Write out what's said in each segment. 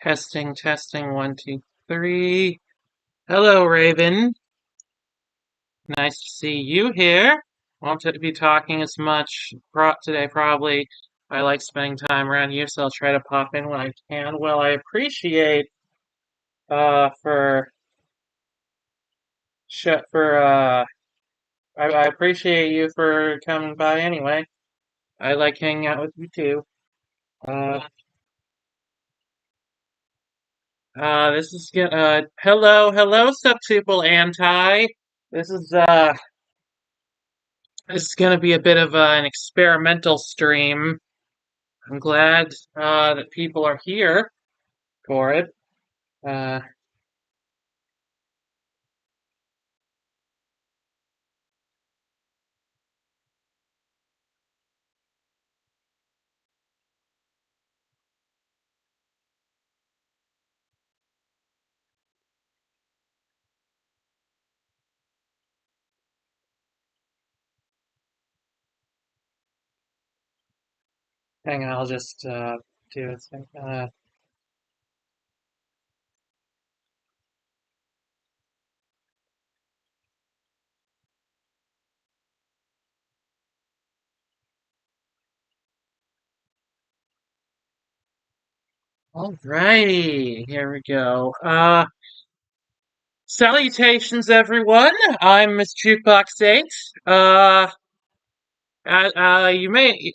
Testing, testing, 1, 2, 3. Hello, Raven. Nice to see you here. Won't be talking as much today, probably. I like spending time around you, so I'll try to pop in when I can. Well, I appreciate for sh for I appreciate you for coming by anyway. I like hanging out with you too. Uh, this is hello, Subtuple Anti. This is uh. This is going to be a bit of an experimental stream. I'm glad that people are here for it. Uh, Hang on, I'll just do a thing. Alrighty, here we go. Salutations, everyone. I'm Miss JukeBox 8. You may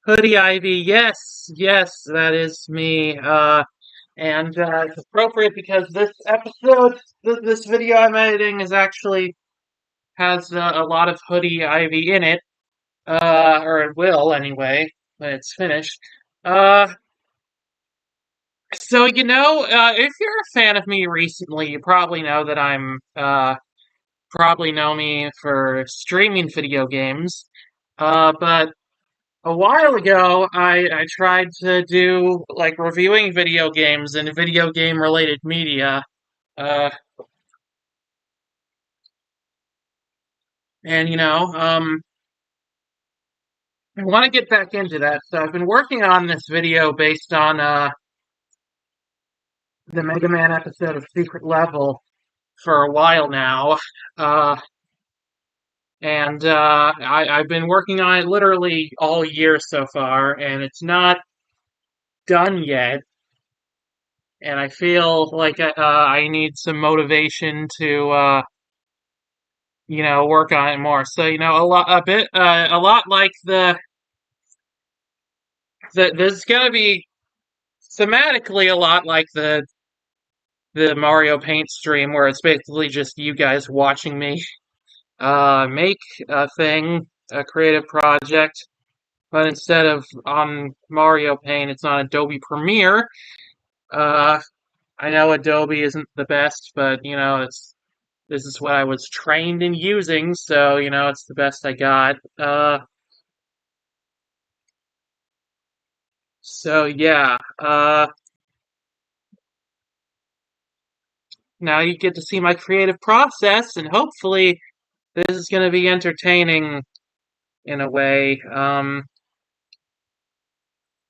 Hoodie Ivy. Yes, yes, that is me. And it's appropriate because this episode, this video I'm editing, is actually has a lot of Hoodie Ivy in it, or it will anyway when it's finished. Uh, if you're a fan of me recently, you probably know that probably know me for streaming video games. But a while ago, I tried to do like reviewing video games and video game related media. Uh, and I want to get back into that. So I've been working on this video based on the Mega Man episode of Secret Level for a while now. Uh, I've been working on it literally all year so far, and it's not done yet. And I feel like I need some motivation to, work on it more. So, a lot like there's gonna be thematically a lot like the Mario Paint stream, where it's basically just you guys watching me make a thing, a creative project, but instead of on Mario Paint, it's on Adobe Premiere. Uh, I know Adobe isn't the best, but this is what I was trained in using, so it's the best I got. So yeah. Now you get to see my creative process, and hopefully this is going to be entertaining in a way.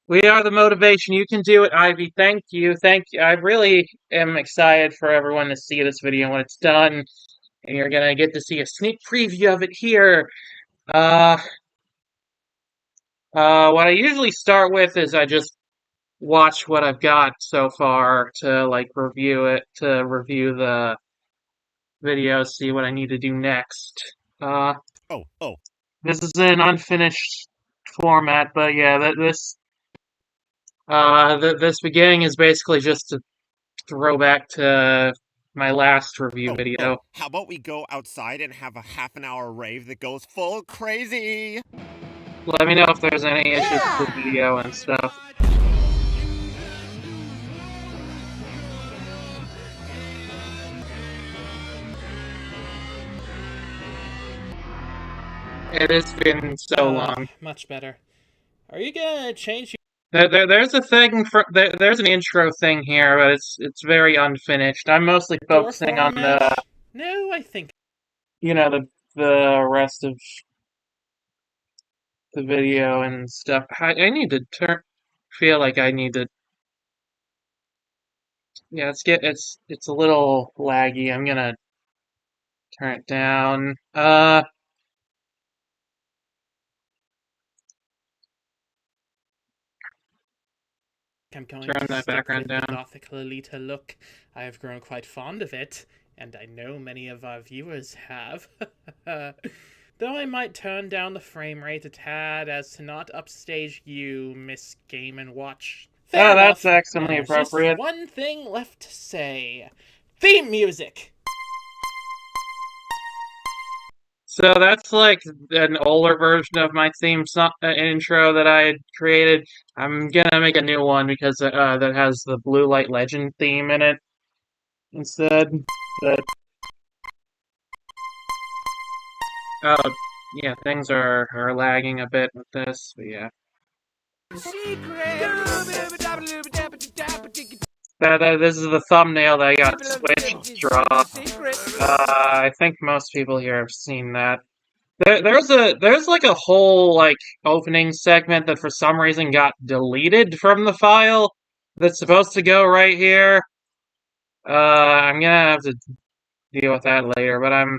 We are the motivation. You can do it, Ivy. Thank you. Thank you. I really am excited for everyone to see this video when it's done. And you're going to get to see a sneak preview of it here. Uh, what I usually start with is I just watch what I've got so far to like review the video, see what I need to do next. Oh. This is an unfinished format, but yeah, this beginning is basically just a throwback to my last review video. How about we go outside and have a half-an-hour rave that goes full crazy? Let me know if there's any issues with the video and stuff. It has been so long. Much better. Are you gonna change? There's a thing there's an intro thing here, but it's very unfinished. I'm mostly focusing on the No, I think the rest of the video and stuff. I need to feel like I need to Yeah, it's a little laggy. I'm gonna turn it down. I'm going Turn to that stick background with the down. Gothic Lolita look. I have grown quite fond of it, and I know many of our viewers have. Though I might turn down the frame rate a tad as to not upstage you, Miss Game & Watch. Fair Oh, that's enough, and accidentally there's just appropriate. one thing left to say. Theme music! So that's like an older version of my intro that I had created. I'm gonna make a new one because that has the Blue Light Legend theme in it instead. But oh yeah, things are lagging a bit with this. But yeah, this is the thumbnail that I got Switch to draw. I think most people here have seen that. There's like a whole like opening segment that for some reason got deleted from the file that's supposed to go right here. I'm gonna have to deal with that later, but I'm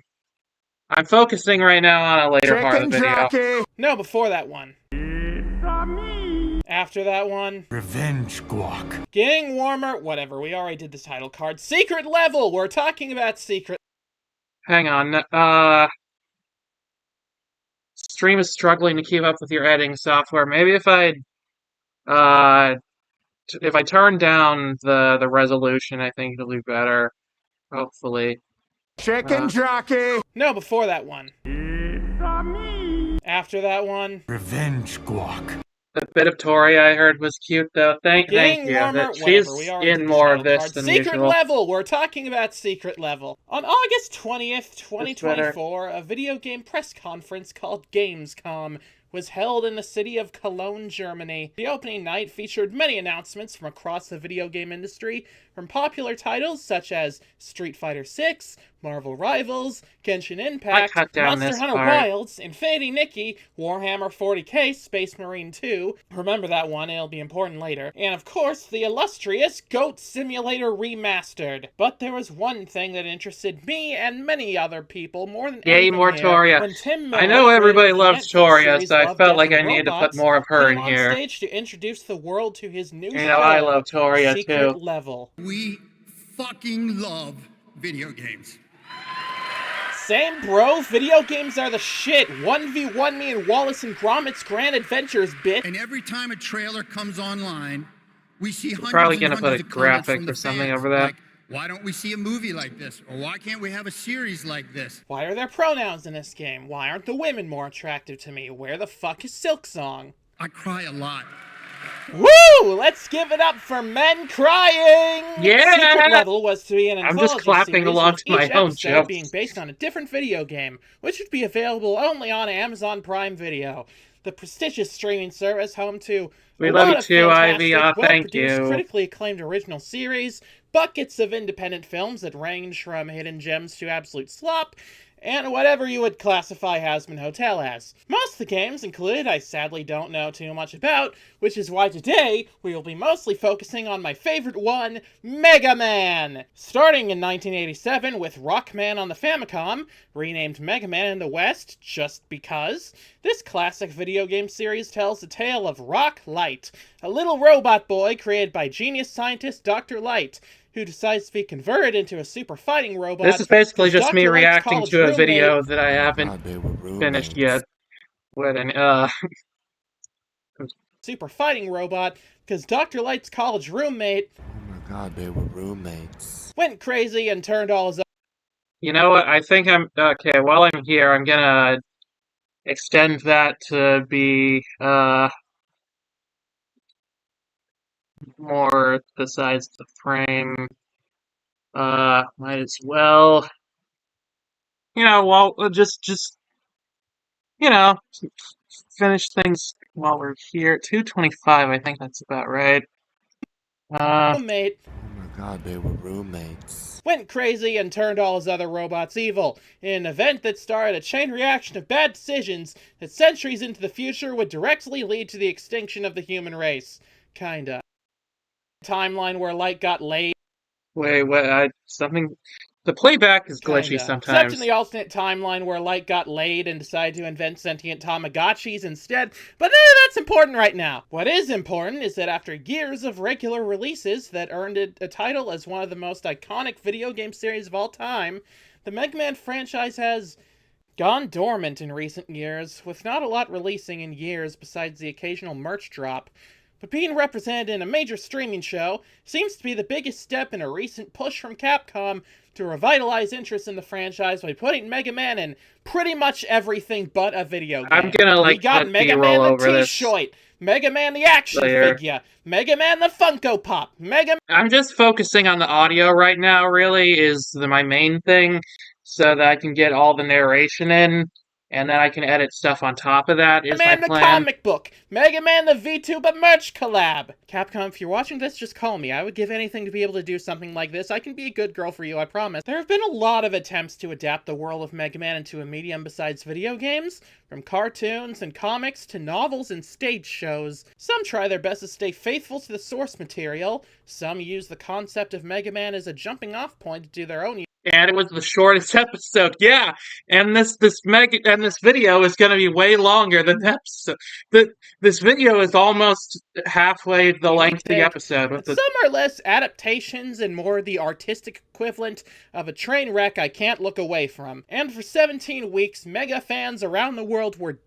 focusing right now on a later part of the video. No, before that one. After that one. Revenge guac. Getting warmer. Whatever, we already did the title card. Secret level! We're talking about secret. Hang on. Stream is struggling to keep up with your editing software. Maybe if I turn down the resolution, I think it'll be better. Hopefully. Chicken jockey. No, before that one. After that one. Revenge guac. The bit of Tori I heard was cute, though. Thank Getting you. warmer. She's Whatever, we already did in the more title of this card. than Secret usual. level! We're talking about secret level. On August 20th, 2024, a video game press conference called Gamescom was held in the city of Cologne, Germany. The opening night featured many announcements from across the video game industry, from popular titles such as Street Fighter VI, Marvel Rivals, Genshin Impact, Monster Hunter Wilds, Infinity Nikki, Warhammer 40k, Space Marine 2, remember that one, it'll be important later, and of course the illustrious Goat Simulator Remastered. But there was one thing that interested me and many other people more than anything more here, Toria. when Tim Miller, I know everybody creator of the loves Netflix Toria, series so I Love, felt Death, like I and needed to put Robots, more of her came in on here. stage to introduce the world to his new You show, know, I love Toria Secret too. Level. We fucking love video games. Same, bro. Video games are the shit. 1v1 me and Wallace and Gromit's Grand Adventures, bitch. And every time a trailer comes online, we see hundreds Probably and gonna put hundreds a of comments graphic from the or something fans, over that. like, why don't we see a movie like this? Or why can't we have a series like this? Why are there pronouns in this game? Why aren't the women more attractive to me? Where the fuck is Silksong? I cry a lot. Woo! Let's give it up for men crying! Yeah! Secret Level was to be an I'm anthology just clapping series along with to my each own episode jokes. being based on a different video game, which would be available only on Amazon Prime Video, the prestigious streaming service home to We a love lot you of too, Ivy. fantastic, Thank well-produced, you. critically acclaimed original series, buckets of independent films that range from hidden gems to absolute slop, and whatever you would classify Hasman Hotel as. Most of the games included I sadly don't know too much about, which is why today we will be mostly focusing on my favorite one, Mega Man! Starting in 1987 with Rockman on the Famicom, renamed Mega Man in the West just because, this classic video game series tells the tale of Rock Light, a little robot boy created by genius scientist Dr. Light, who decides to be converted into a super fighting robot. This is basically just me Dr. Light's reacting college to a roommate, video that I haven't finished yet. super fighting robot, because Dr. Light's college roommate, Oh my god, they were roommates. went crazy and turned all his You know what? I think okay. While I'm here, I'm gonna extend that to be more besides the frame. Might as well. You know, well, just you know, finish things while we're here. 225, I think that's about right. roommate Oh my god, they were roommates. went crazy and turned all his other robots evil, in an event that started a chain reaction of bad decisions that centuries into the future would directly lead to the extinction of the human race. Kinda. Timeline where Light got laid. Wait, what? Something. The playback is glitchy Kinda. Except in sometimes. the alternate The playback is glitchy Kinda. Except in sometimes. the alternate timeline where Light got laid and decided to invent sentient Tamagotchis instead, but that's important right now. What is important is that after years of regular releases that earned it a title as one of the most iconic video game series of all time, the Mega Man franchise has gone dormant in recent years, with not a lot releasing in years besides the occasional merch drop. But being represented in a major streaming show seems to be the biggest step in a recent push from Capcom to revitalize interest in the franchise by putting Mega Man in pretty much everything but a video game. I'm gonna We got put Mega B-roll Man the over this T-shirt, Mega Man the action later. figure, Mega Man the Funko Pop, I'm just focusing on the audio right now. Really, is my main thing, so that I can get all the narration in, and then I can edit stuff on top of that. Is my Man the plan. comic book, Mega Man the VTuber merch collab. Capcom, if you're watching this, just call me. I would give anything to be able to do something like this. I can be a good girl for you, I promise. There have been a lot of attempts to adapt the world of Mega Man into a medium besides video games, from cartoons and comics to novels and stage shows. Some try their best to stay faithful to the source material. Some use the concept of Mega Man as a jumping off point to do their own. And it was the shortest episode. Yeah, and this video is going to be way longer than the episode. This video is almost halfway the length of the episode. But some are less adaptations and more the artistic equivalent of a train wreck I can't look away from. And for 17 weeks, Mega fans around the world were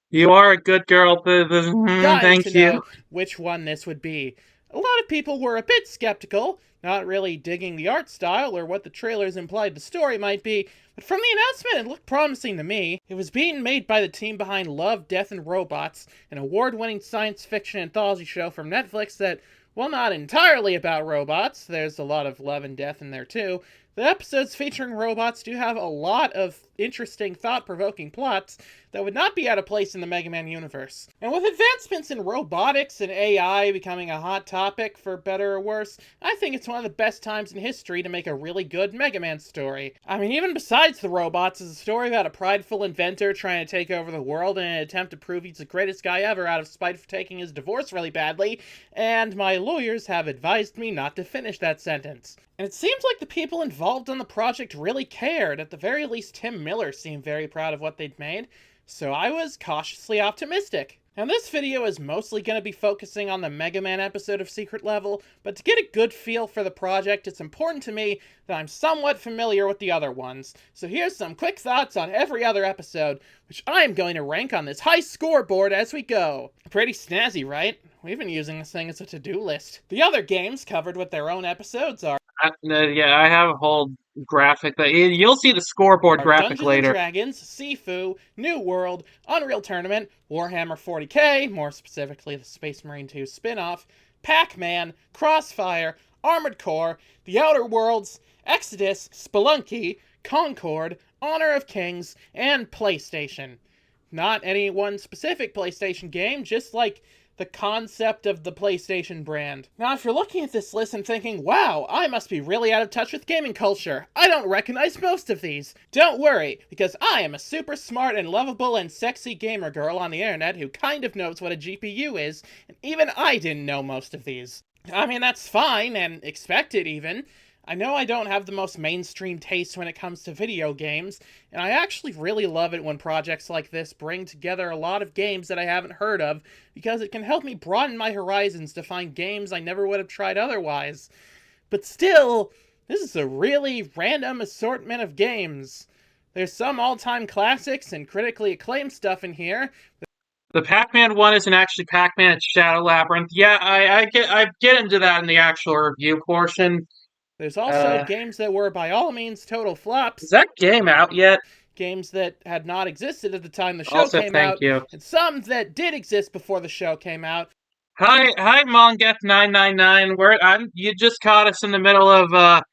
You are a good girl. dying Thank to you. know which one this would be. A lot of people were a bit skeptical, not really digging the art style or what the trailers implied the story might be, but from the announcement it looked promising to me. It was being made by the team behind Love, Death, and Robots, an award-winning science fiction anthology show from Netflix that, while not entirely about robots, there's a lot of love and death in there too, the episodes featuring robots do have a lot of interesting, thought-provoking plots that would not be out of place in the Mega Man universe. And with advancements in robotics and AI becoming a hot topic, for better or worse, I think it's one of the best times in history to make a really good Mega Man story. I mean, even besides the robots, it's a story about a prideful inventor trying to take over the world in an attempt to prove he's the greatest guy ever out of spite for taking his divorce really badly, and my lawyers have advised me not to finish that sentence. And it seems like the people involved on the project really cared. At the very least, Tim Miller seemed very proud of what they'd made, so I was cautiously optimistic. Now this video is mostly going to be focusing on the Mega Man episode of Secret Level, but to get a good feel for the project, it's important to me that I'm somewhat familiar with the other ones. So here's some quick thoughts on every other episode, which I'm going to rank on this high scoreboard as we go. Pretty snazzy, right? We've been using this thing as a to-do list. The other games covered with their own episodes are Yeah, I have a whole graphic that you'll see the scoreboard graphic Dungeons later. & Dragons, Sifu, New World, Unreal Tournament, Warhammer 40k, more specifically the Space Marine 2 spin-off, Pac-Man, Crossfire, Armored Core, The Outer Worlds, Exodus, Spelunky, Concord, Honor of Kings, and PlayStation. Not any one specific PlayStation game, just like the concept of the PlayStation brand. Now, if you're looking at this list and thinking, wow, I must be really out of touch with gaming culture, I don't recognize most of these. Don't worry, because I am a super smart and lovable and sexy gamer girl on the internet who kind of knows what a GPU is, and even I didn't know most of these. I mean, that's fine, and expected even. I know I don't have the most mainstream taste when it comes to video games, and I actually really love it when projects like this bring together a lot of games that I haven't heard of, because it can help me broaden my horizons to find games I never would have tried otherwise. But still, this is a really random assortment of games. There's some all-time classics and critically acclaimed stuff in here. The Pac-Man one isn't actually Pac-Man, it's Shadow Labyrinth. Yeah, I get into that in the actual review portion. There's also games that were by all means total flops. Is that game out yet? Games that had not existed at the time the show came out. And some that did exist before the show came out. Hi, Mongeth999. You just caught us in the middle of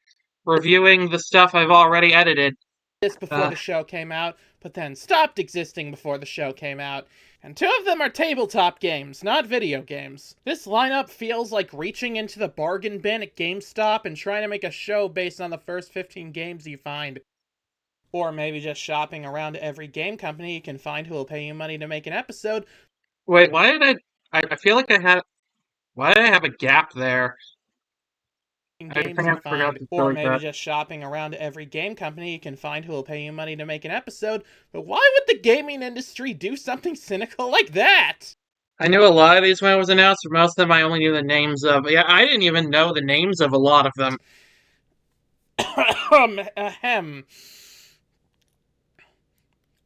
reviewing the stuff I've already edited. Before the show came out, but then stopped existing before the show came out. And 2 of them are tabletop games, not video games. This lineup feels like reaching into the bargain bin at GameStop and trying to make a show based on the first 15 games you find. Or maybe just shopping around every game company you can find who will pay you money to make an episode. Wait, why did I feel like why did I have a gap there? games think you I forgot find, to or delete maybe that. just shopping around every game company you can find who will pay you money to make an episode. But why would the gaming industry do something cynical like that? I knew a lot of these when it was announced, but most of them I only knew the names of. Yeah, I didn't even know the names of a lot of them. Ahem.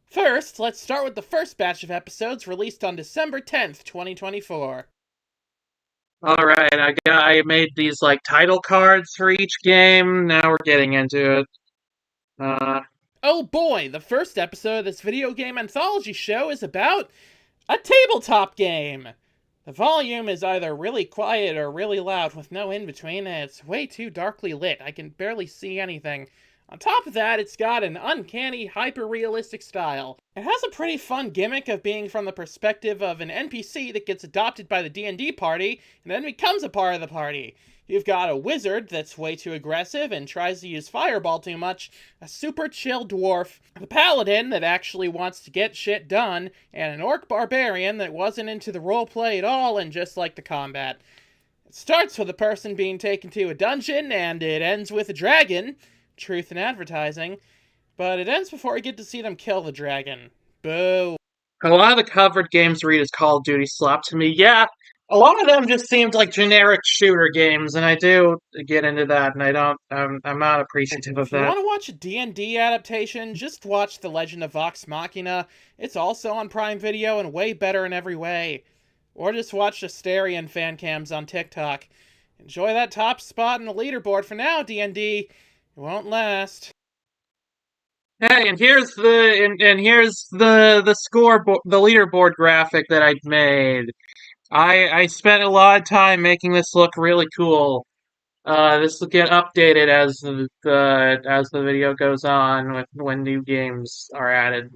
First, let's start with the first batch of episodes released on December 10th, 2024. Alright, I made these like title cards for each game. Now we're getting into it. Oh boy, the first episode of this video game anthology show is about a tabletop game. The volume is either really quiet or really loud with no in-between, and it's way too darkly lit. I can barely see anything. On top of that, it's got an uncanny, hyper-realistic style. It has a pretty fun gimmick of being from the perspective of an NPC that gets adopted by the D&D party and then becomes a part of the party. You've got a wizard that's way too aggressive and tries to use fireball too much, a super chill dwarf, a paladin that actually wants to get shit done, and an orc barbarian that wasn't into the roleplay at all and just liked the combat. It starts with a person being taken to a dungeon, and it ends with a dragon. Truth in advertising. But it ends before you get to see them kill the dragon. Boo. A lot of the covered games read as Call of Duty slap to me. Yeah, a lot of them just seemed like generic shooter games, and I do get into that, and I'm not appreciative of If you that. want to watch a D&D adaptation, just watch The Legend of Vox Machina. It's also on Prime Video and way better in every way. Or just watch Asterion fan cams on TikTok. Enjoy that top spot in the leaderboard for now, D&D. It won't last. Hey, and here's the scoreboard, the leaderboard graphic that I made. I spent a lot of time making this look really cool. This will get updated as the video goes on when new games are added.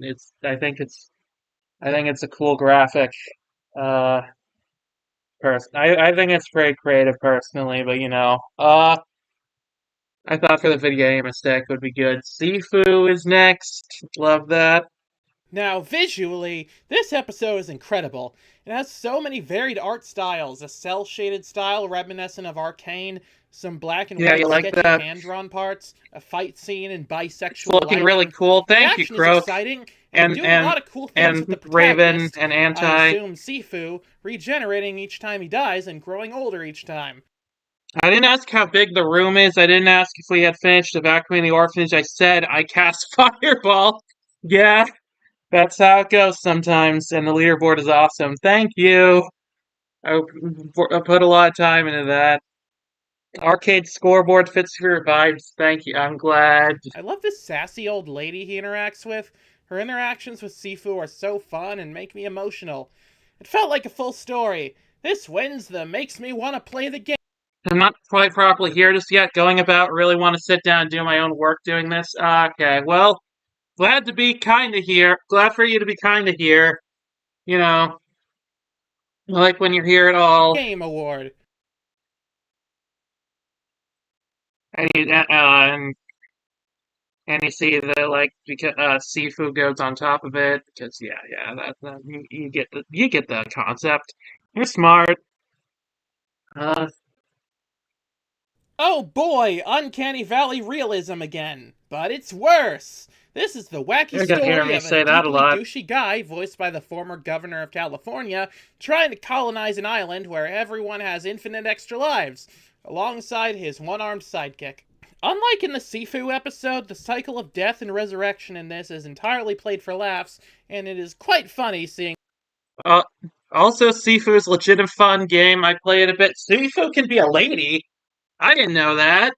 I think it's a cool graphic. Uh, I think it's pretty creative personally, but I thought for the video game aesthetic would be good. Sifu is next. Love that. Now, visually, this episode is incredible. It has so many varied art styles, a cel-shaded style reminiscent of Arcane, some black and Yeah, white you like sketchy that? hand-drawn parts, a fight scene in It's bisexual looking really lighting. cool. The Thank you, action is Croak. exciting, and doing a lot of cool things with the Raven protagonist. and I Anti. assume Sifu, regenerating each time he dies and growing older each time. I didn't ask how big the room is. I didn't ask if we had finished evacuating the orphanage. I said I cast Fireball. Yeah, that's how it goes sometimes, and the leaderboard is awesome. Thank you. I put a lot of time into that. Arcade scoreboard fits for your vibes. Thank you. I'm glad. I love this sassy old lady he interacts with. Her interactions with Sifu are so fun and make me emotional. It felt like a full story. This wins the makes me want to play the game. I'm not quite properly here just yet. Going about, really want to sit down and do my own work doing this. Okay, well, glad to be kind of here. Glad for you to be kind of here. You know, like when you're here at all. Game award. And and you see the because seafood goes on top of it because you get the concept. You're smart. Uh, Oh boy, Uncanny Valley realism again. But it's worse. This is the wacky you're gonna hear story me of a say that a deeply lot. douchey guy, voiced by the former governor of California, trying to colonize an island where everyone has infinite extra lives, alongside his one-armed sidekick. Unlike in the Sifu episode, the cycle of death and resurrection in this is entirely played for laughs, and it is quite funny seeing Uh, Also, Sifu's legit and fun game. I play it a bit. Sifu can be a lady. I didn't know that.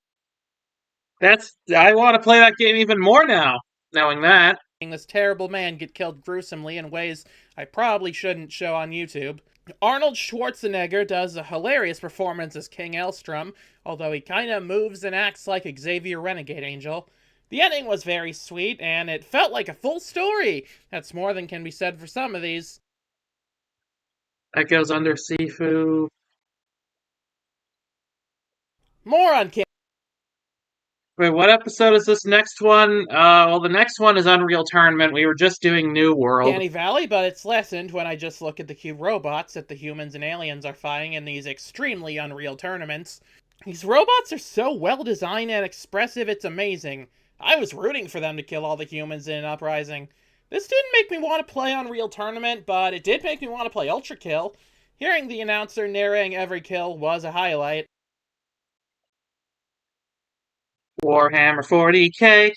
I want to play that game even more now, knowing that. this terrible man get killed gruesomely in ways I probably shouldn't show on YouTube. Arnold Schwarzenegger does a hilarious performance as King Elstrom, although he kinda moves and acts like Xavier Renegade Angel. The ending was very sweet, and it felt like a full story. That's more than can be said for some of these. That goes under Sifu. More on Wait, what episode is this next one? Well, the next one is Unreal Tournament. We were just doing New World. Uncanny Valley, but it's lessened when I just look at the cube robots that the humans and aliens are fighting in these extremely unreal tournaments. These robots are so well designed and expressive, it's amazing. I was rooting for them to kill all the humans in Uprising. This didn't make me want to play Unreal Tournament, but it did make me want to play Ultra Kill. Hearing the announcer narrating every kill was a highlight. Warhammer 40k.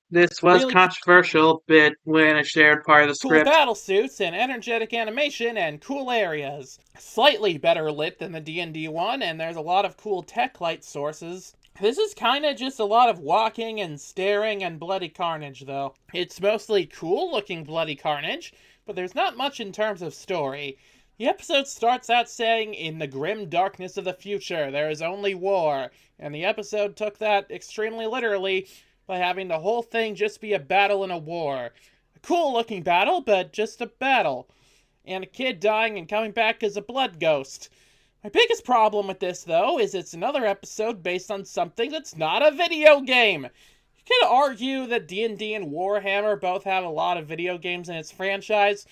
This was Really controversial bit when it shared part of the cool script. battle suits and energetic animation and cool areas. Slightly better lit than the D&D one, and there's a lot of cool tech light sources. This is kinda just a lot of walking and staring and bloody carnage, though. It's mostly cool looking bloody carnage, but there's not much in terms of story. The episode starts out saying, "In the grim darkness of the future, there is only war," and the episode took that extremely literally by having the whole thing just be a battle in a war. A cool looking battle, but just a battle. And a kid dying and coming back as a blood ghost. My biggest problem with this, though, is it's another episode based on something that's not a video game. You could argue that D&D and Warhammer both have a lot of video games in its franchise,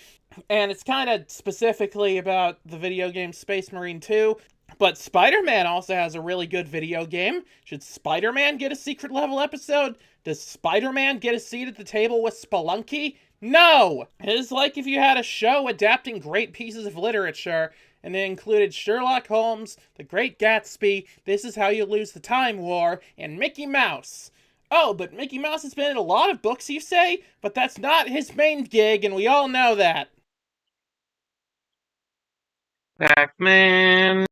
and it's kind of specifically about the video game Space Marine 2, but Spider-Man also has a really good video game. Should Spider-Man get a secret level episode? Does Spider-Man get a seat at the table with Spelunky? No! It is like if you had a show adapting great pieces of literature, and they included Sherlock Holmes, The Great Gatsby, This Is How You Lose the Time War, and Mickey Mouse. Oh, but Mickey Mouse has been in a lot of books, you say? But that's not his main gig, and we all know that. Pac-Man.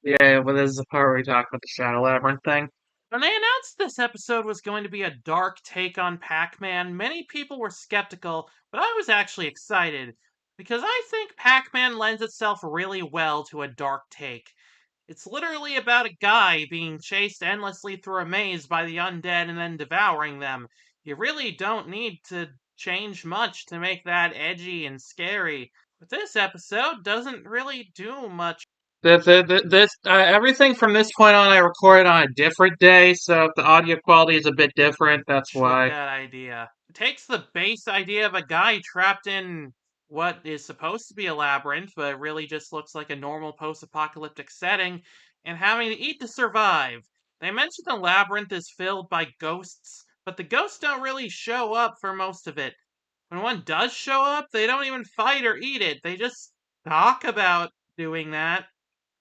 Yeah, well, this is the part where we talk about the Shadow Labyrinth thing. When they announced this episode was going to be a dark take on Pac-Man, many people were skeptical, but I was actually excited, because I think Pac-Man lends itself really well to a dark take. It's literally about a guy being chased endlessly through a maze by the undead and then devouring them. You really don't need to change much to make that edgy and scary. But this episode doesn't really do much. Everything from this point on I recorded on a different day, so if the audio quality is a bit different, that's why. With that idea. It takes the base idea of a guy trapped in what is supposed to be a labyrinth, but it really just looks like a normal post-apocalyptic setting, and having to eat to survive. They mentioned the labyrinth is filled by ghosts, but the ghosts don't really show up for most of it. When one does show up, they don't even fight or eat it. They just talk about doing that.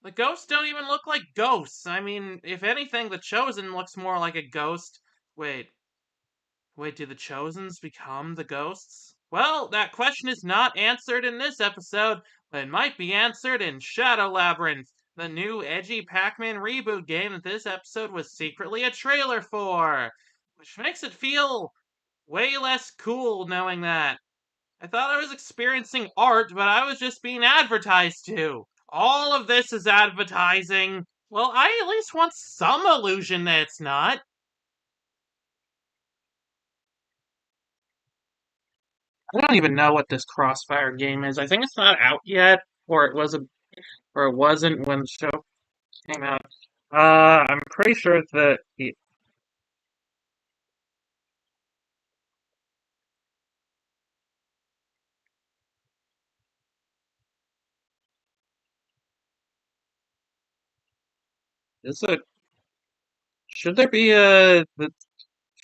The ghosts don't even look like ghosts. I mean, if anything, the Chosen looks more like a ghost. Wait, do the Chosens become the ghosts? Well, that question is not answered in this episode, but it might be answered in Shadow Labyrinth, the new edgy Pac-Man reboot game that this episode was secretly a trailer for. Which makes it feel way less cool knowing that. I thought I was experiencing art, but I was just being advertised to. All of this is advertising. Well, I at least want some illusion that it's not. I don't even know what this Crossfire game is. I think it's not out yet, or or it wasn't when the show came out. I'm pretty sure that is it. Should there be a? I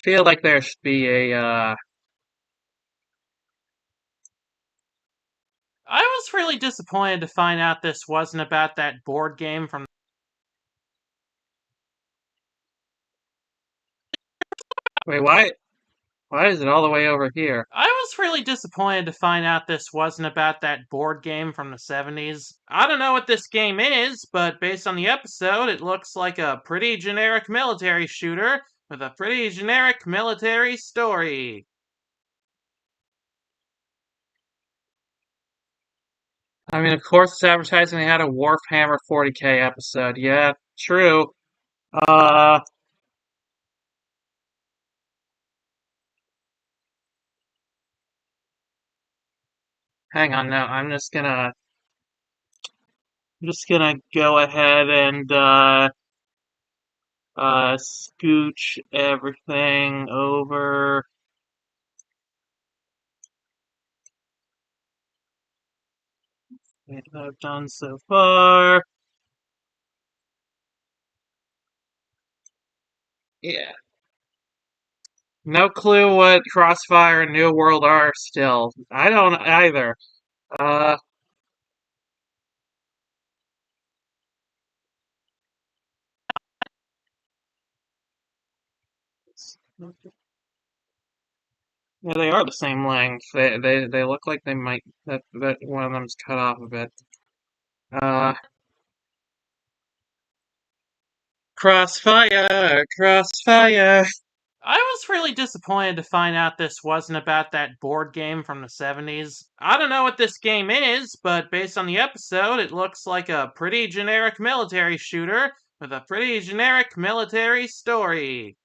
feel like there should be a. I was really disappointed to find out this wasn't about that board game from. Wait, why? Why is it all the way over here? I was really disappointed to find out this wasn't about that board game from the 70s. I don't know what this game is, but based on the episode, it looks like a pretty generic military shooter with a pretty generic military story. I mean, of course, it's advertising they had a Warhammer 40k episode. Yeah, true. Uh, hang on now. I'm just gonna go ahead and scooch everything over that I've done so far. Yeah. No clue what Crossfire and New World are still. I don't either. Uh, yeah, they are the same length. They look like they might that one of them's cut off a bit. Uh, Crossfire, Crossfire. I was really disappointed to find out this wasn't about that board game from the 70s. I don't know what this game is, but based on the episode, it looks like a pretty generic military shooter with a pretty generic military story.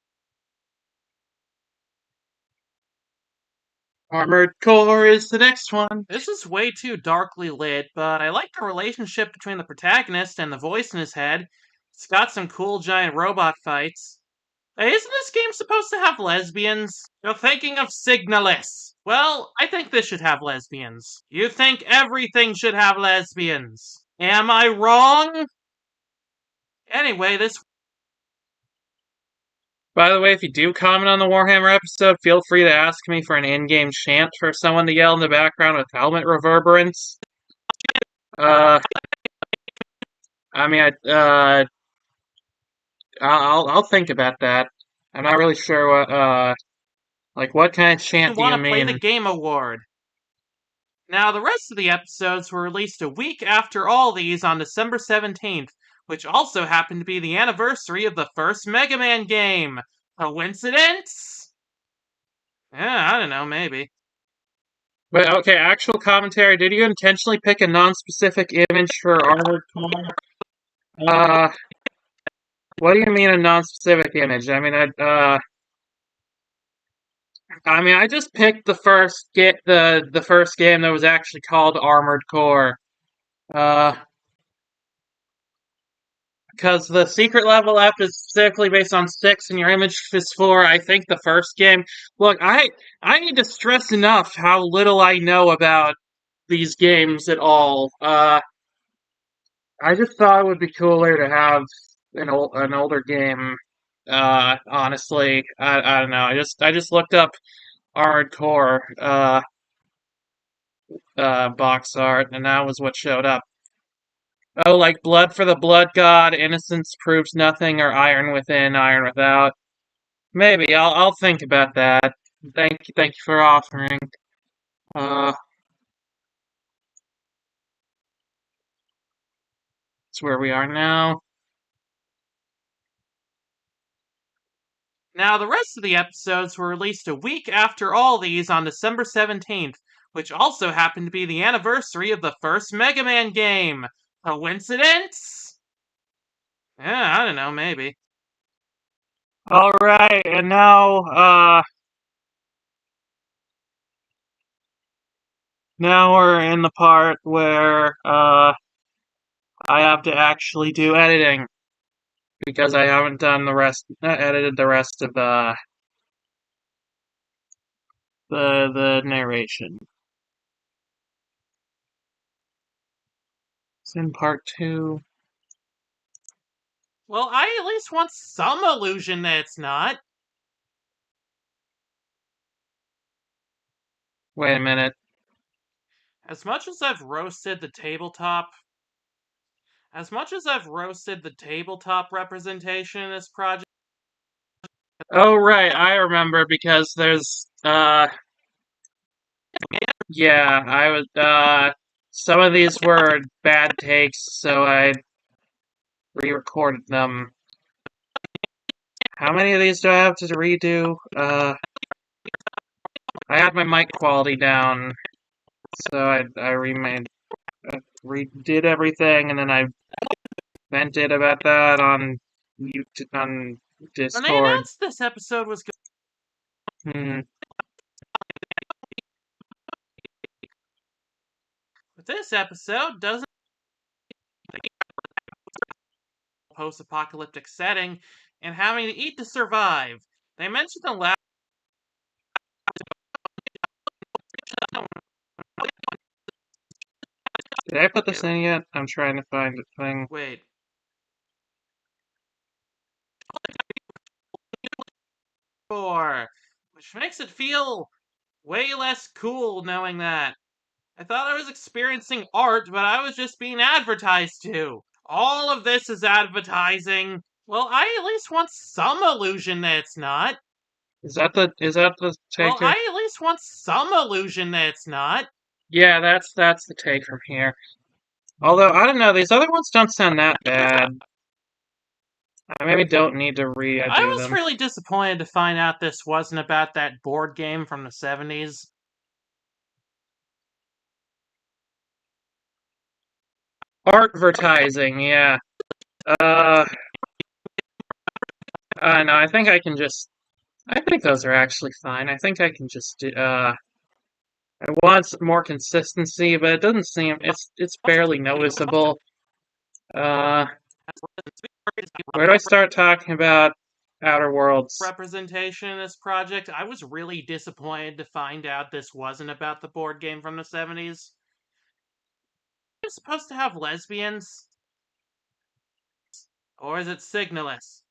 Armored Core is the next one. This is way too darkly lit, but I like the relationship between the protagonist and the voice in his head. It's got some cool giant robot fights. Hey, isn't this game supposed to have lesbians? You're thinking of Signalis. Well, I think this should have lesbians. You think everything should have lesbians. Am I wrong? Anyway, this. By the way, if you do comment on the Warhammer episode, feel free to ask me for an in-game chant for someone to yell in the background with helmet reverberance. I mean, I'll think about that. I'm not really sure what, like, what kind of chant do you Want to play mean? the Game Award. Now, the rest of the episodes were released a week after all these on December 17th, which also happened to be the anniversary of the first Mega Man game. Coincidence? Yeah, I don't know, maybe. But okay, actual commentary. Did you intentionally pick a non-specific image for Armored Core? What do you mean a non-specific image? I just picked the first the first game that was actually called Armored Core. Because the secret level up is specifically based on 6 and your image is 4. I think the first game. Look, I need to stress enough how little I know about these games at all. I just thought it would be cooler to have an older game. Honestly, I don't know. I just looked up Armored Core box art, and that was what showed up. Oh, like Blood for the Blood God, Innocence Proves Nothing, or Iron Within, Iron Without. Maybe I'll think about that. Thank you for offering. It's where we are now. Now, the rest of the episodes were released a week after all these on December 17th, which also happened to be the anniversary of the first Mega Man game. Coincidence? Yeah, I don't know, maybe. Alright, and now we're in the part where I have to actually do editing. Because I haven't done edited the rest of the narration. It's in part 2. Well, I at least want some illusion that it's not. Wait a minute. As much as I've roasted the tabletop representation in this project. Oh, right, I remember because there's, yeah, I was, some of these were bad takes, so I re-recorded them. How many of these do I have to redo? I had my mic quality down, so I redid everything, and then I vented about that on When they Discord. announced this episode was Hmm. But this episode doesn't post-apocalyptic setting and having to eat to survive. They mentioned the last. Did I put this in yet? I'm trying to find the thing. Wait. for, which makes it feel way less cool knowing that. I thought I was experiencing art, but I was just being advertised to. All of this is advertising. Well, I at least want some illusion that it's not. Is that the take? Well, I at least want some illusion that it's not. Yeah, that's the take from here. Although I don't know, these other ones don't sound that bad. I maybe don't need to I redo was them. really disappointed to find out this wasn't about that board game from the 70s. Advertising, yeah. No, I think I can just. I think those are actually fine. I think I can just do. I want more consistency, but it doesn't seem. It's barely noticeable. Where do I start talking about Outer Worlds? Representation in this project, I was really disappointed to find out this wasn't about the board game from the 70s. Is it supposed to have lesbians? Or is it signalless?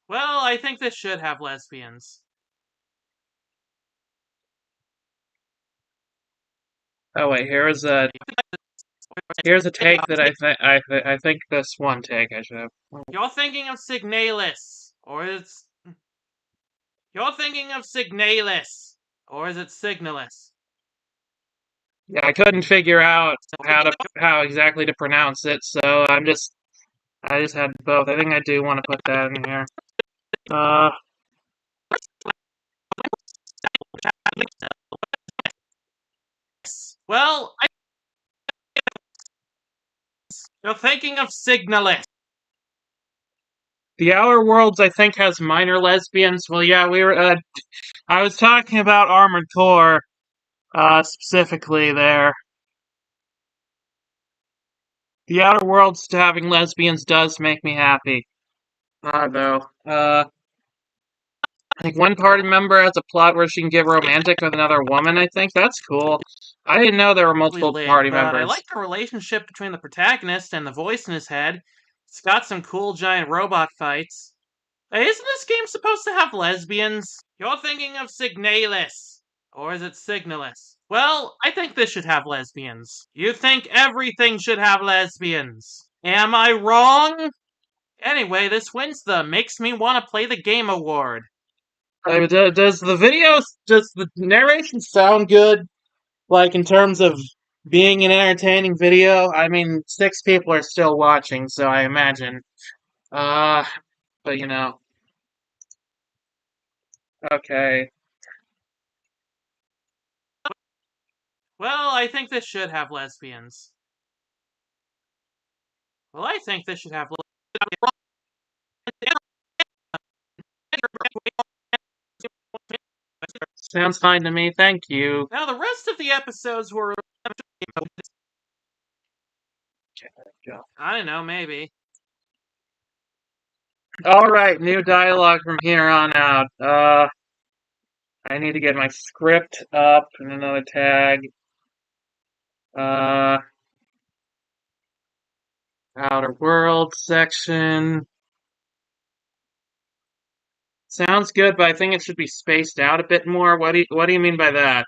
Well, I think this should have lesbians. Oh wait, here's a take that I think this one take I should have. You're thinking of signalis, or it's... You're thinking of signalis, or is it signalless? Yeah, I couldn't figure out how exactly to pronounce it, so I just had both. I think I do want to put that in here. Well, you're thinking of signalless. The Outer Worlds I think has minor lesbians. Well, yeah, we were. I was talking about Armored Core, specifically there. The Outer Worlds having lesbians does make me happy. Though. I think one party member has a plot where she can get romantic with another woman, I think. That's cool. I didn't know there were multiple party members. I like the relationship between the protagonist and the voice in his head. It's got some cool giant robot fights. Hey, isn't this game supposed to have lesbians? You're thinking of signalis. Or is it signalless? Well, I think this should have lesbians. You think everything should have lesbians. Am I wrong? Anyway, this wins the Makes Me Want to Play the Game award. Does the narration sound good? Like, in terms of being an entertaining video? I mean, 6 people are still watching, so I imagine. But you know. Okay. Well, I think this should have lesbians. Well, I think this should have Sounds fine to me, thank you. Now, the rest of the episodes were... I don't know, maybe. Alright, new dialogue from here on out. I need to get my script up and another tag. Outer World section. Sounds good, but I think it should be spaced out a bit more. What do you mean by that?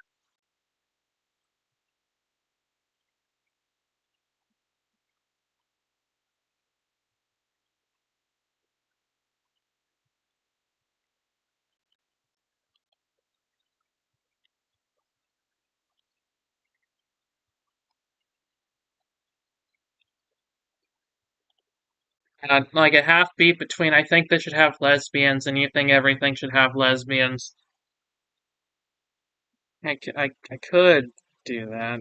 Like a half beat between I think they should have lesbians and you think everything should have lesbians. I could do that.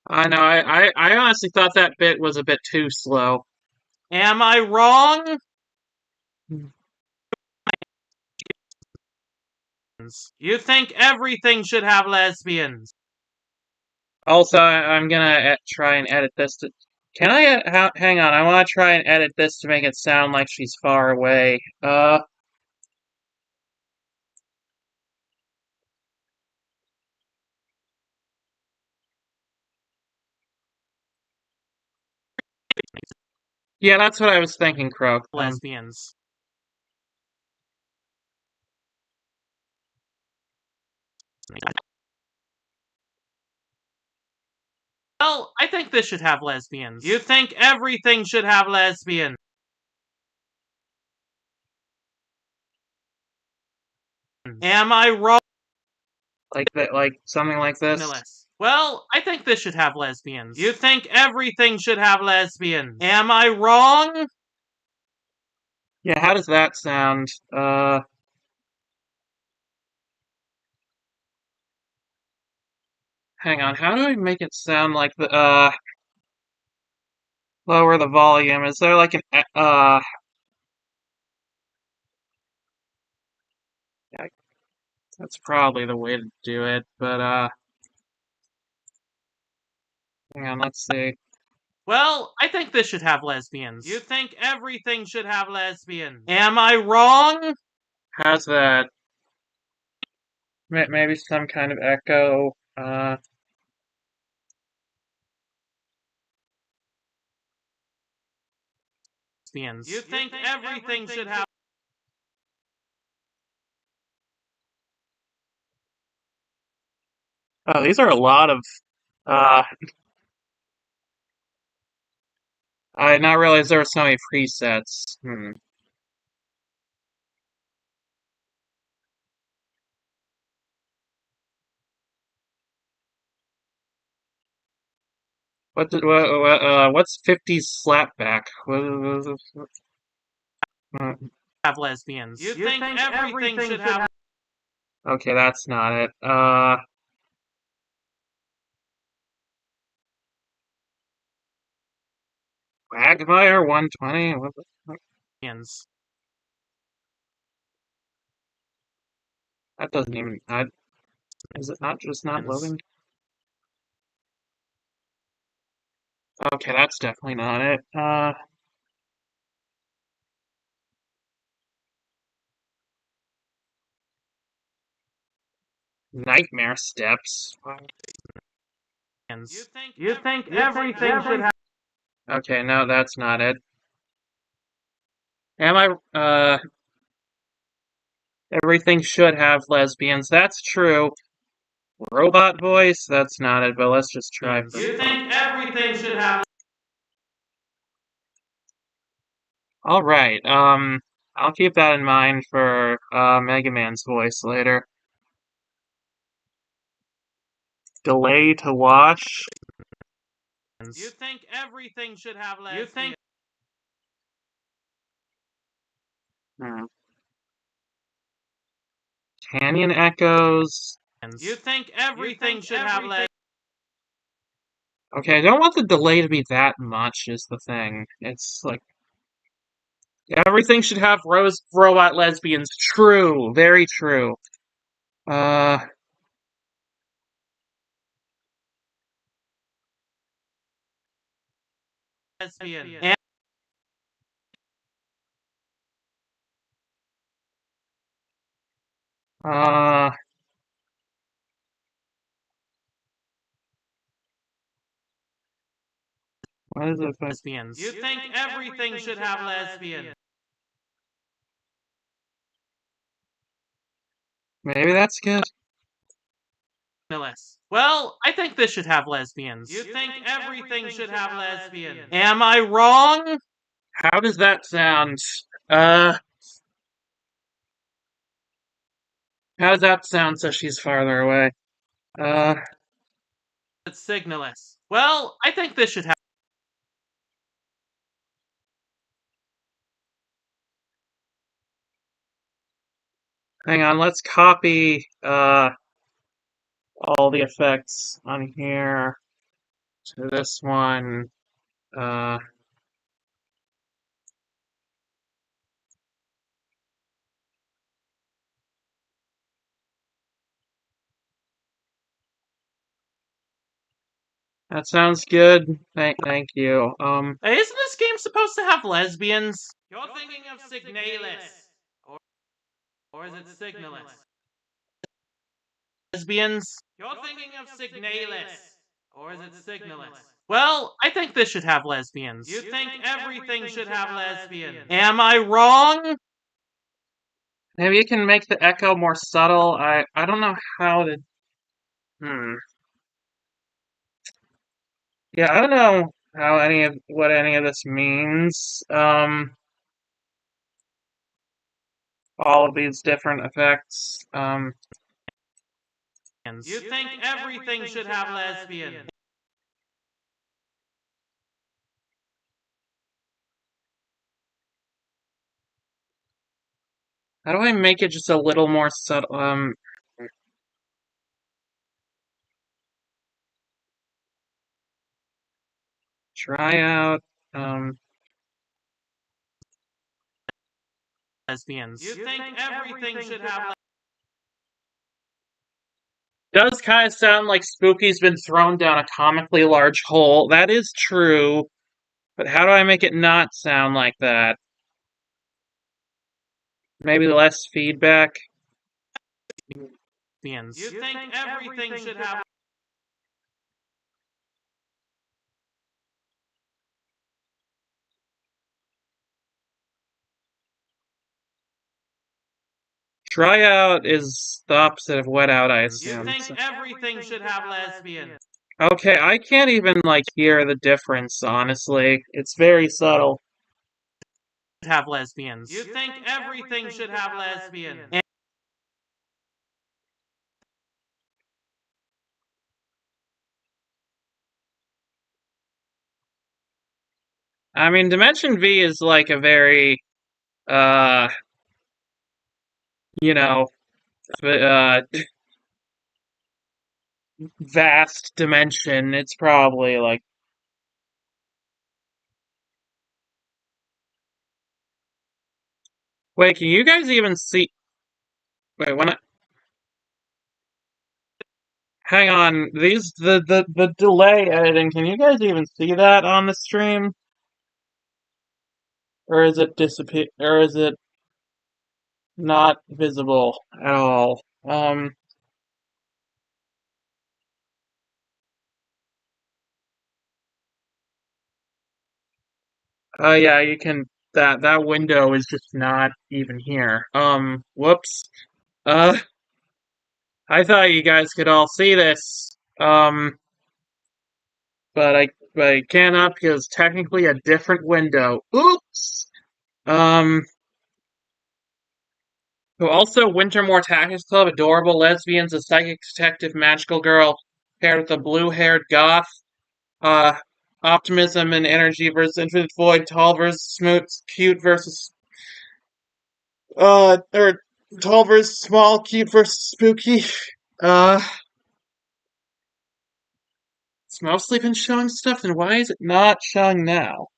I know, I honestly thought that bit was a bit too slow. Am I wrong? You think everything should have lesbians. Also, I'm gonna try and edit this to... Can I, hang on, I want to try and edit this to make it sound like she's far away. Yeah, that's what I was thinking, Croak. Lesbians. Well, I think this should have lesbians. You think everything should have lesbians? Am I wrong? Like that, like something like this. Well, I think this should have lesbians. You think everything should have lesbians? Am I wrong? Yeah, how does that sound? Hang on, how do I make it sound like the, lower the volume? Is there like an, yeah, that's probably the way to do it, but, hang on, let's see. Well, I think this should have lesbians. You think everything should have lesbians? Am I wrong? How's that? Maybe some kind of echo, Lesbians. You think everything should have oh, these are a lot of, uh, I did not realize there were so many presets. What's 50's slapback? have lesbians? You think everything should have Okay, that's not it. Quagmire 120? What the fuck? lesbians? That doesn't even, is it not just not loading? Okay, that's definitely not it. Nightmare Steps. You think everything should have Okay, no, that's not it. Am I, everything should have lesbians. That's true. Robot voice? That's not it, but let's just try. You think everything should have Alright, I'll keep that in mind for, Mega Man's voice later. Delay to watch? You think everything should have lesbians? You think Hmm. Canyon Echoes? You think everything should have lesbians? Okay, I don't want the delay to be that much, is the thing. It's like, everything should have robot lesbians. True, very true. Lesbian. Uh, what is it? Lesbians. You think everything should have lesbians? Maybe that's good. Well, I think this should have lesbians. You think everything should have lesbians? Am I wrong? How does that sound? How does that sound so she's farther away? It's Signalist. Well, I think this should have. Hang on, let's copy, all the effects on here to this one. That sounds good. Thank you. Isn't this game supposed to have lesbians? You're thinking of Signalis. Or is it Signalist? Lesbians? You're thinking of Signalis. Or is it signalless? Well, I think this should have lesbians. You think everything should have lesbians. Am I wrong? Maybe you can make the echo more subtle. I don't know how to. Yeah, I don't know how what any of this means. All of these different effects. You think everything should have lesbians. How do I make it just a little more subtle? Try out. Lesbians. You think everything should have Does kind of sound like Spooky's been thrown down a comically large hole. That is true. But how do I make it not sound like that? Maybe less feedback? lesbians. You think everything should have Tryout is the opposite of wet out, I You assume. think everything should have lesbians. Okay, I can't even, like, hear the difference, honestly. It's very subtle. Have lesbians. You think everything should have lesbians. I mean, Dimension V is, like, a very, uh, you know, vast dimension. It's probably, like... Wait, can you guys even see... Wait, when I... Hang on, the delay editing, can you guys even see that on the stream? Or is it disappear, or is it not visible at all? Yeah, you can, that window is just not even here. Whoops. Uh, I thought you guys could all see this. But I cannot because it's technically a different window. Oops! Who also Wintermore Tactics Club, adorable lesbians, a psychic detective, magical girl, paired with a blue-haired goth, uh, optimism and energy versus infinite void, tall versus smooth, cute versus, or tall versus small, cute versus spooky. Uh, it's mostly been showing stuff, then why is it not showing now?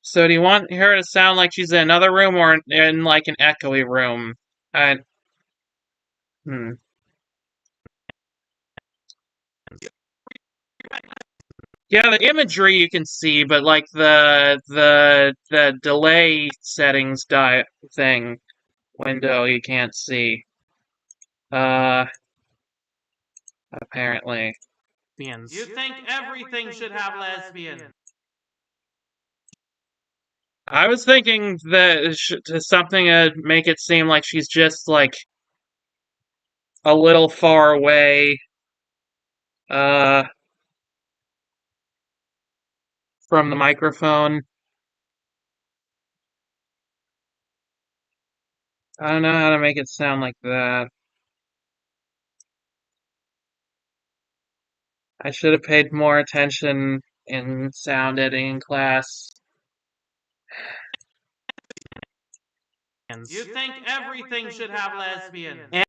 So do you want her to sound like she's in another room or in like an echoey room? I, hmm. Yeah, the imagery you can see, but like the delay settings thing window you can't see. Uh, apparently. You think everything should have lesbians. I was thinking that something to make it seem like she's just like a little far away, uh, from the microphone. I don't know how to make it sound like that. I should have paid more attention in sound editing class. You think everything should have lesbians.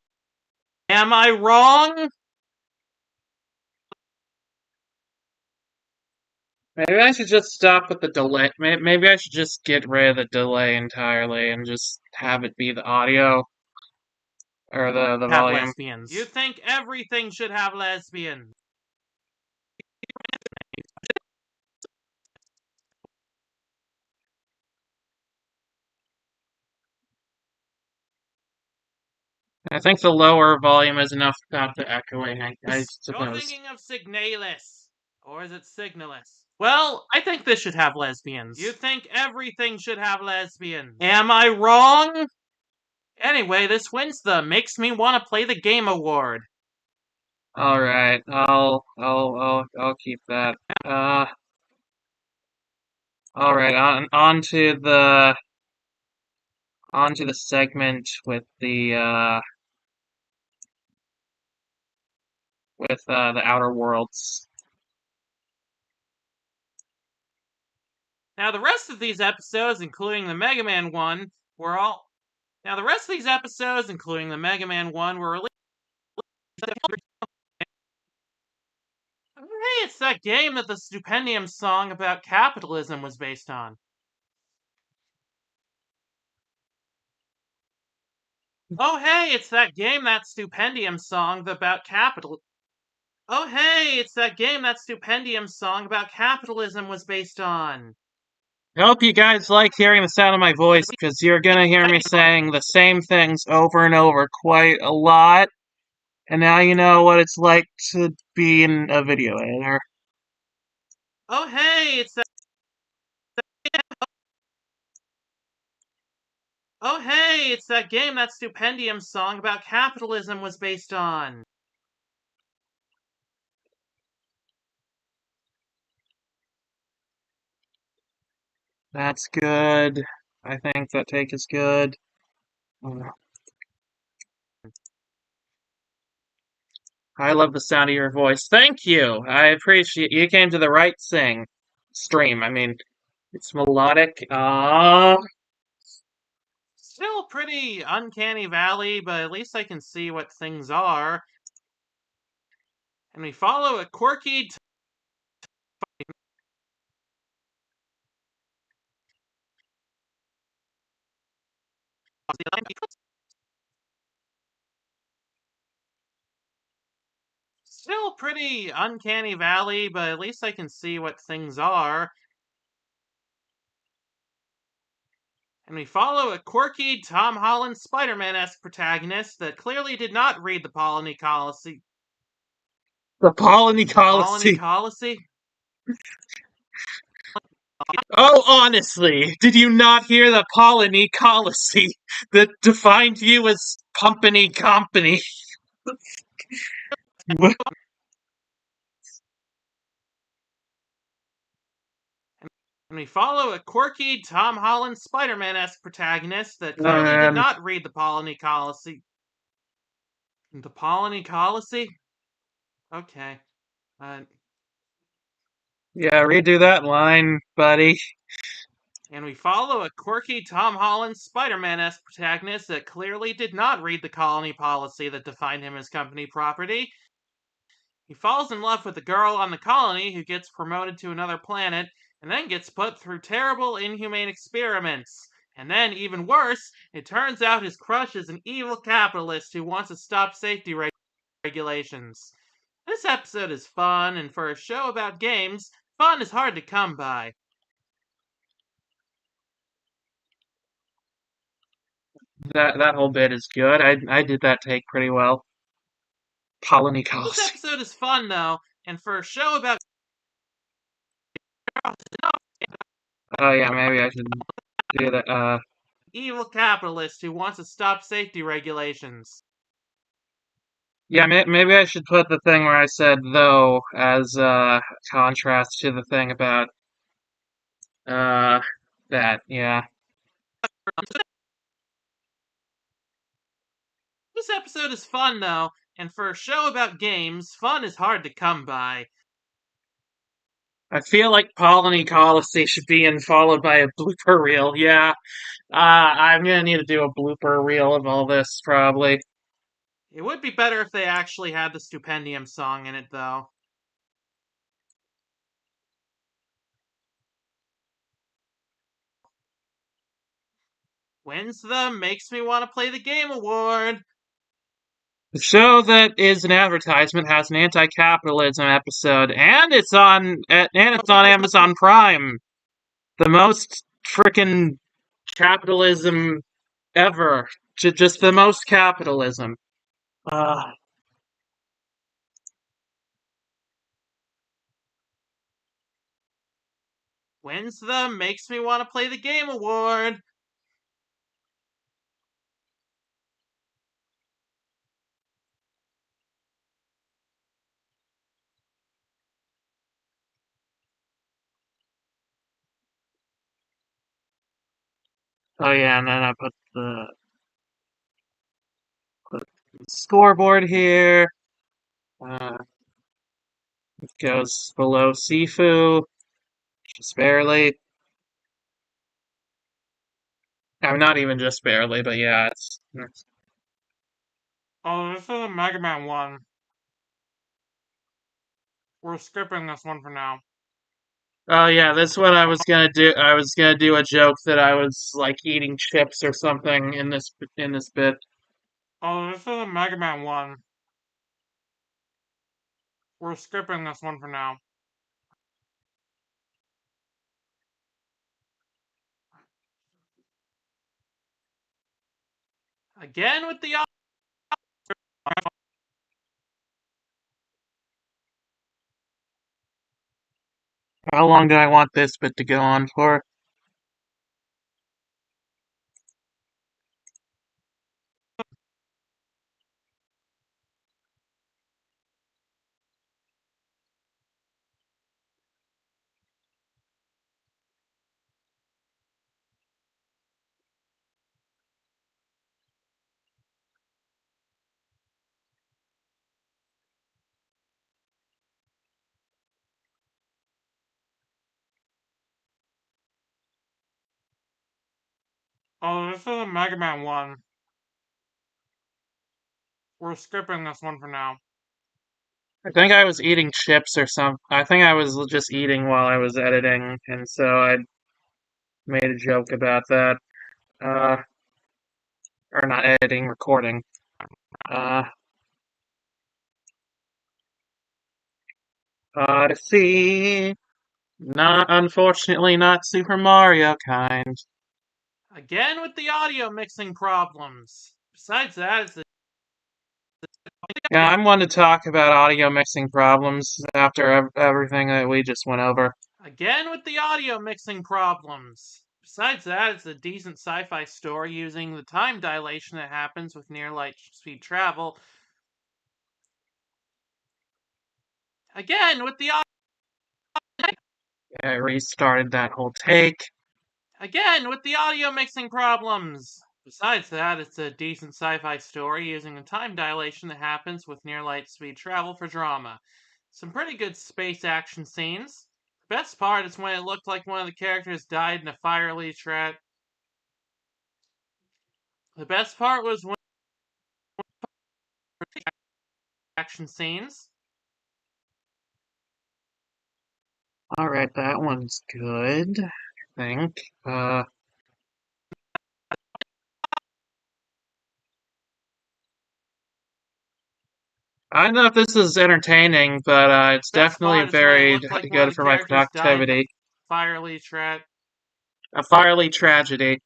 Am I wrong? Maybe I should just stop with the delay. Maybe I should just get rid of the delay entirely and just have it be the audio or the Have volume. lesbians. You think everything should have lesbians. I think the lower volume is enough without the echoing, I suppose. You're thinking of Signalis. Or is it Signalis? Well, I think this should have lesbians. You think everything should have lesbians. Am I wrong? Anyway, this wins the Makes Me Want to Play the Game award. Alright, I'll keep that. Alright, on to the segment with the Outer Worlds. Now, the rest of these episodes, including the Mega Man one, were released. Hey, it's that game that the Stupendium song about capitalism was based on. Oh, hey, it's that game that Stupendium song about capitalism was based on. I hope you guys like hearing the sound of my voice, because you're gonna hear me saying the same things over and over quite a lot. And now you know what it's like to be in a video editor. Oh, hey, it's that game that Stupendium song about capitalism was based on. That's good. I think that take is good. I love the sound of your voice. Thank you. I appreciate you came to the right stream. I mean, it's melodic. Still pretty uncanny valley, but at least I can see what things are. And we follow a quirky Still pretty uncanny valley, but at least I can see what things are. And we follow a quirky Tom Holland Spider-Man-esque protagonist that clearly did not read the Polony Coliseum. The Polony Coliseum. Oh, honestly, did you not hear the Polony Coliseum that defined you as company? And we follow a quirky Tom Holland Spider-Man-esque protagonist that clearly did not read the Polony Coliseum. The Polony Coliseum? Okay. Yeah, redo that line, buddy. And we follow a quirky Tom Holland Spider-Man-esque protagonist that clearly did not read the colony policy that defined him as company property. He falls in love with a girl on the colony who gets promoted to another planet and then gets put through terrible, inhumane experiments. And then, even worse, it turns out his crush is an evil capitalist who wants to stop safety regulations. This episode is fun, and for a show about games, fun is hard to come by. That whole bit is good. I did that take pretty well. Polony Coliseum. This episode is fun, though, and for a show about oh yeah, maybe I should do that. Evil capitalist who wants to stop safety regulations. Yeah, maybe I should put the thing where I said though as contrast to the thing about that. Yeah. This episode is fun, though, and for a show about games, fun is hard to come by. I feel like Polony Coliseum should be followed by a blooper reel. Yeah. I'm gonna need to do a blooper reel of all this, probably. It would be better if they actually had the Stupendium song in it, though. Wins the Makes Me Want to Play the Game award. The show that is an advertisement has an anti-capitalism episode, and it's on Amazon Prime. The most frickin' capitalism ever. just the most capitalism. Wins the Makes Me Want to Play the Game award. Oh yeah, and then I put the scoreboard here. It goes below Sifu, just barely. I'm not even just barely, but yeah, it's. Oh, this is a Mega Man one. We're skipping this one for now. Oh yeah, that's what I was gonna do. I was gonna do a joke that I was like eating chips or something in this bit. Oh, this is a Mega Man one. We're skipping this one for now. Again with the. How long do I want this bit to go on for? Oh, this is a Mega Man one. We're skipping this one for now. I think I was eating chips or something. I think I was just eating while I was editing, and so I made a joke about that. Uh, or not editing, recording. Uh, Odyssey. Not, unfortunately, not Super Mario kind. Again with the audio mixing problems. Besides that, it's the. Yeah, I'm one to talk about audio mixing problems after everything that we just went over. Again with the audio mixing problems. Besides that, it's a decent sci-fi story using the time dilation that happens with near light speed travel. Again with the I restarted that whole take. Again with the audio mixing problems. Besides that, it's a decent sci-fi story using the time dilation that happens with near light speed travel for drama. Some pretty good space action scenes. The best part is when it looked like one of the characters died in a fiery trap. The best part was when action scenes. Alright, that one's good, I think. I don't know if this is entertaining, but it's Best definitely part is when it very looked like one of good the for my characters died in a productivity. fiery trap. A fiery tragedy.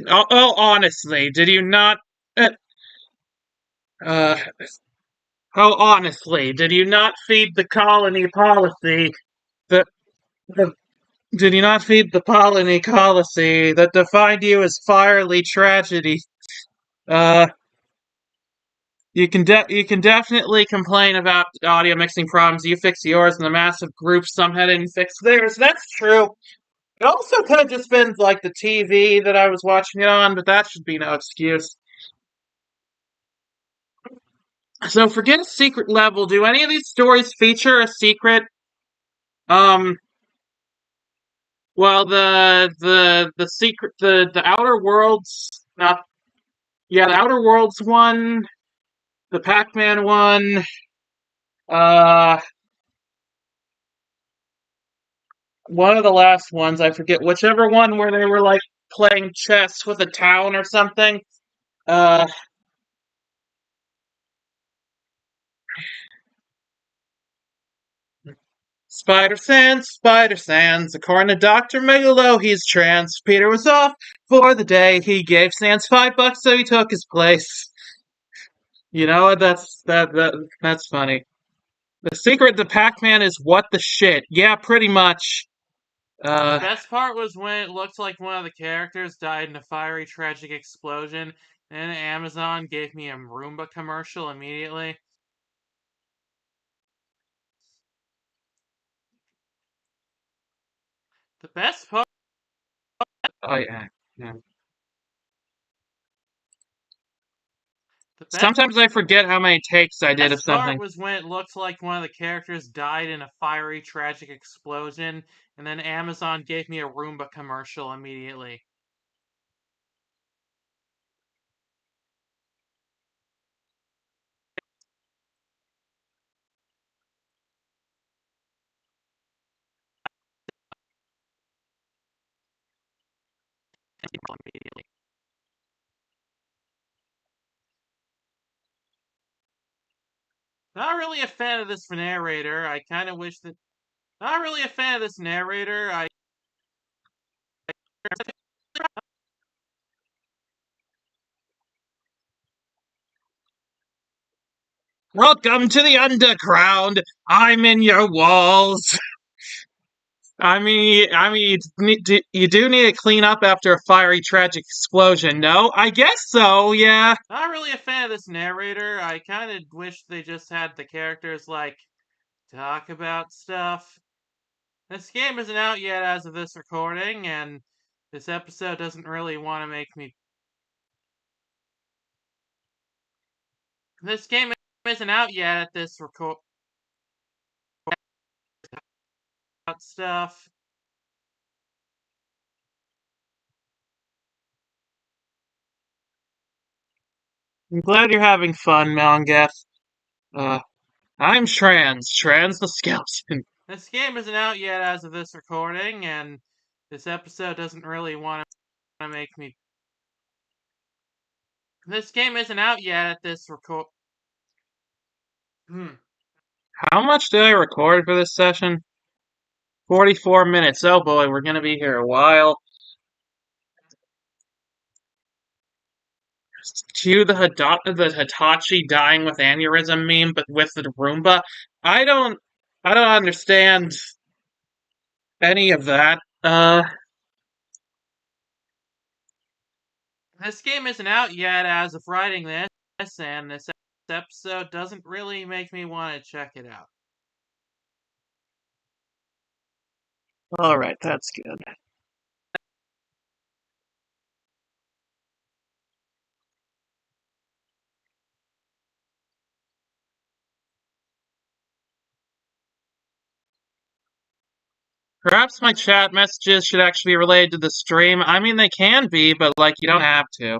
Honestly, did you not? Uh, uh, honestly, did you not feed the colony policy? The, the did you not feed the colony policy that defined you as fiery tragedy? Uh, you can definitely complain about audio mixing problems. You fix yours, and the massive group somehow didn't fix theirs. That's true. It also could have just been like the TV that I was watching it on, but that should be no excuse. So forget a secret level. Do any of these stories feature a secret? Um, well, the secret, the Outer Worlds, not yeah, the Outer Worlds one, the Pac-Man one, uh, one of the last ones, I forget whichever one where they were like playing chess with a town or something. Uh, Spider Sans. According to Dr. Megalo, he's trans. Peter was off for the day. He gave Sans $5, so he took his place. You know what? That's funny. The secret to Pac-Man is what the shit. Yeah, pretty much. The best part was when it looked like one of the characters died in a fiery, tragic explosion, and Amazon gave me a Roomba commercial immediately. The best part. Oh yeah. Yeah. The Sometimes I forget how many takes I did of best part something. was when it looked like one of the characters died in a fiery, tragic explosion, and then Amazon gave me a Roomba commercial immediately. Not really a fan of this narrator. I kind of wish that. Not really a fan of this narrator. Welcome to the underground. I'm in your walls. You do need to clean up after a fiery, tragic explosion. No, I guess so. Yeah. Not really a fan of this narrator. I kind of wish they just had the characters like talk about stuff. This game isn't out yet as of this recording, and this episode doesn't really want to make me. This game isn't out yet at this record. Stuff. I'm glad you're having fun, Malngeth. I'm Trans the skeleton. This game isn't out yet as of this recording, and this episode doesn't really want to make me. This game isn't out yet at this record. How much did I record for this session? 44 minutes. Oh boy, we're gonna be here a while. Cue the Hitachi dying with aneurysm meme, but with the Roomba. I don't understand any of that. This game isn't out yet as of writing this, and this episode doesn't really make me want to check it out. Alright, that's good. Perhaps my chat messages should actually be related to the stream. I mean, they can be, but, like, you don't have to.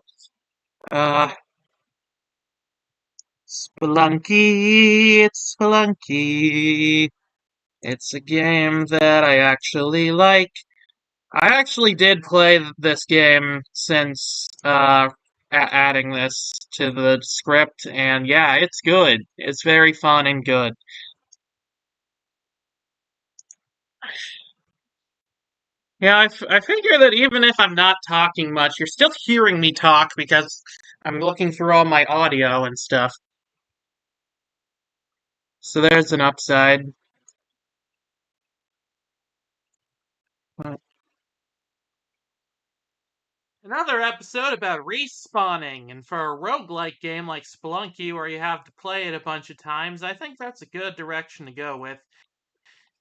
Spelunky, it's Spelunky. It's a game that I actually like. I actually did play this game since adding this to the script, and yeah, it's good. It's very fun and good. Yeah, I figure that even if I'm not talking much, you're still hearing me talk because I'm looking through all my audio and stuff. So there's an upside. Another episode about respawning, and for a roguelike game like Spelunky where you have to play it a bunch of times, I think that's a good direction to go with.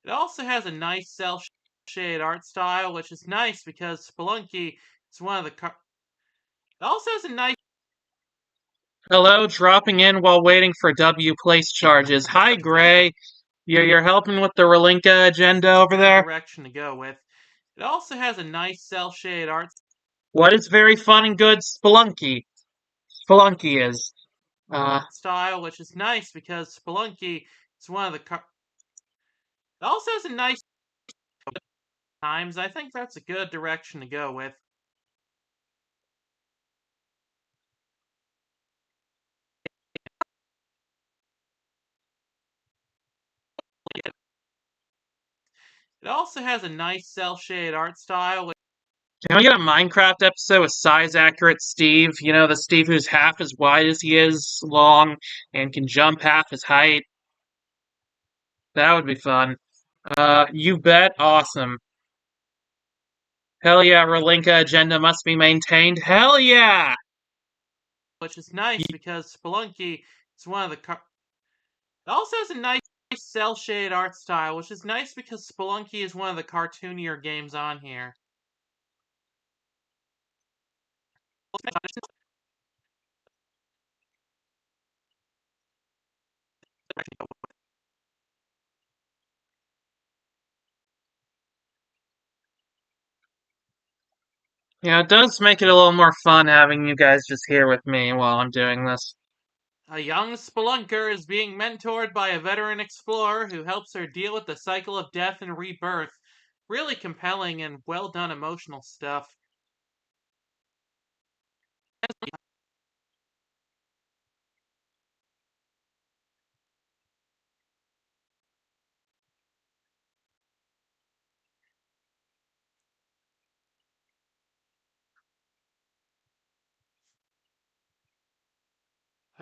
It also has a nice cel-shaded art style, which is nice because Spelunky is one of the... It also has a nice... Hello, dropping in while waiting for W place charges. Hi, Gray. You're helping with the Relinka agenda over there? Direction to go with. It also has a nice cel-shaded art... What is very fun and good? Spelunky. Spelunky is. style, which is nice because Spelunky is one of the... It also has a nice... times. I think that's a good direction to go with. It also has a nice cel-shaded art style. Can we get a Minecraft episode with size-accurate Steve? You know, the Steve who's half as wide as he is long and can jump half his height. That would be fun. You bet. Awesome. Hell yeah, Relinka agenda must be maintained. Hell yeah! Which is nice because Spelunky is one of the... It also has a nice cel-shaded art style, which is nice because Spelunky is one of the cartoonier games on here. Yeah, it does make it a little more fun having you guys just here with me while I'm doing this. A young spelunker is being mentored by a veteran explorer who helps her deal with the cycle of death and rebirth. Really compelling and well done emotional stuff.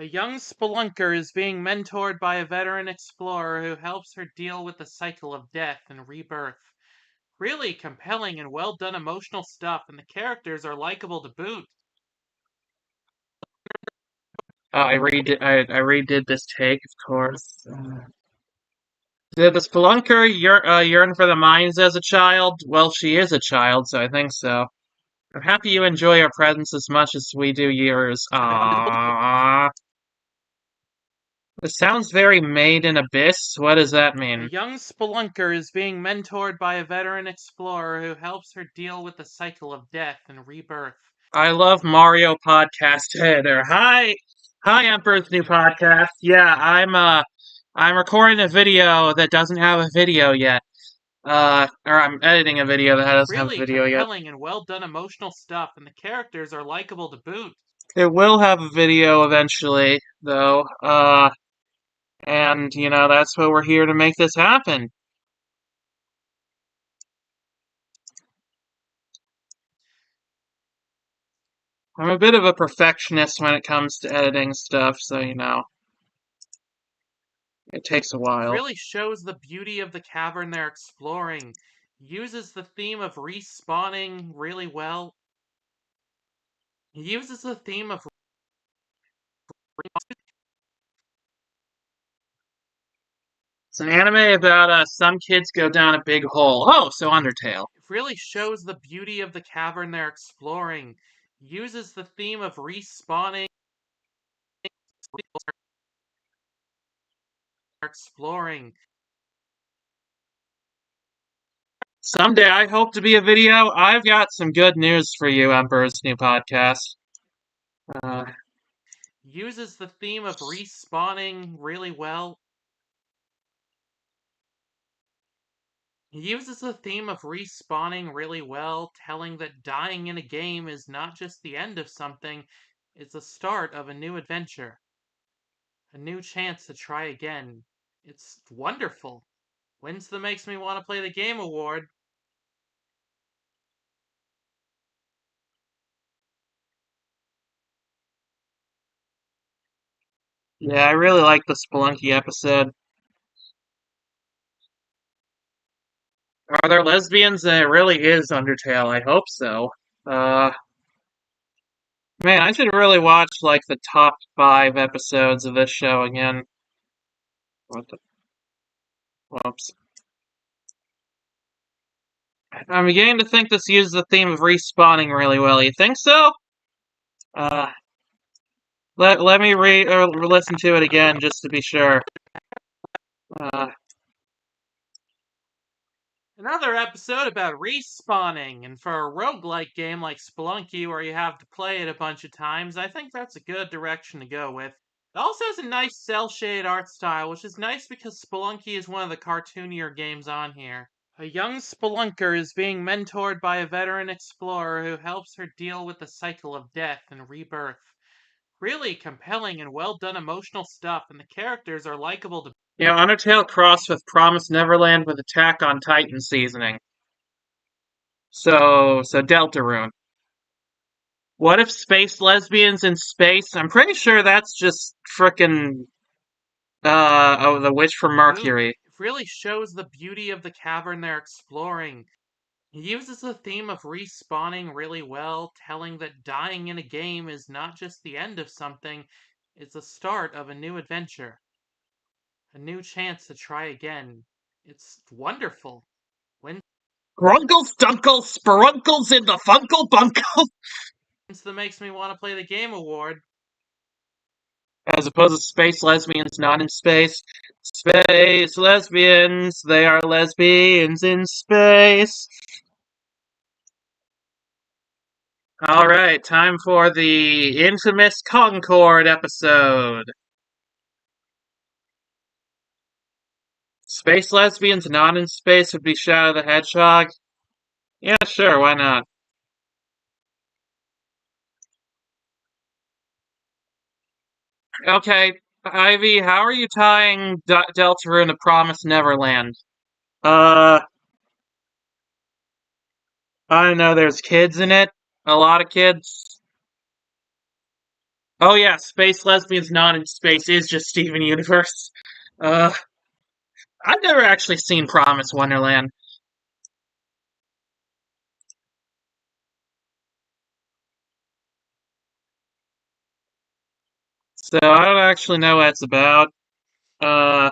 A young spelunker is being mentored by a veteran explorer who helps her deal with the cycle of death and rebirth. Really compelling and well done emotional stuff, and the characters are likable to boot. I redid this take, of course. Did the Spelunker yearn for the mines as a child? Well, she is a child, so I think so. I'm happy you enjoy our presence as much as we do yours. Aww. This sounds very Made in Abyss. What does that A mean? young spelunker is being mentored by a veteran explorer who helps her deal with the cycle of death and rebirth. I love Mario podcast editor. Hi, Emperor's new podcast. Yeah, I'm recording a video that doesn't have a video yet. Or I'm editing a video that doesn't have a Really video yet. compelling and well done emotional stuff, and the characters are likable to boot. It will have a video eventually, though. And, you know, that's what we're here to make this happen. I'm a bit of a perfectionist when it comes to editing stuff, so, you know, it takes a while. Really shows the beauty of the cavern they're exploring. Uses the theme of respawning really well. Uses the theme of It's an anime about some kids go down a big hole. Oh, so Undertale. It really shows the beauty of the cavern they're exploring. Uses the theme of respawning exploring. Someday I hope to be a video. I've got some good news for you, Emperor's new podcast. Uses the theme of respawning really well. He uses the theme of respawning really well, telling that dying in a game is not just the end of something, it's the start of a new adventure. A new chance to try again. It's wonderful. Wins the Makes Me Want to Play the Game award. Yeah, I really like the Spelunky episode. Are there lesbians? It really is Undertale. I hope so. Man, I should really watch like the top 5 episodes of this show again. What the? Whoops. I'm beginning to think this uses the theme of respawning really well. You think so? Let me listen to it again just to be sure. Another episode about respawning, and for a roguelike game like Spelunky where you have to play it a bunch of times, I think that's a good direction to go with. It also has a nice cel-shaded art style, which is nice because Spelunky is one of the cartoonier games on here. A young spelunker is being mentored by a veteran explorer who helps her deal with the cycle of death and rebirth. Really compelling and well done emotional stuff, and the characters are likable to You know, Undertale crossed with Promised Neverland with Attack on Titan seasoning. So Deltarune. What if space lesbians in space? I'm pretty sure that's just frickin' the witch from Mercury. It really shows the beauty of the cavern they're exploring. He uses the theme of respawning really well, telling that dying in a game is not just the end of something, it's the start of a new adventure. A new chance to try again. It's wonderful. Grunkles, dunkles, sperunkles in the funkle bunkle. That makes me want to play the game award. As opposed to space lesbians not in space. Space lesbians, they are lesbians in space. Alright, time for the infamous Concord episode. Space lesbians not in space would be Shadow the Hedgehog? Yeah, sure, why not? Okay, Ivy, how are you tying Deltarune to Promised Neverland? I don't know, there's kids in it? A lot of kids? Oh yeah, Space Lesbians Not in Space is just Steven Universe. Uh, I've never actually seen Promised Wonderland. So I don't actually know what it's about. Uh,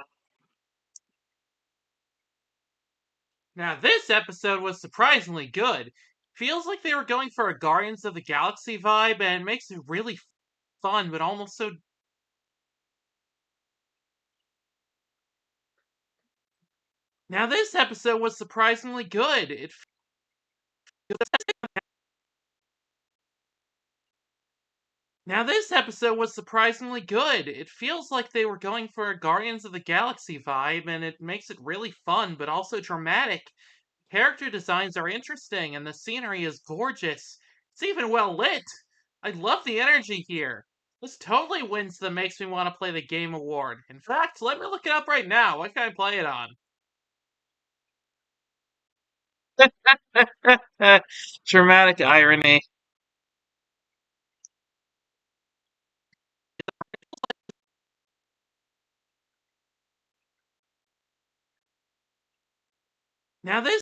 Now, this episode was surprisingly good. Feels like they were going for a Guardians of the Galaxy vibe, and it makes it really fun, but almost so. Now, this episode was surprisingly good. Now, this episode was surprisingly good. It feels like they were going for a Guardians of the Galaxy vibe, and it makes it really fun, but also dramatic. Character designs are interesting, and the scenery is gorgeous. It's even well lit. I love the energy here. This totally wins the Makes Me Want to Play the Game award. In fact, let me look it up right now. What can I play it on? dramatic irony. Now, this.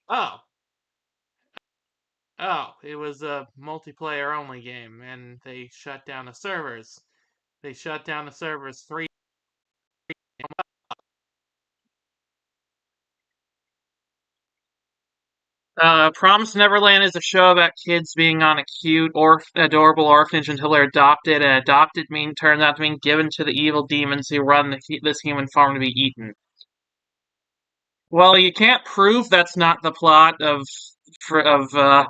Oh. Oh, it was a multiplayer only game, and they shut down the servers. They shut down the servers 3. Promised Neverland is a show about kids being on a cute, adorable orphanage until they're adopted, and adopted turns out to mean given to the evil demons who run this human farm to be eaten. Well, you can't prove that's not the plot of the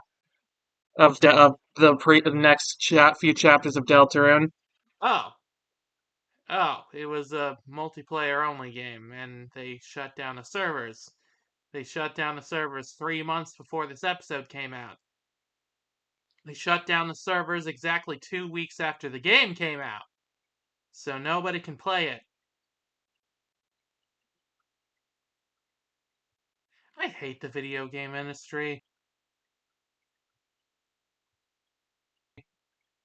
next few chapters of Deltarune. Oh. Oh, it was a multiplayer only game, and they shut down the servers. They shut down the servers 3 months before this episode came out. They shut down the servers exactly 2 weeks after the game came out. So nobody can play it. I hate the video game industry.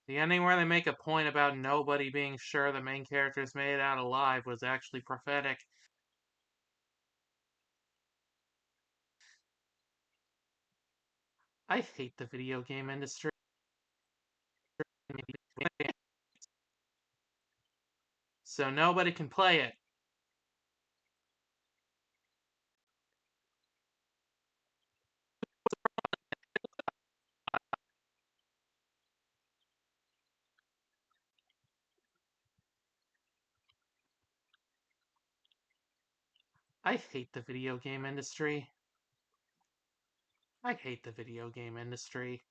The ending where they make a point about nobody being sure the main character's made it out alive was actually prophetic. I hate the video game industry. So nobody can play it. I hate the video game industry. I hate the video game industry.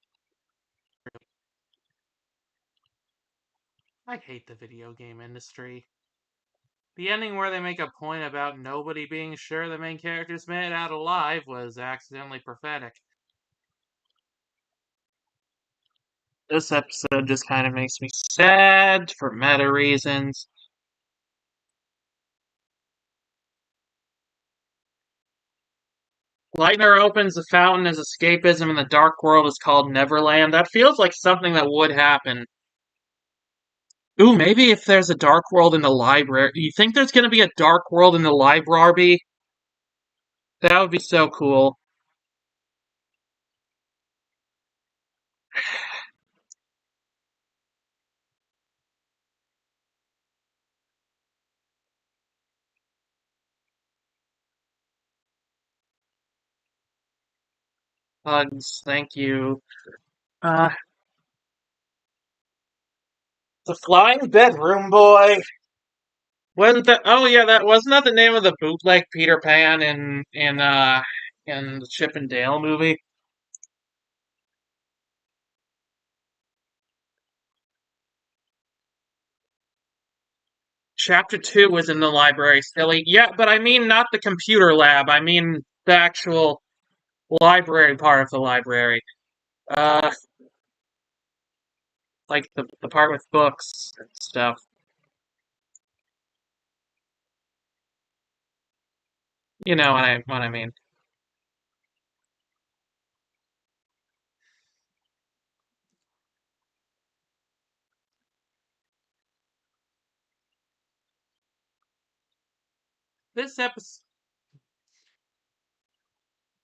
I hate the video game industry. The ending where they make a point about nobody being sure the main character's made it out alive was accidentally prophetic. This episode just kind of makes me sad for meta reasons. Lightner opens the fountain as escapism in the dark world is called Neverland. That feels like something that would happen. Ooh, maybe if there's a dark world in the library. You think there's gonna be a dark world in the library? That would be so cool. Hugs, thank you. Uh, the Flying Bedroom Boy. Wasn't that? Oh yeah, that wasn't that the name of the bootleg Peter Pan in the Chip and Dale movie. Chapter 2 was in the library, silly. Yeah, but I mean not the computer lab. I mean the actual library part of the library. Uh, like the part with books and stuff. You know what I mean. This episode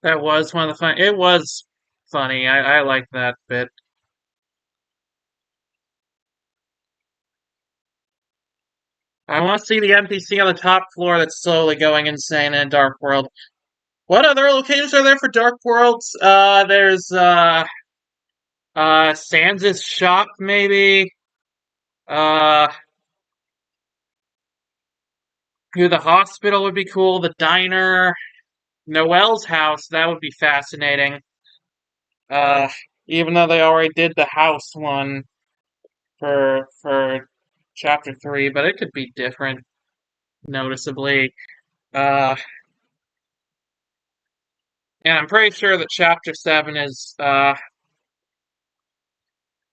that was one of the fun. It was funny. I like that bit. I want to see the NPC on the top floor that's slowly going insane in a dark world. What other locations are there for dark worlds? There's Sans' shop maybe. Uh, the hospital would be cool. The diner, Noelle's house, that would be fascinating. Uh, even though they already did the house one for chapter 3, but it could be different noticeably. Uh, and I'm pretty sure that chapter 7 is oh,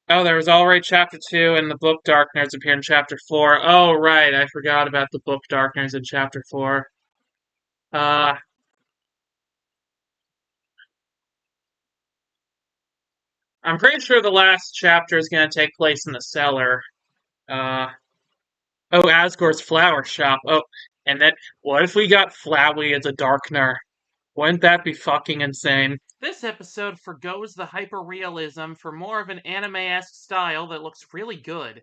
there was already chapter 2 and the book Darkners appear in chapter 4. Oh, right, I forgot about the book Darkners in chapter 4. Uh, I'm pretty sure the last chapter is going to take place in the cellar. Uh, oh, Asgore's flower shop. Oh, and then what if we got Flowey as a Darkner? Wouldn't that be fucking insane? This episode forgoes the hyperrealism for more of an anime-esque style that looks really good.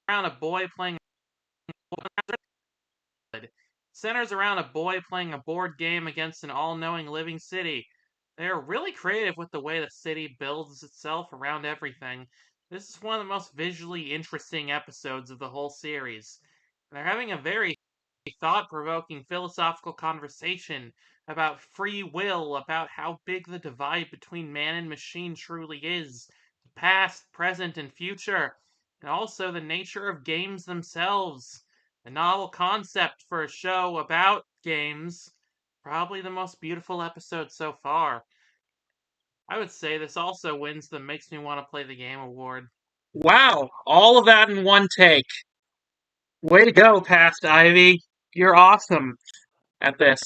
Around a boy playing centers around a boy playing a board game against an all-knowing living city. They are really creative with the way the city builds itself around everything. This is one of the most visually interesting episodes of the whole series. And they're having a very thought-provoking philosophical conversation about free will, about how big the divide between man and machine truly is, past, present, and future, and also the nature of games themselves. A novel concept for a show about games. Probably the most beautiful episode so far. I would say this also wins the Makes Me Want to Play the Game award. Wow, all of that in one take. Way to go, Past Ivy. You're awesome at this.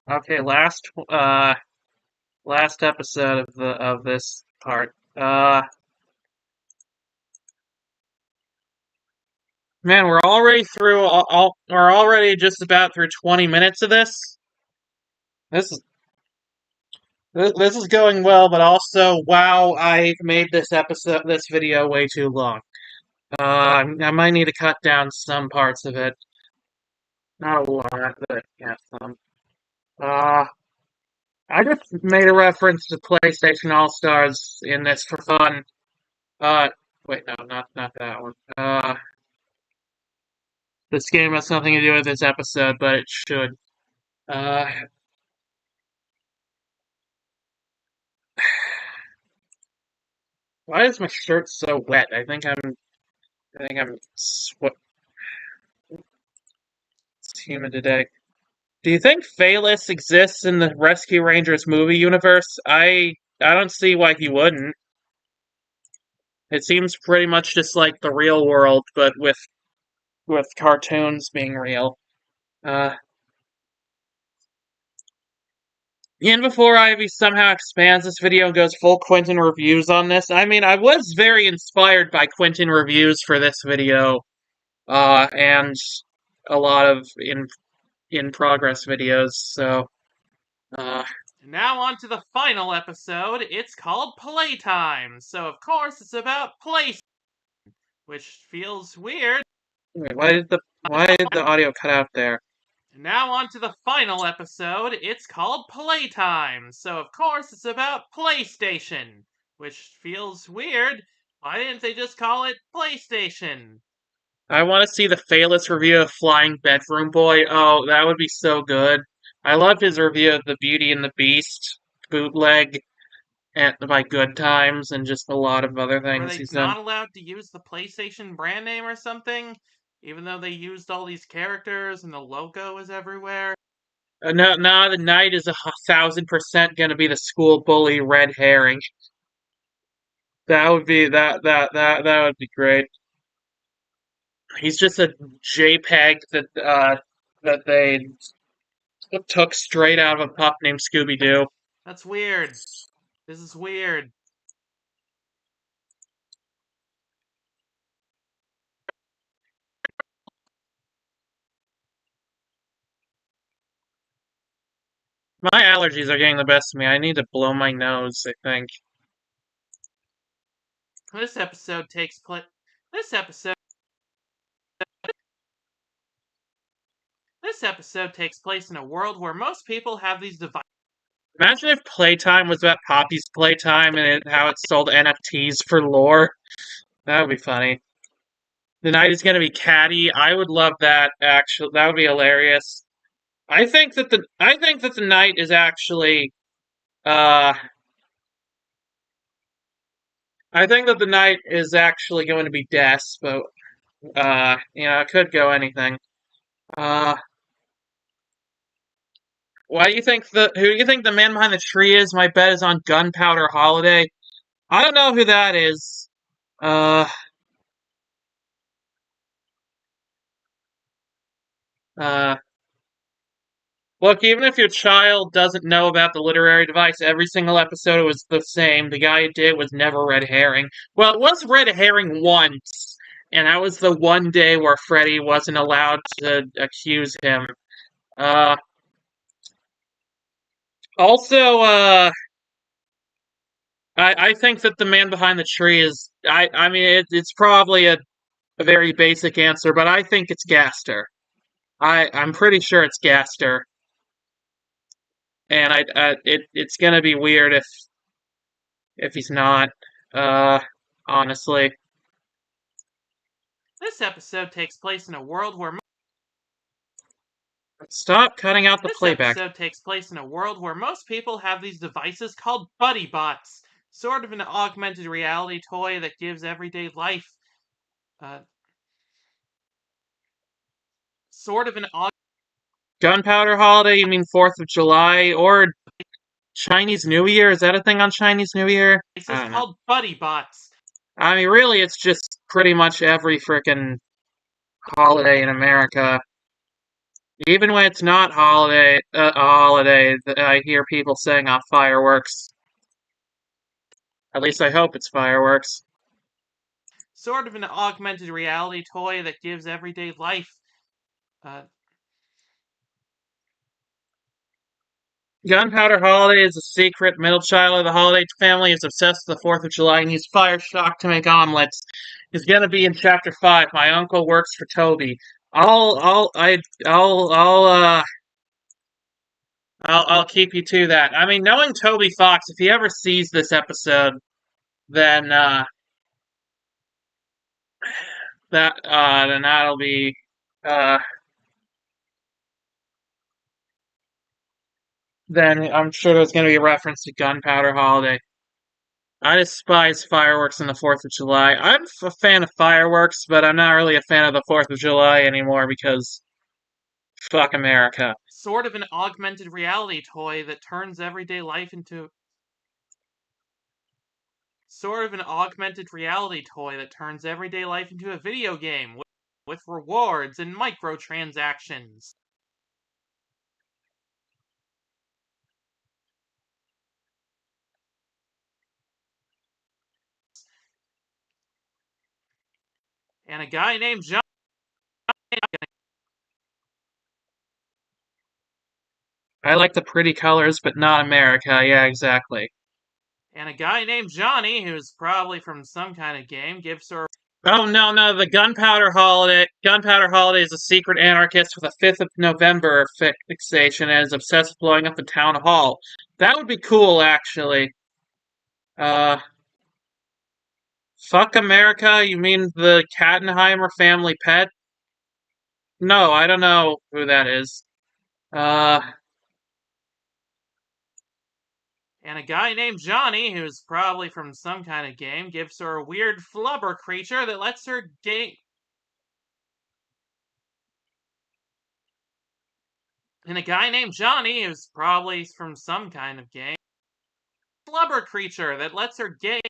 Okay, last episode of this part. Man, we're already through we're already just about through 20 minutes of this. This is this is going well, but also wow, I made this video way too long. I might need to cut down some parts of it. Not a lot, but yeah, some. Uh, I just made a reference to PlayStation All Stars in this for fun. Wait, no, not that one. This game has nothing to do with this episode, but it should. Uh, why is my shirt so wet? I think I'm it's humid today. Do you think Phaelus exists in the Rescue Rangers movie universe? I don't see why he wouldn't. It seems pretty much just like the real world, but with cartoons being real. Uh, and before Ivy somehow expands this video and goes full Quentin reviews on this, I mean, I was very inspired by Quentin reviews for this video, and a lot of in progress videos. So, Now on to the final episode. It's called Playtime, so of course it's about play, which feels weird. wait, why did the audio cut out there? Now on to the final episode. It's called Playtime, so of course it's about PlayStation, which feels weird. Why didn't they just call it PlayStation? I want to see the Phaelus review of Flying Bedroom Boy. Oh, that would be so good. I loved his review of the Beauty and the Beast bootleg by Good Times and just a lot of other Were things they he's done. not allowed to use the PlayStation brand name or something? Even though they used all these characters and the logo is everywhere? No, the knight is 1,000% gonna be the school bully red herring. That would be that would be great. He's just a JPEG that they took straight out of a pup named Scooby Doo. That's weird. This is weird. My allergies are getting the best of me. I need to blow my nose, I think. This episode takes place. This episode. This episode takes place in a world where most people have these devices. Imagine if Playtime was about Poppy's Playtime and how it sold NFTs for lore. That would be funny. The night is going to be catty. I would love that. Actually, that would be hilarious. I think that the night is actually. Uh, I think that the night is actually going to be Des, but it could go anything. Uh, why do you think who do you think the man behind the tree is? My bet is on Gunpowder Holiday. I don't know who that is. Uh, uh, Look, even if your child doesn't know about the literary device, every single episode was the same. The guy who did it was never red herring. Well, it was red herring once, and that was the one day where Freddy wasn't allowed to accuse him. Also, I think that the man behind the tree is. I mean, it's probably a very basic answer, but I think it's Gaster. I'm pretty sure it's Gaster, and it's gonna be weird if he's not. Honestly, This episode takes place in a world where. stop cutting out the This playback. episode takes place in a world where most people have these devices called buddy bots, sort of an augmented reality toy that gives everyday life. Sort of an Gunpowder Holiday? You mean 4th of July or Chinese New Year? Is that a thing on Chinese New Year? I devices don't know. called buddy bots. I mean, really, it's just pretty much every frickin' holiday in America. Even when it's not a holiday, I hear people setting off fireworks. At least I hope it's fireworks. Sort of an augmented reality toy that gives everyday life. Gunpowder Holiday is a secret. Middle child of the Holiday family is obsessed with the 4th of July and uses fire shock to make omelets. Is gonna be in chapter 5. My uncle works for Toby. I'll keep you to that. I mean, knowing Toby Fox, if he ever sees this episode, then then that'll be uh then I'm sure there's going to be a reference to Gunpowder Holiday. I despise fireworks on the 4th of July. I'm a fan of fireworks, but I'm not really a fan of the 4th of July anymore because fuck America. Sort of an augmented reality toy that turns everyday life into a video game with rewards and microtransactions. And a guy named John. I like the pretty colors, but not America. Yeah, exactly. And a guy named Johnny, who's probably from some kind of game, gives her. Oh no, the Gunpowder Holiday. Gunpowder Holiday is a secret anarchist with a 5th of November fixation and is obsessed with blowing up the town hall. That would be cool, actually. Fuck America? You mean the Kattenheimer family pet? No, I don't know who that is. And a guy named Johnny, who's probably from some kind of game, gives her a weird flubber creature that lets her game. And a guy named Johnny, who's probably from some kind of game, flubber creature that lets her game.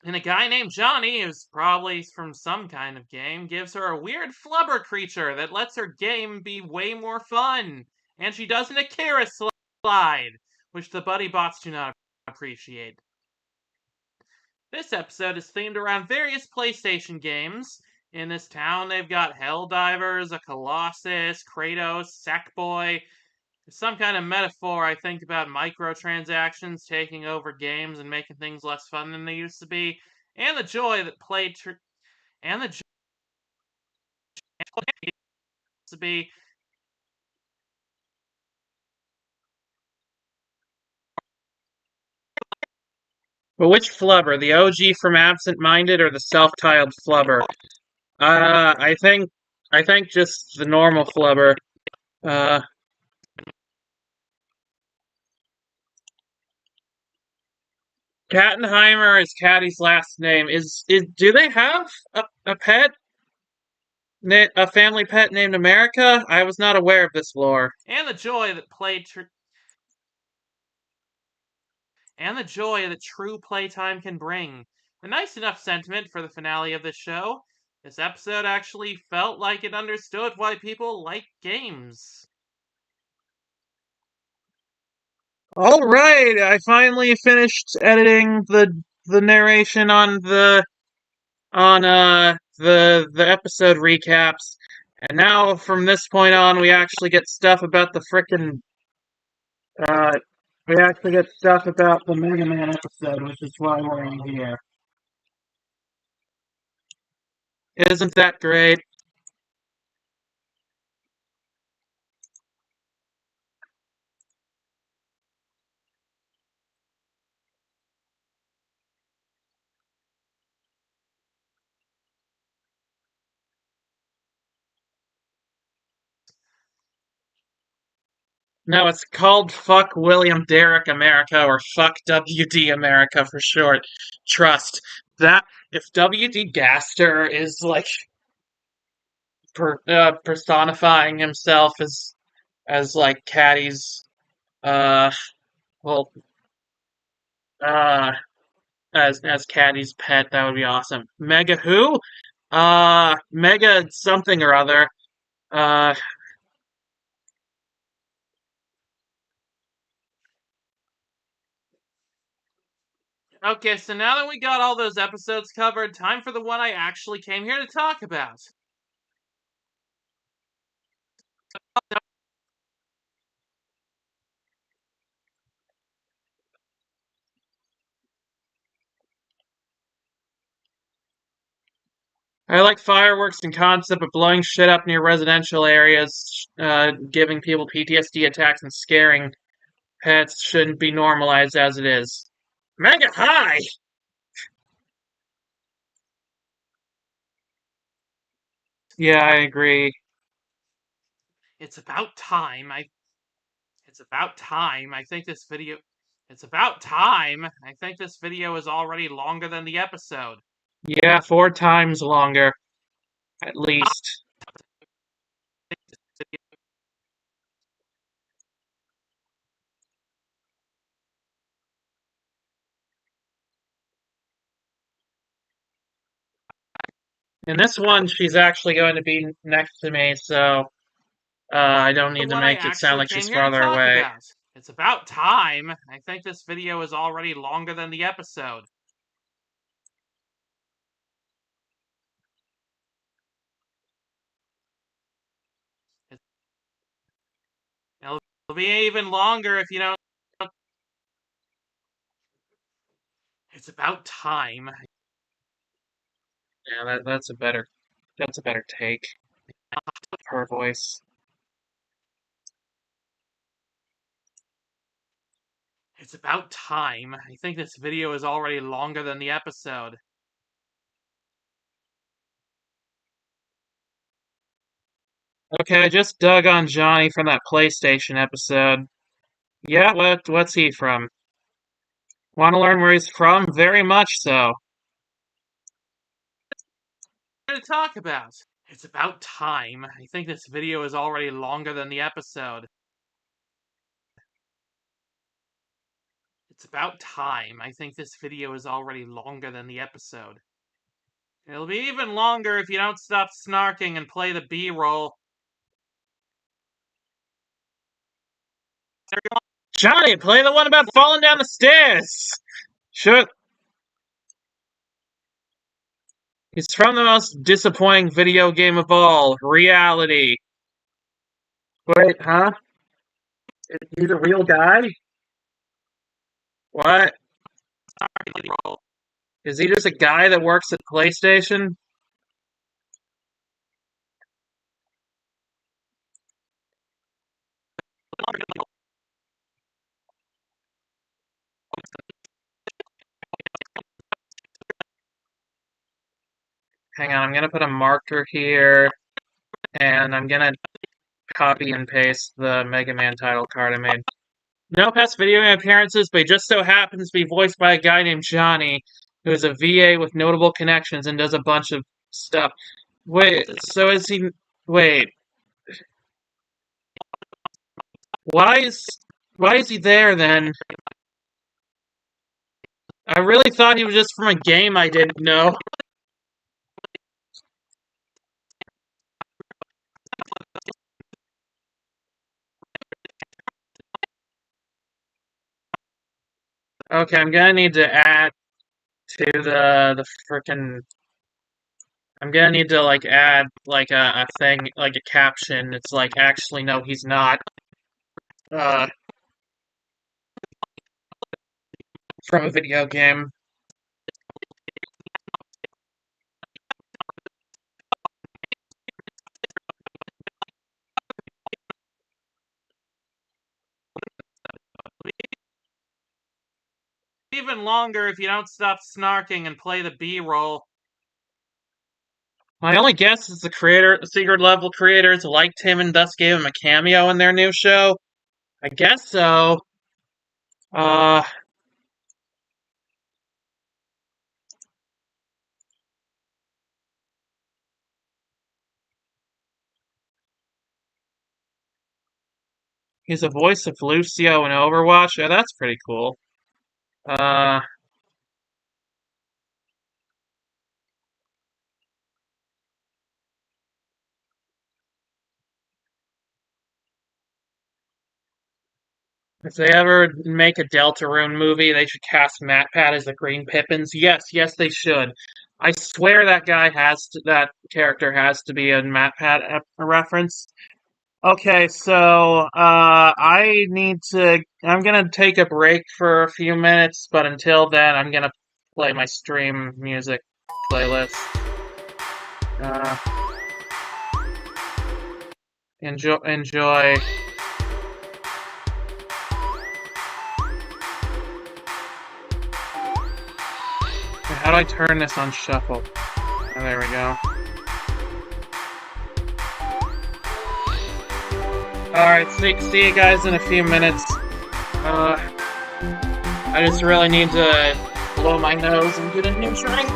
And a guy named Johnny, who's probably from some kind of game, gives her a weird flubber creature that lets her game be way more fun. And she does an Akira slide, which the buddy bots do not appreciate. This episode is themed around various PlayStation games. In this town, they've got Helldivers, a Colossus, Kratos, Sackboy. Some kind of metaphor, I think, about microtransactions taking over games and making things less fun than they used to be, and the joy that play and the joy to be. But which flubber? The OG from Absent Minded or the self-titled flubber? I think just the normal flubber. Kattenheimer is Caddy's last name. Do they have a pet? A family pet named America? I was not aware of this lore. And the joy that true playtime can bring. A nice enough sentiment for the finale of the show. This episode actually felt like it understood why people like games. All right, I finally finished editing the narration on the episode recaps, and now from this point on, we actually get stuff about the frickin' uh, we actually get stuff about the Mega Man episode, which is why we're in here. Isn't that great? No, it's called Fuck William Derrick America or Fuck WD America for short. Trust that if WD Gaster is like personifying himself as like Caddy's uh well uh as Caddy's pet, that would be awesome. Mega who? Mega something or other. Uh Okay, so now that we got all those episodes covered, time for the one I actually came here to talk about. I like fireworks and concept of blowing shit up near residential areas, giving people PTSD attacks and scaring pets shouldn't be normalized as it is. Mega high! Yeah, I agree. It's about time It's about time. I think this video... It's about time. I think this video is already longer than the episode. Yeah, 4 times longer. At least. In this one, she's actually going to be next to me, so I don't need to make it sound like she's farther away. It's about time. I think this video is already longer than the episode. It'll be even longer if you don't... It's about time. Yeah, that's a better take. Her voice. It's about time. I think this video is already longer than the episode. Okay, I just dug on Johnny from that PlayStation episode. Yeah, what's he from? Want to learn where he's from? Very much so. To talk about. It's about time. I think this video is already longer than the episode. It's about time. I think this video is already longer than the episode. It'll be even longer if you don't stop snarking and play the B-roll. Johnny, play the one about falling down the stairs! Sure. He's from the most disappointing video game of all, Reality. Wait, huh? He's a real guy? What? Is he just a guy that works at PlayStation? Hang on, I'm gonna put a marker here, and I'm gonna copy and paste the Mega Man title card I made. No past video game appearances, but he just so happens to be voiced by a guy named Johnny, who is a VA with notable connections and does a bunch of stuff. Wait, so is he... Wait. Why is he there, then? I really thought he was just from a game I didn't know. Okay, I'm gonna need to add to the frickin'... I'm gonna need to, like, add, like, a thing, like a caption. It's like, actually, no, he's not, from a video game. Even longer if you don't stop snarking and play the B-roll. My only guess is the secret level creators liked him and thus gave him a cameo in their new show. I guess so. He's the voice of Lucio in Overwatch. Yeah, that's pretty cool. If they ever make a Deltarune movie, they should cast MatPat as the Green Pippins. Yes, they should. I swear that character has to be a MatPat reference. Okay, so, I'm gonna take a break for a few minutes, but until then, I'm gonna play my stream music playlist. Enjoy. How do I turn this on shuffle? Oh, there we go. Alright, see you guys in a few minutes. I just really need to blow my nose and get a new drink.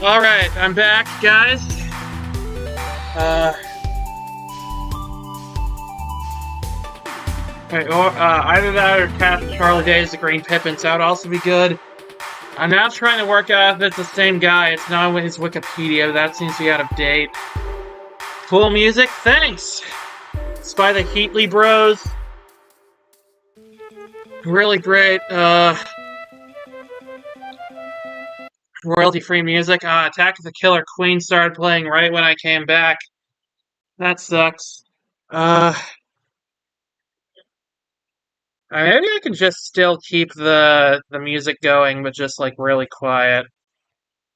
Alright, I'm back, guys. Either that or cast Charlie Days the Green Pippins. That would also be good. I'm now trying to work out if it's the same guy. It's not his Wikipedia. That seems to be out of date. Cool music, thanks! It's by the Heatley Bros. Really great, royalty-free music. Attack of the Killer Queen started playing right when I came back. That sucks. Maybe I can just still keep the music going, but just, like, really quiet.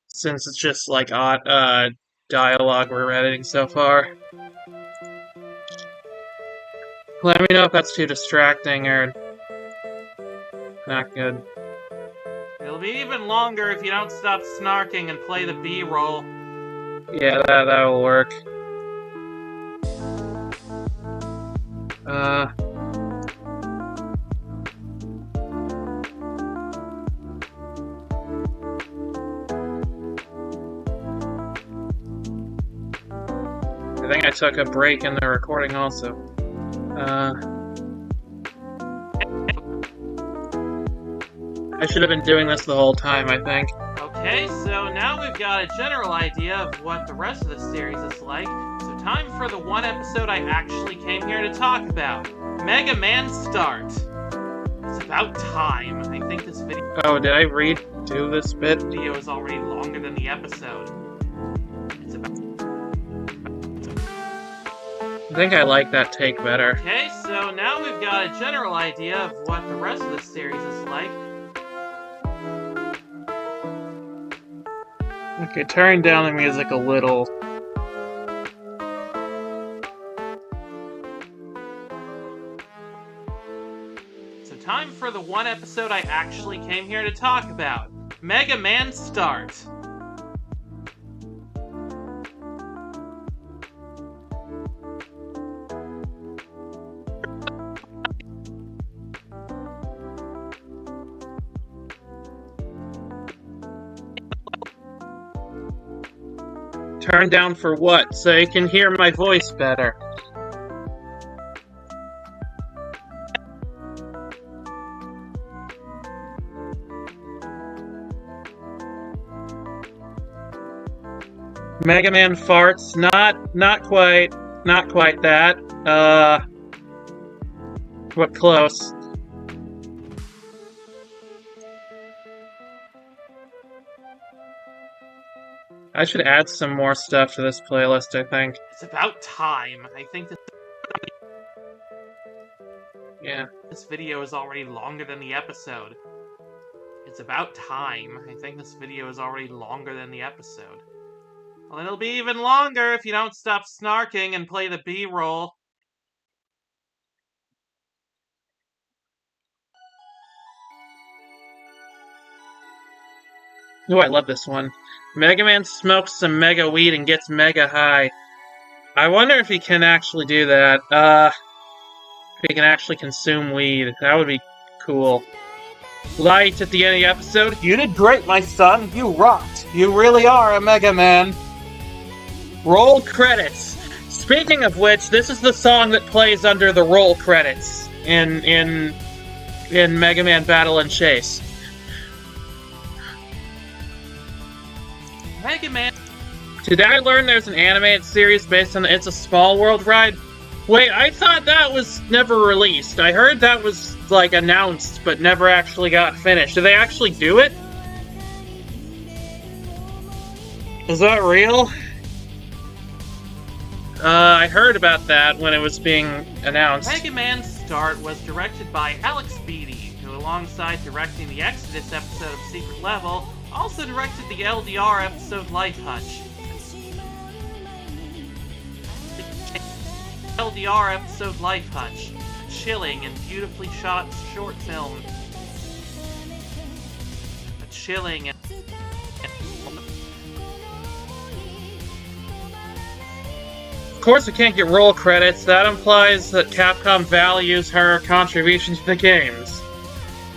Since it's just, like, dialogue we're editing so far. Let me know if that's too distracting or not good. It'll be even longer if you don't stop snarking and play the B-roll. Yeah, that'll work. I think I took a break in the recording also. I should have been doing this the whole time, I think. Okay, so now we've got a general idea of what the rest of the series is like. So time for the one episode I actually came here to talk about. Mega Man Start. It's about time. I think this video... Oh, did I redo this bit? The video is already longer than the episode. It's about... I think I like that take better. Okay, so now we've got a general idea of what the rest of the series is like. Okay, turn down the music a little. So time for the one episode I actually came here to talk about. Mega Man Start. Turn down for what? So you can hear my voice better. Mega Man farts. Not quite that. But close. I should add some more stuff to this playlist, I think. It's about time. I think that Yeah. this video is already longer than the episode. It's about time. I think this video is already longer than the episode. Well, it'll be even longer if you don't stop snarking and play the B-roll. Oh, I love this one. Mega Man smokes some mega weed and gets mega high. I wonder if he can actually do that. If he can actually consume weed. That would be cool. Light at the end of the episode. You did great, my son. You rocked. You really are a Mega Man. Roll credits. Speaking of which, this is the song that plays under the roll credits in Mega Man Battle and Chase. Mega Man. Did I learn there's an animated series based on the It's a Small World ride? Wait, I thought that was never released. I heard that was, like, announced, but never actually got finished. Did they actually do it? Is that real? I heard about that when it was being announced. Mega Man's start was directed by Alex Beatty, who alongside directing the Exodus episode of Secret Level, also directed the LDR episode Light Touch. LDR episode Light Touch, a chilling and beautifully shot short film. A chilling and... Of course we can't get roll credits. That implies that Capcom values her contribution to the games.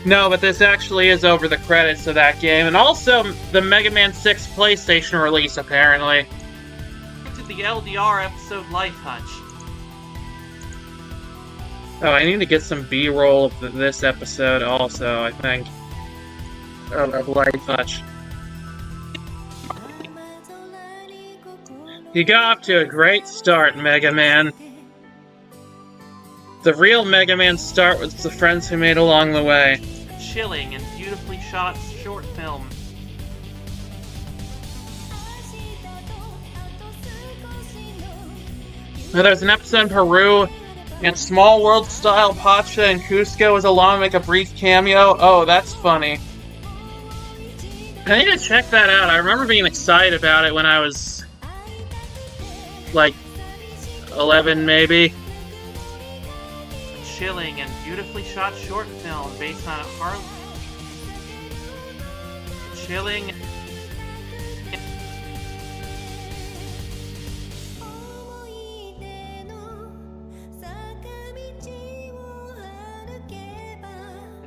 No, but this actually is over the credits of that game, and also the Mega Man 6 PlayStation release, apparently. To the LDR episode Light Touch. Oh, I need to get some B-roll of this episode also, I think. Of Light Touch. You got off to a great start, Mega Man. The real Mega Man start was the friends who made along the way. A chilling and beautifully shot short film. Now, there's an episode in Peru, and Small World style Pacha and Cusco is along to make a brief cameo. Oh, that's funny. I need to check that out. I remember being excited about it when I was like 11, maybe. A chilling and beautifully shot short film based on a chilling.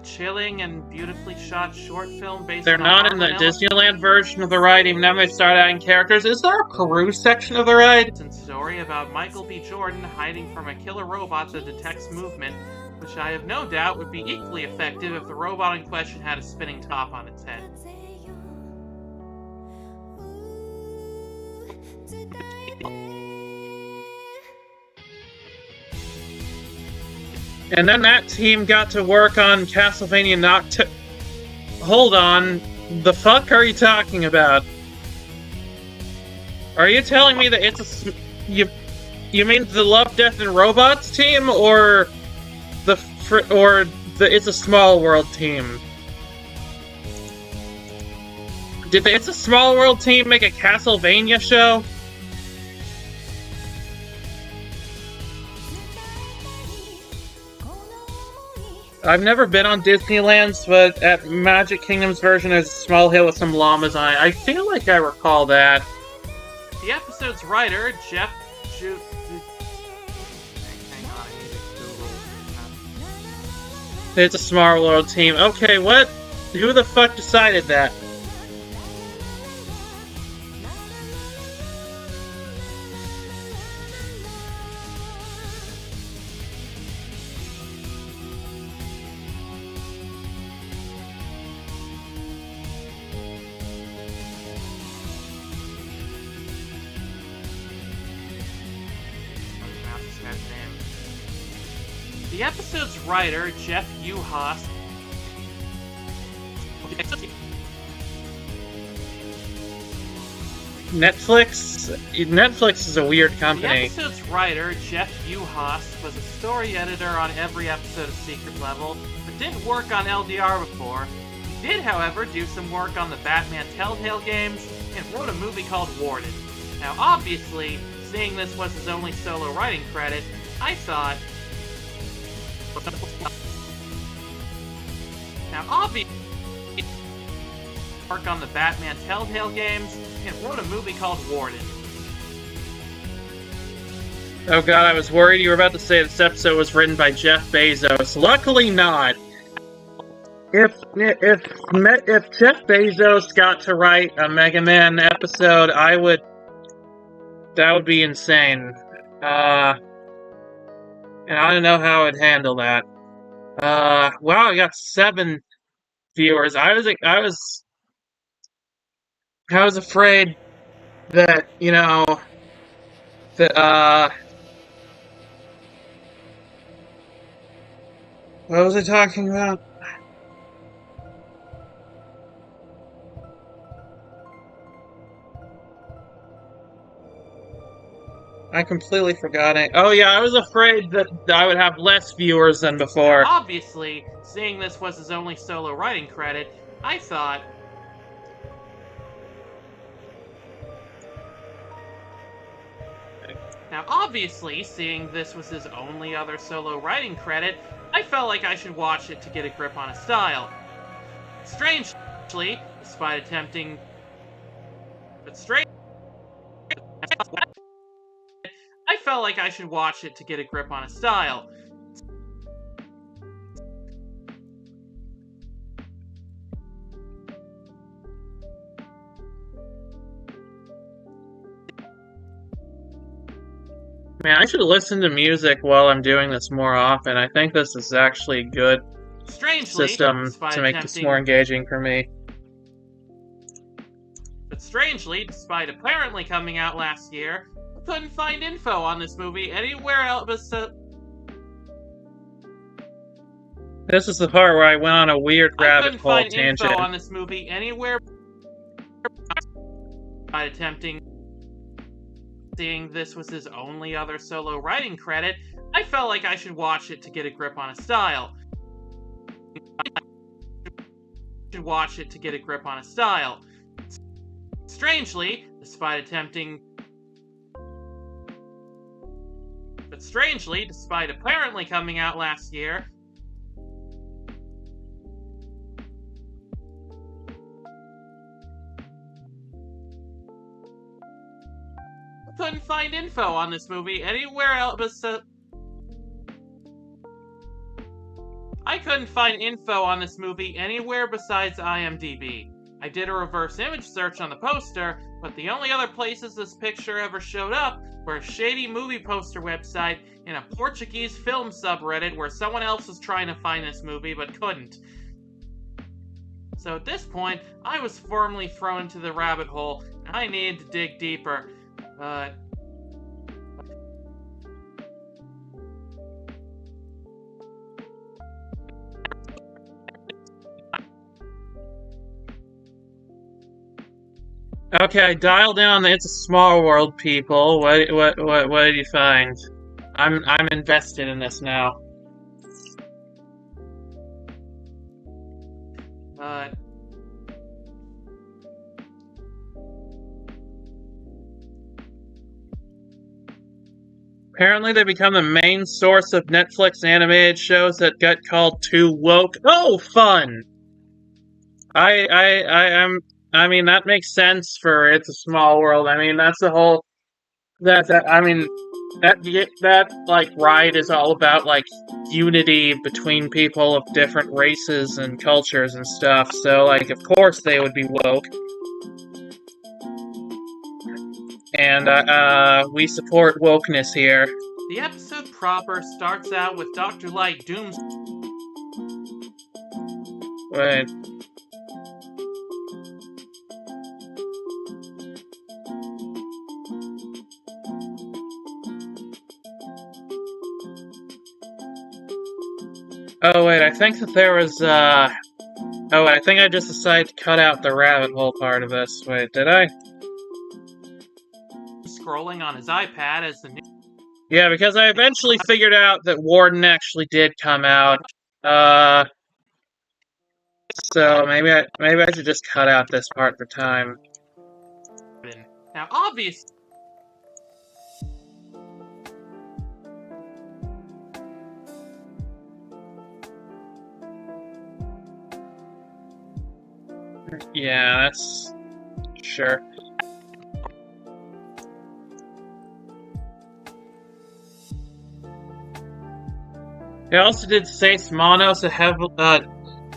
Chilling and beautifully shot short film based They're on not in the Disneyland version of the ride, even now they start adding characters. Is there a Peru section of the ride? And story about Michael B. Jordan hiding from a killer robot that detects movement, which I have no doubt would be equally effective if the robot in question had a spinning top on its head. And then that team got to work on Castlevania Nocturne. Hold on. The fuck are you talking about? Are you telling me that it's a... You mean the Love, Death, and Robots team, or the It's a Small World team? Did the It's a Small World team make a Castlevania show? I've never been on Disneyland's, but at Magic Kingdom's version, there's a small hill with some llamas on it. I feel like I recall that. The episode's writer, Jeff Hang on, I need to Google. It's a Small World team. Okay, what? Who the fuck decided that? The episode's writer, Jeff Uhas, Netflix is a weird The company. episode's writer, Jeff Uhas, was a story editor on every episode of Secret Level, but didn't work on LDR before. He did, however, do some work on the Batman Telltale games, and wrote a movie called Warden. Now, obviously, seeing this was his only solo writing credit, I thought... Now, obviously, work on the Batman Telltale games, and wrote a movie called Warden. Oh god, I was worried you were about to say this episode was written by Jeff Bezos. Luckily not. If Jeff Bezos got to write a Mega Man episode, that would be insane. And I don't know how I'd handle that. Wow, I got 7 viewers. I was afraid that, what was I talking about? I completely forgot it. Oh yeah, I was afraid that I would have less viewers than before. Now, obviously, seeing this was his only solo writing credit, I thought... Now, obviously, seeing this was his only other solo writing credit, I felt like I should watch it to get a grip on his style. Strangely, despite attempting... I felt like I should watch it to get a grip on his style. Man, I should listen to music while I'm doing this more often. I think this is actually a good system to make this more engaging for me. But strangely, despite apparently coming out last year, I couldn't find info on this movie anywhere else but This is the part where I went on a weird rabbit hole tangent. I couldn't find info on this movie anywhere by attempting... Seeing this was his only other solo writing credit, I felt like I should watch it to get a grip on his style. Strangely, despite apparently coming out last year, I couldn't find info on this movie anywhere else but I couldn't find info on this movie anywhere besides IMDb. I did a reverse image search on the poster, but the only other places this picture ever showed up were a shady movie poster website and a Portuguese film subreddit where someone else was trying to find this movie but couldn't. So at this point, I was firmly thrown into the rabbit hole, and I needed to dig deeper. Okay, dial down. It's a small world, people. What did you find? I'm invested in this now. Apparently, they become the main source of Netflix animated shows that get called too woke. Oh, fun! I mean, that makes sense for It's a Small World. I mean, that's the whole... That like, ride is all about, like, unity between people of different races and cultures and stuff. So, like, of course they would be woke. And, we support wokeness here. The episode proper starts out with Dr. Light Doom's... Wait. Oh wait, I think that there was, oh, I think I just decided to cut out the rabbit hole part of this. Wait, did I? Scrolling on his iPad as the new... Yeah, because I eventually figured out that Warden actually did come out. So maybe I should just cut out this part for time. Now, obviously... Yeah, that's... sure. They also did Seis Manos, they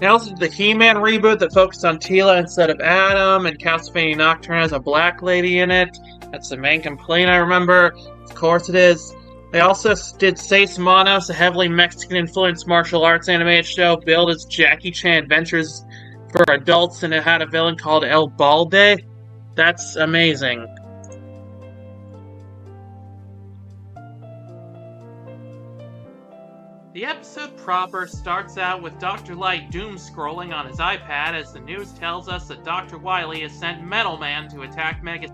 also did the He-Man reboot that focused on Teela instead of Adam, and Castlevania Nocturne has a black lady in it. That's the main complaint I remember. Of course it is. They also did Seis Manos, a heavily Mexican-influenced martial arts animated show billed as Jackie Chan Adventures for adults, and it had a villain called El Balde. That's amazing. The episode proper starts out with Dr. Light doom-scrolling on his iPad as the news tells us that Dr. Wily has sent Metal Man to attack Mega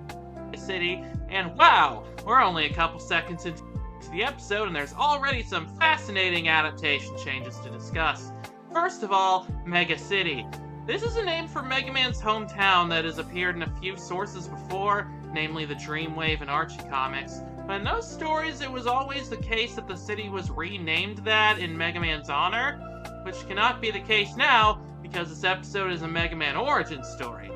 City, and wow, we're only a couple seconds into the episode and there's already some fascinating adaptation changes to discuss. First of all, Mega City. This is a name for Mega Man's hometown that has appeared in a few sources before, namely the Dreamwave and Archie comics. But in those stories, it was always the case that the city was renamed that in Mega Man's honor, which cannot be the case now because this episode is a Mega Man origin story.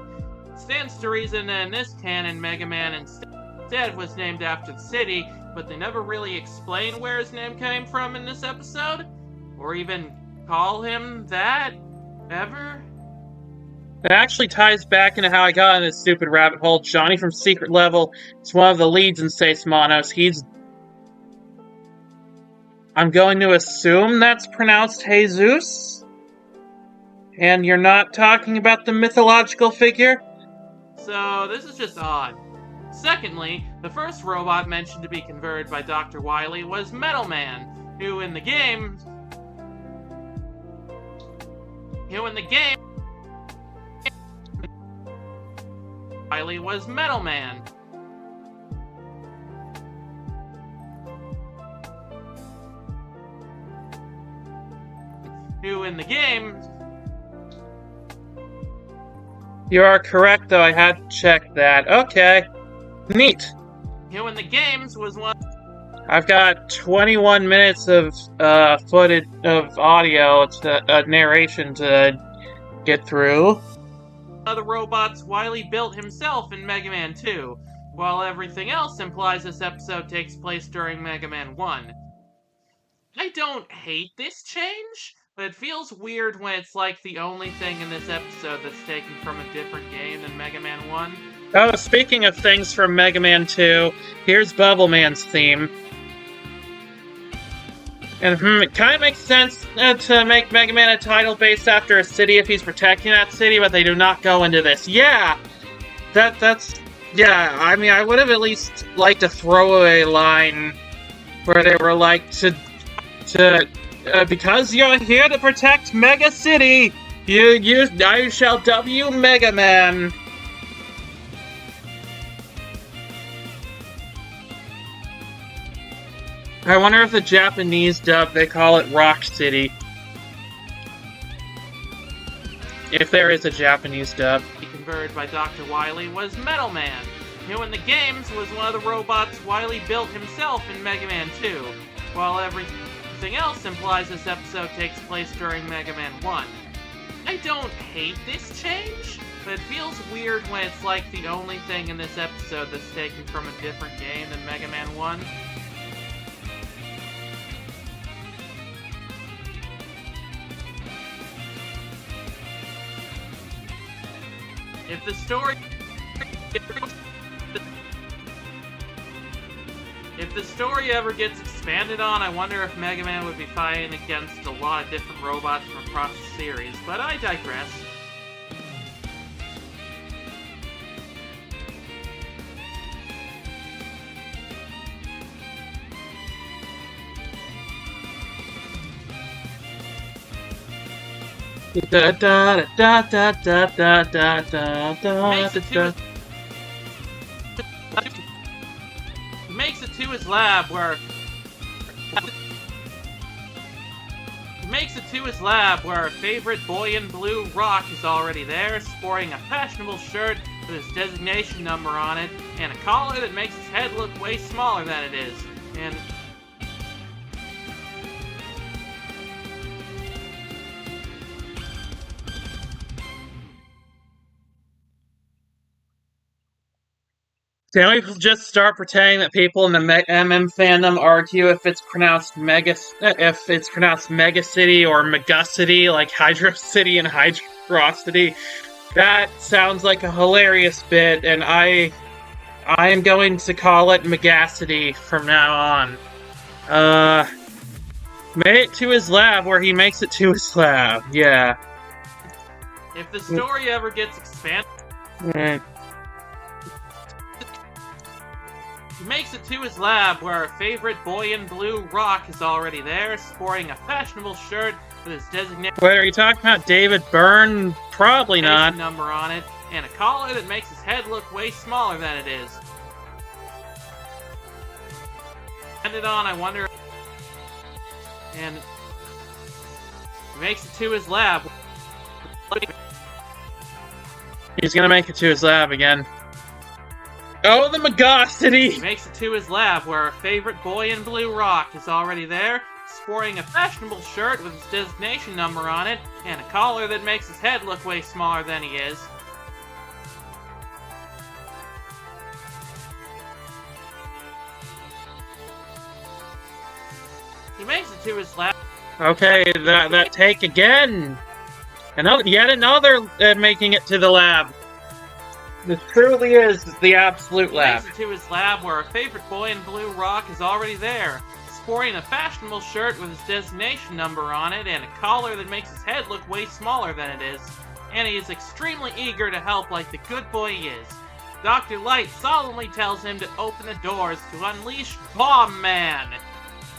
It stands to reason that in this canon, Mega Man instead was named after the city, but they never really explain where his name came from in this episode, or even call him that, ever. It actually ties back into how I got in this stupid rabbit hole. Johnny from Secret Level is one of the leads in Seis Manos. I'm going to assume that's pronounced Jesus? And you're not talking about the mythological figure? So, this is just odd. Secondly, the first robot mentioned to be converted by Dr. Wily was Metal Man, who in the game... Wily was Metal Man. Who in the game... You are correct, though. I had to check that. Okay. Neat. Who in the games was one... I've got 21 minutes of footage of audio, narration to get through. Other robots Wily built himself in Mega Man 2, while everything else implies this episode takes place during Mega Man 1. I don't hate this change, but it feels weird when it's like the only thing in this episode that's taken from a different game than Mega Man 1. Oh, speaking of things from Mega Man 2, here's Bubble Man's theme. And it kind of makes sense to make Mega Man a title based after a city if he's protecting that city, but they do not go into this. Yeah! Yeah, I mean, I would have at least liked a throwaway line where they were like, because you're here to protect Mega City, I shall W Mega Man. I wonder if the Japanese dub, they call it Rock City. If there is a Japanese dub. Converted by Dr. Wily was Metal Man, who in the games was one of the robots Wily built himself in Mega Man 2, while everything else implies this episode takes place during Mega Man 1. I don't hate this change, but it feels weird when it's like the only thing in this episode that's taken from a different game than Mega Man 1. If the story ever gets expanded on, I wonder if Mega Man would be fighting against a lot of different robots from across the series, but I digress. Da da da da da da da da da da. He makes it to his lab where our favorite boy in blue, Rock, is already there, sporting a fashionable shirt with his designation number on it, and a collar that makes his head look way smaller than it is. And can we just start pretending that people in the MM fandom argue if it's pronounced Mega City or Megacity, like Hydro City and Hydrocity? That sounds like a hilarious bit, and I am going to call it Megacity from now on. Made it to his lab where he makes it to his lab. Yeah. if the story ever gets expanded, he makes it to his lab where our favorite boy in blue, Rock, is already there, sporting a fashionable shirt with his designation Wait, are you talking about David Byrne? Probably not. number on it, and a collar that makes his head look way smaller than it is. Ended on, I wonder. And he makes it to his lab. He's gonna make it to his lab again. Oh, the Megacity! He makes it to his lab where our favorite boy in blue, Rock, is already there, sporting a fashionable shirt with his designation number on it, and a collar that makes his head look way smaller than he is. He makes it to his lab. Okay, that take again! Yet another making it to the lab. This truly is the absolute lab. He makes it to his lab where our favorite boy in blue, Rock, is already there, sporting a fashionable shirt with his designation number on it and a collar that makes his head look way smaller than it is. And he is extremely eager to help like the good boy he is. Dr. Light solemnly tells him to open the doors to unleash Bomb Man.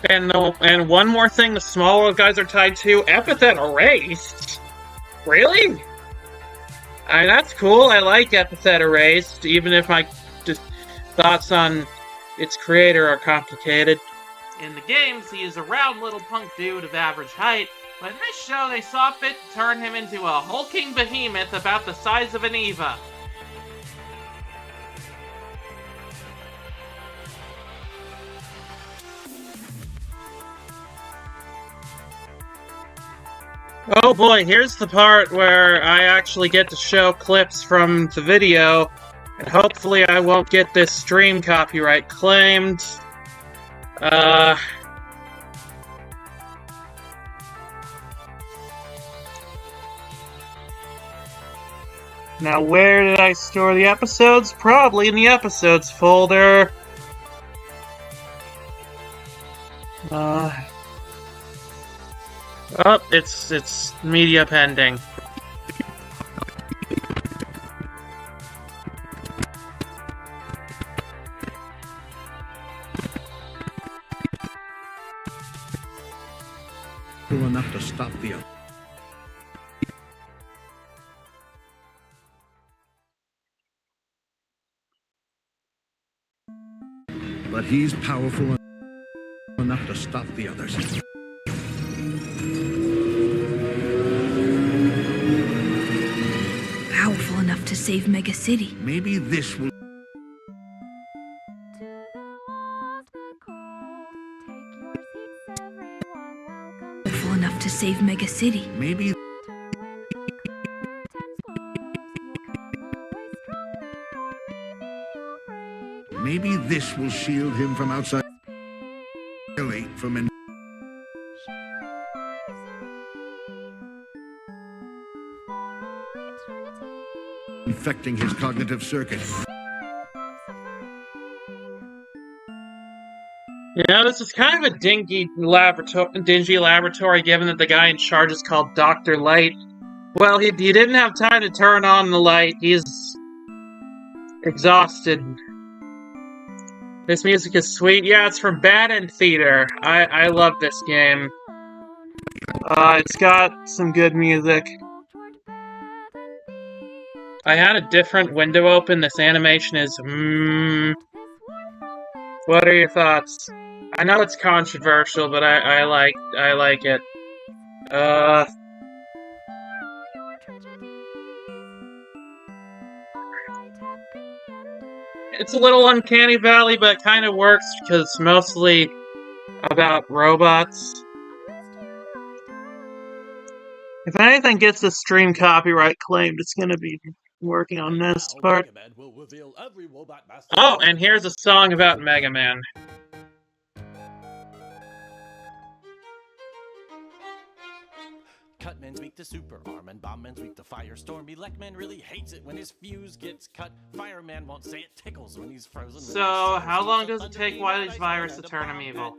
And one more thing the smaller guys are tied to, epithet erased. Really? That's cool. I like epithet erased, even if my thoughts on its creator are complicated. In the games, he is a round little punk dude of average height, but in this show they saw fit to turn him into a hulking behemoth about the size of an Eva. Oh boy, here's the part where I actually get to show clips from the video, and hopefully I won't get this stream copyright claimed. Now where did I store the episodes? Probably in the episodes folder. Oh, it's media pending. Enough to stop the other. But he's powerful enough to stop the others. Powerful enough to save Mega City. Maybe this will. Powerful enough to save Mega City. Maybe. Maybe this will shield him from outside. Really, from an. Infecting his cognitive circuit. Yeah, this is kind of a dingy laboratory, given that the guy in charge is called Dr. Light. Well, he didn't have time to turn on the light. He's exhausted. This music is sweet. Yeah, it's from Bad End Theater. I love this game. It's got some good music. I had a different window open. This animation is, What are your thoughts? I know it's controversial, but I like it. It's a little uncanny valley, but it kind of works because it's mostly about robots. If anything gets the stream copyright claimed, it's gonna be working on this part. Oh, and here's a song about Mega Man. Cutman's weak to super arm and Bombman's weak to firestorm. Electman really hates it when his fuse gets cut. Fireman won't say it tickles when he's frozen. So, how long does it take Wily's virus to turn him evil?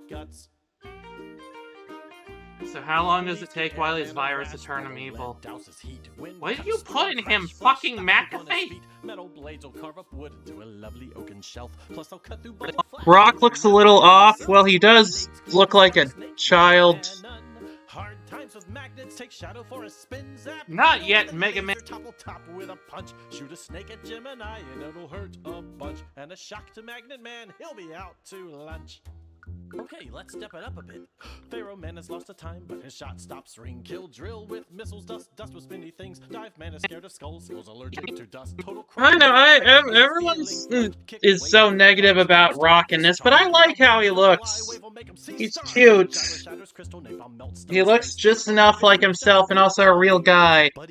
So how long does it take Wily's virus to turn him evil? What did you put in him, fucking McAfee? Rock looks a little off. Well, he does look like a child. Not yet, Mega Man. With a punch, shoot a snake at Gemini and it'll hurt a bunch. And a shock to Magnet Man, he'll be out to lunch. Okay, let's step it up a bit. Pharaoh Man has lost a time, but his shot stops ring. Kill drill with missiles, dust with spinny things. Dive Man is scared of skulls, skulls allergic to dust. Total I know, everyone is so negative about Rock in this, but I like how he looks. He's cute. He looks just enough like himself and also a real guy. I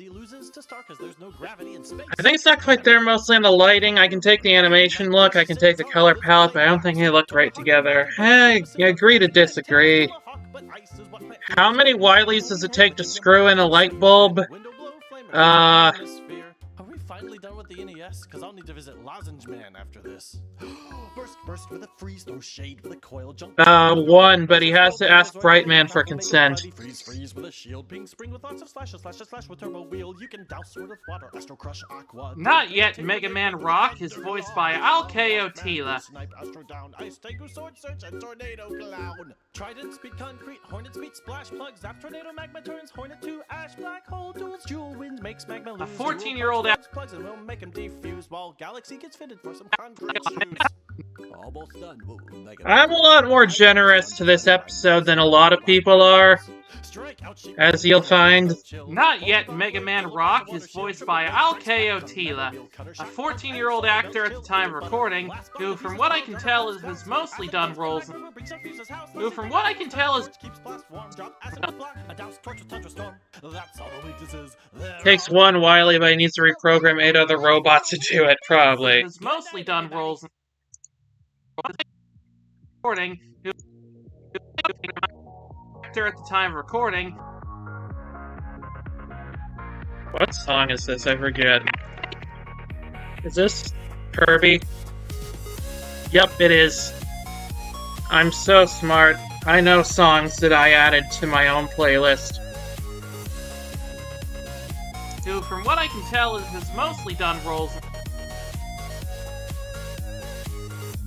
think it's not quite there, mostly in the lighting. I can take the animation look, I can take the color palette, but I don't think they look great together. Hey, you agree to disagree. How many Wilys does it take to screw in a light bulb? Are we finally done with the NES? Because I'll need to visit Lozenge Man after this. Burst with a freeze, throw shade with a coil, jump. One, but he has to ask Brightman for consent. Freeze with a shield, ping spring with lots of slashes, slash with turbo wheel. You can douse sword with water, Astro Crush Aqua. Not yet, Mega Man Rock is voiced by Alkeo Tila. Snipe, Astro Down, Ice Tango, Sword Search, and Tornado Clown. Trident, Speed Concrete, Hornet Speed, Splash Plug, Zap Tornado, Magma Turns, Hornet 2, Ash Black Hole, Duels, Jewel Wind, makes Magma lose. A 14-year-old plugs and will make him defuse while Galaxy gets fitted for some concrete shoes. Almost done. I'm a lot more generous to this episode than a lot of people are, as you'll find. Not yet, Mega Man Rock is voiced by Alkeo Tila, a 14-year-old actor at the time of recording, who, from what I can tell, has mostly done roles. Takes one Wily, but he needs to reprogram 8 other robots to do it, probably. Has mostly done roles. Recording, who actor at the time of recording. What song is this? I forget. Is this Kirby? Yep, it is. I'm so smart. I know songs that I added to my own playlist. Who, from what I can tell, has mostly done roles.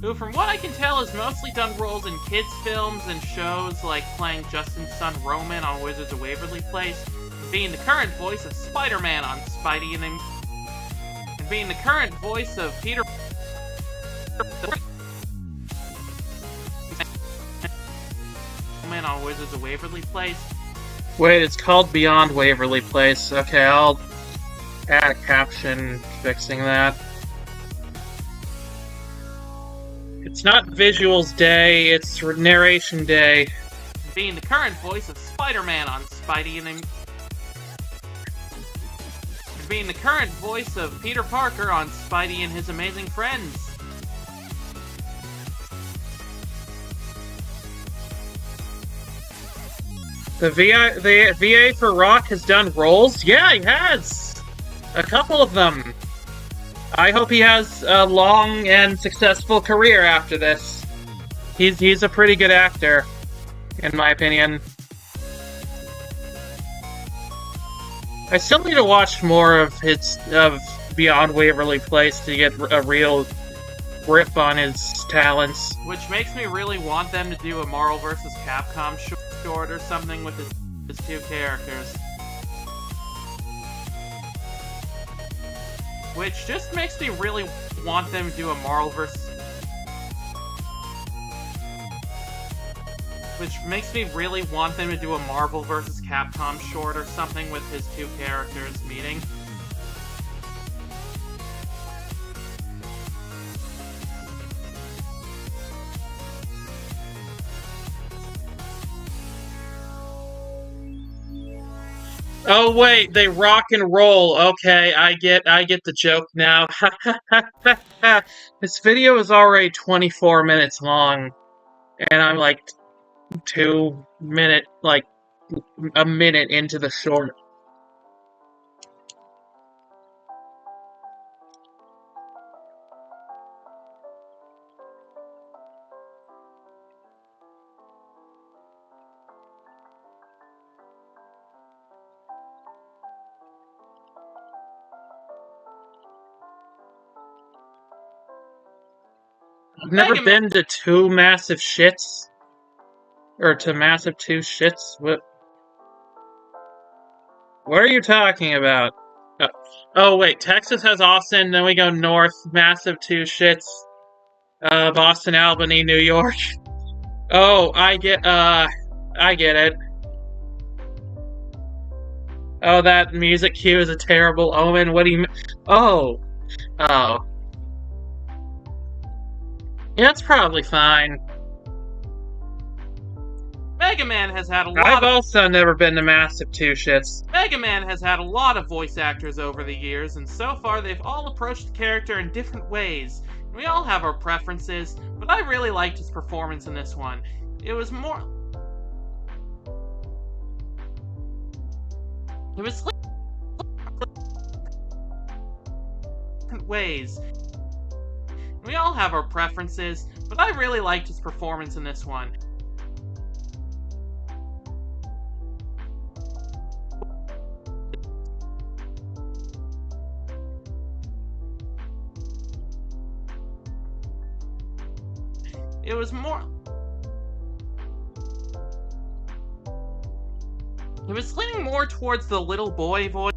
Who, from what I can tell, has mostly done roles in kids' films and shows, like playing Justin's son Roman on Wizards of Waverly Place, and being the current voice of Spider-Man on Spidey and being the current voice of Peter Roman on Wizards of Waverly Place. Wait, it's called Beyond Waverly Place. Okay, I'll add a caption fixing that. It's not Visuals Day, it's Narration Day. Being the current voice of Spider-Man on Spidey and being the current voice of Peter Parker on Spidey and His Amazing Friends. The VA for Rock has done roles? Yeah, he has! A couple of them. I hope he has a long and successful career after this. He's a pretty good actor, in my opinion. I still need to watch more of Beyond Waverly Place to get a real grip on his talents. Which makes me really want them to do a Marvel vs. Capcom short or something with his two characters. which just makes me really want them to do a Marvel vs. Which makes me really want them to do a Marvel vs. Capcom short or something with his two characters meeting. Oh wait, they rock and roll. Okay, I get the joke now. This video is already 24 minutes long, and I'm like a minute into the short. I've never been to two massive shits. Or to massive two shits. What are you talking about? Oh wait, Texas has Austin, then we go north, massive two shits. Boston, Albany, New York. Oh, I get it. Oh, that music cue is a terrible omen. What do you mean? Oh. Oh. Yeah, it's probably fine. Mega Man has had a lot I've also never been to massive two shits. Mega Man has had a lot of voice actors over the years, and so far they've all approached the character in different ways. We all have our preferences, but I really liked his performance in this one. It was more... It was different ways. We all have our preferences, but I really liked his performance in this one. It was more... It was leaning more towards the little boy voice.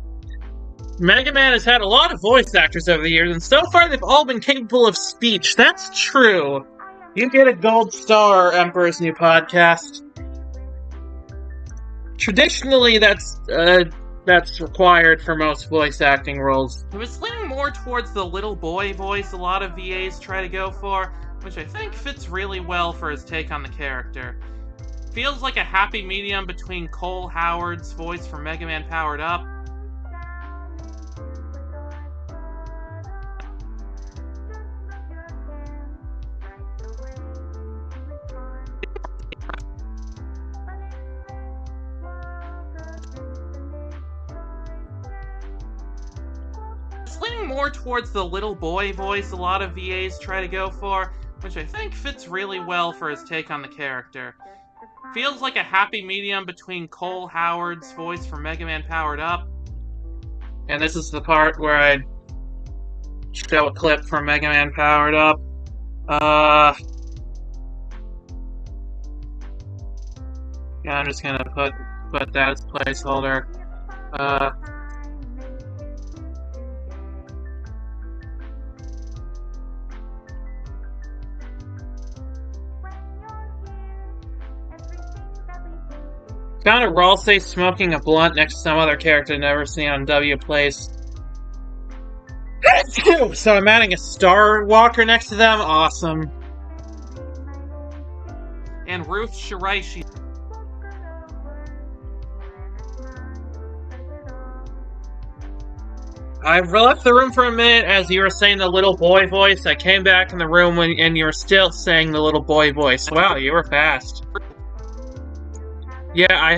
Mega Man has had a lot of voice actors over the years, and so far they've all been capable of speech. That's true. You get a gold star, Emperor's New Podcast. Traditionally, that's required for most voice acting roles. It was leaning more towards the little boy voice a lot of VAs try to go for, which I think fits really well for his take on the character. Feels like a happy medium between Cole Howard's voice for Mega Man Powered Up more towards the little boy voice a lot of VAs try to go for, which I think fits really well for his take on the character. Feels like a happy medium between Cole Howard's voice for Mega Man Powered Up. And this is the part where I show a clip from Mega Man Powered Up. Yeah, I'm just gonna put that as placeholder. Found a Ralsei smoking a blunt next to some other character never seen on W Plays. So I'm adding a Star Walker next to them. Awesome. And Ruth Shiraishi. I left the room for a minute as you were saying the little boy voice. I came back in the room and you were still saying the little boy voice. Wow, you were fast. Yeah, I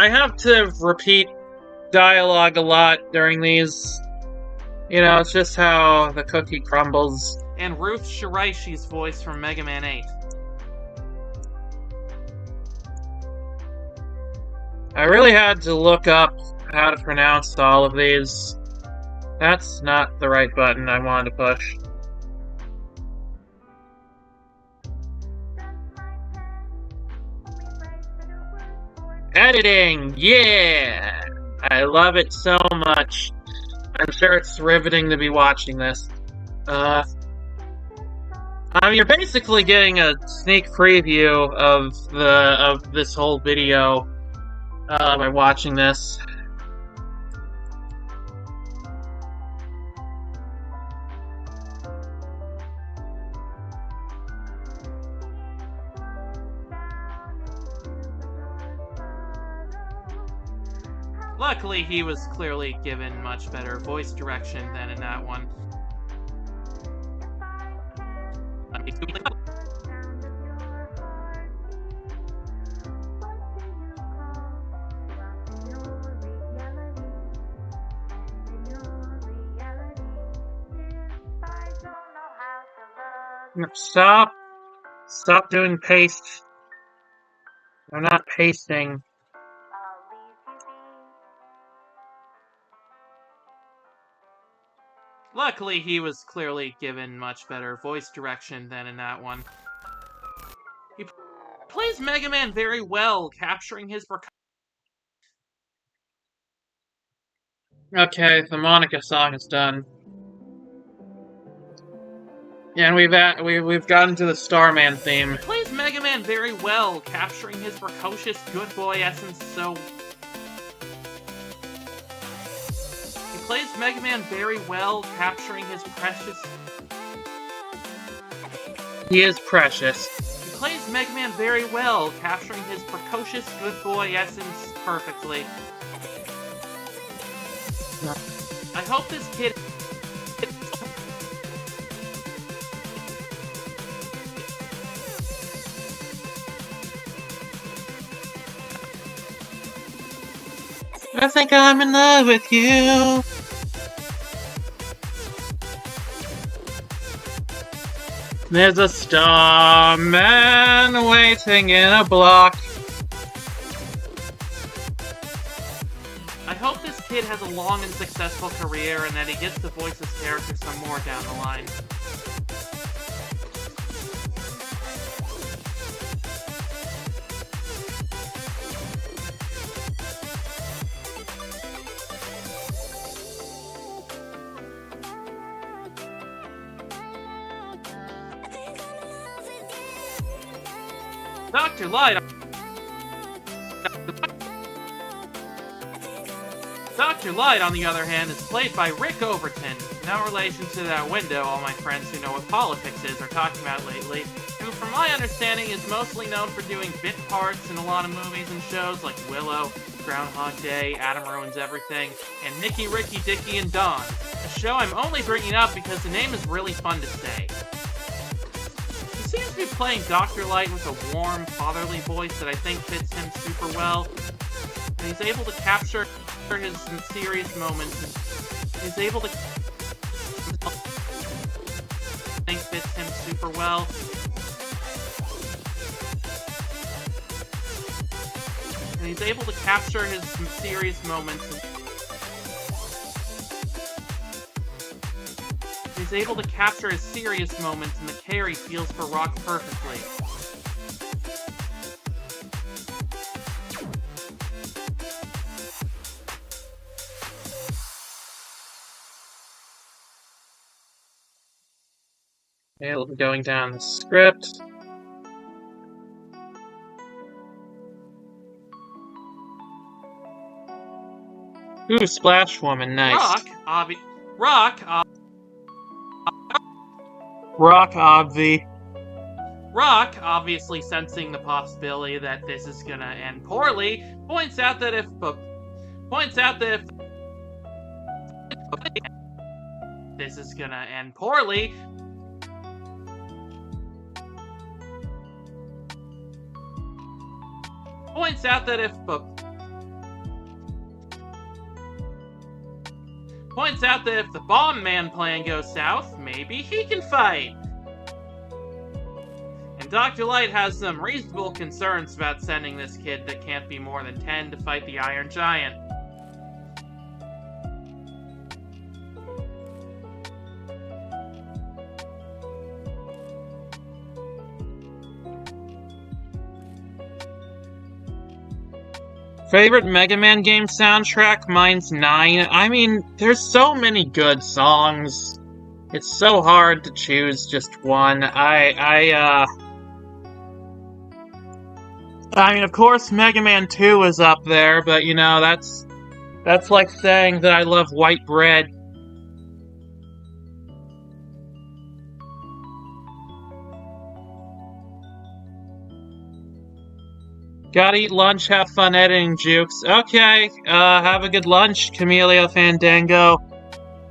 have to repeat dialogue a lot during these. You know, it's just how the cookie crumbles. And Ruth Shiraishi's voice from Mega Man 8. I really had to look up how to pronounce all of these. That's not the right button I wanted to push. Editing! Yeah! I love it so much. I'm sure it's riveting to be watching this. You're basically getting a sneak preview of this whole video by watching this. Luckily, he was clearly given much better voice direction than in that one. Stop. Stop doing paste. I'm not pasting. Luckily, he was clearly given much better voice direction than in that one. He plays Mega Man very well, capturing his Okay, the Monica song is done. Yeah, and we've gotten to the Starman theme. He plays Mega Man very well, capturing his precocious good boy essence so... He plays Mega Man very well, capturing his precious... He is precious. He plays Mega Man very well, capturing his precocious good boy essence perfectly. I hope this kid... I think I'm in love with you. There's a starman waiting in a block. I hope this kid has a long and successful career and that he gets to voice his character some more down the line. Dr. Light... Dr. Light, on the other hand, is played by Rick Overton. No relation to that window all my friends who know what politics is are talking about lately, who, from my understanding, is mostly known for doing bit parts in a lot of movies and shows like Willow, Groundhog Day, Adam Ruins Everything, and Nicky, Ricky, Dicky, and Don. A show I'm only bringing up because the name is really fun to say. He seems to be playing Dr. Light with a warm, fatherly voice that I think fits him super well, and he's able to capture his serious moments. He's able to think fits him super well. And he's able to capture his serious moments. He's able to capture his serious moments, and the carry feels for Rock perfectly. Okay, going down the script. Ooh, Splash Woman, nice. Rock obviously sensing the possibility that this is gonna end poorly, points out that if this is gonna end poorly, points out that if the Bomb Man plan goes south, maybe he can fight. And Dr. Light has some reasonable concerns about sending this kid that can't be more than 10 to fight the Iron Giant. Favorite Mega Man game soundtrack? Mine's 9. I mean, there's so many good songs. It's so hard to choose just one. I mean, of course, Mega Man 2 is up there, but you know, that's like saying that I love white bread. Gotta eat lunch, have fun editing, Jukes. Okay, have a good lunch, Camellia Fandango.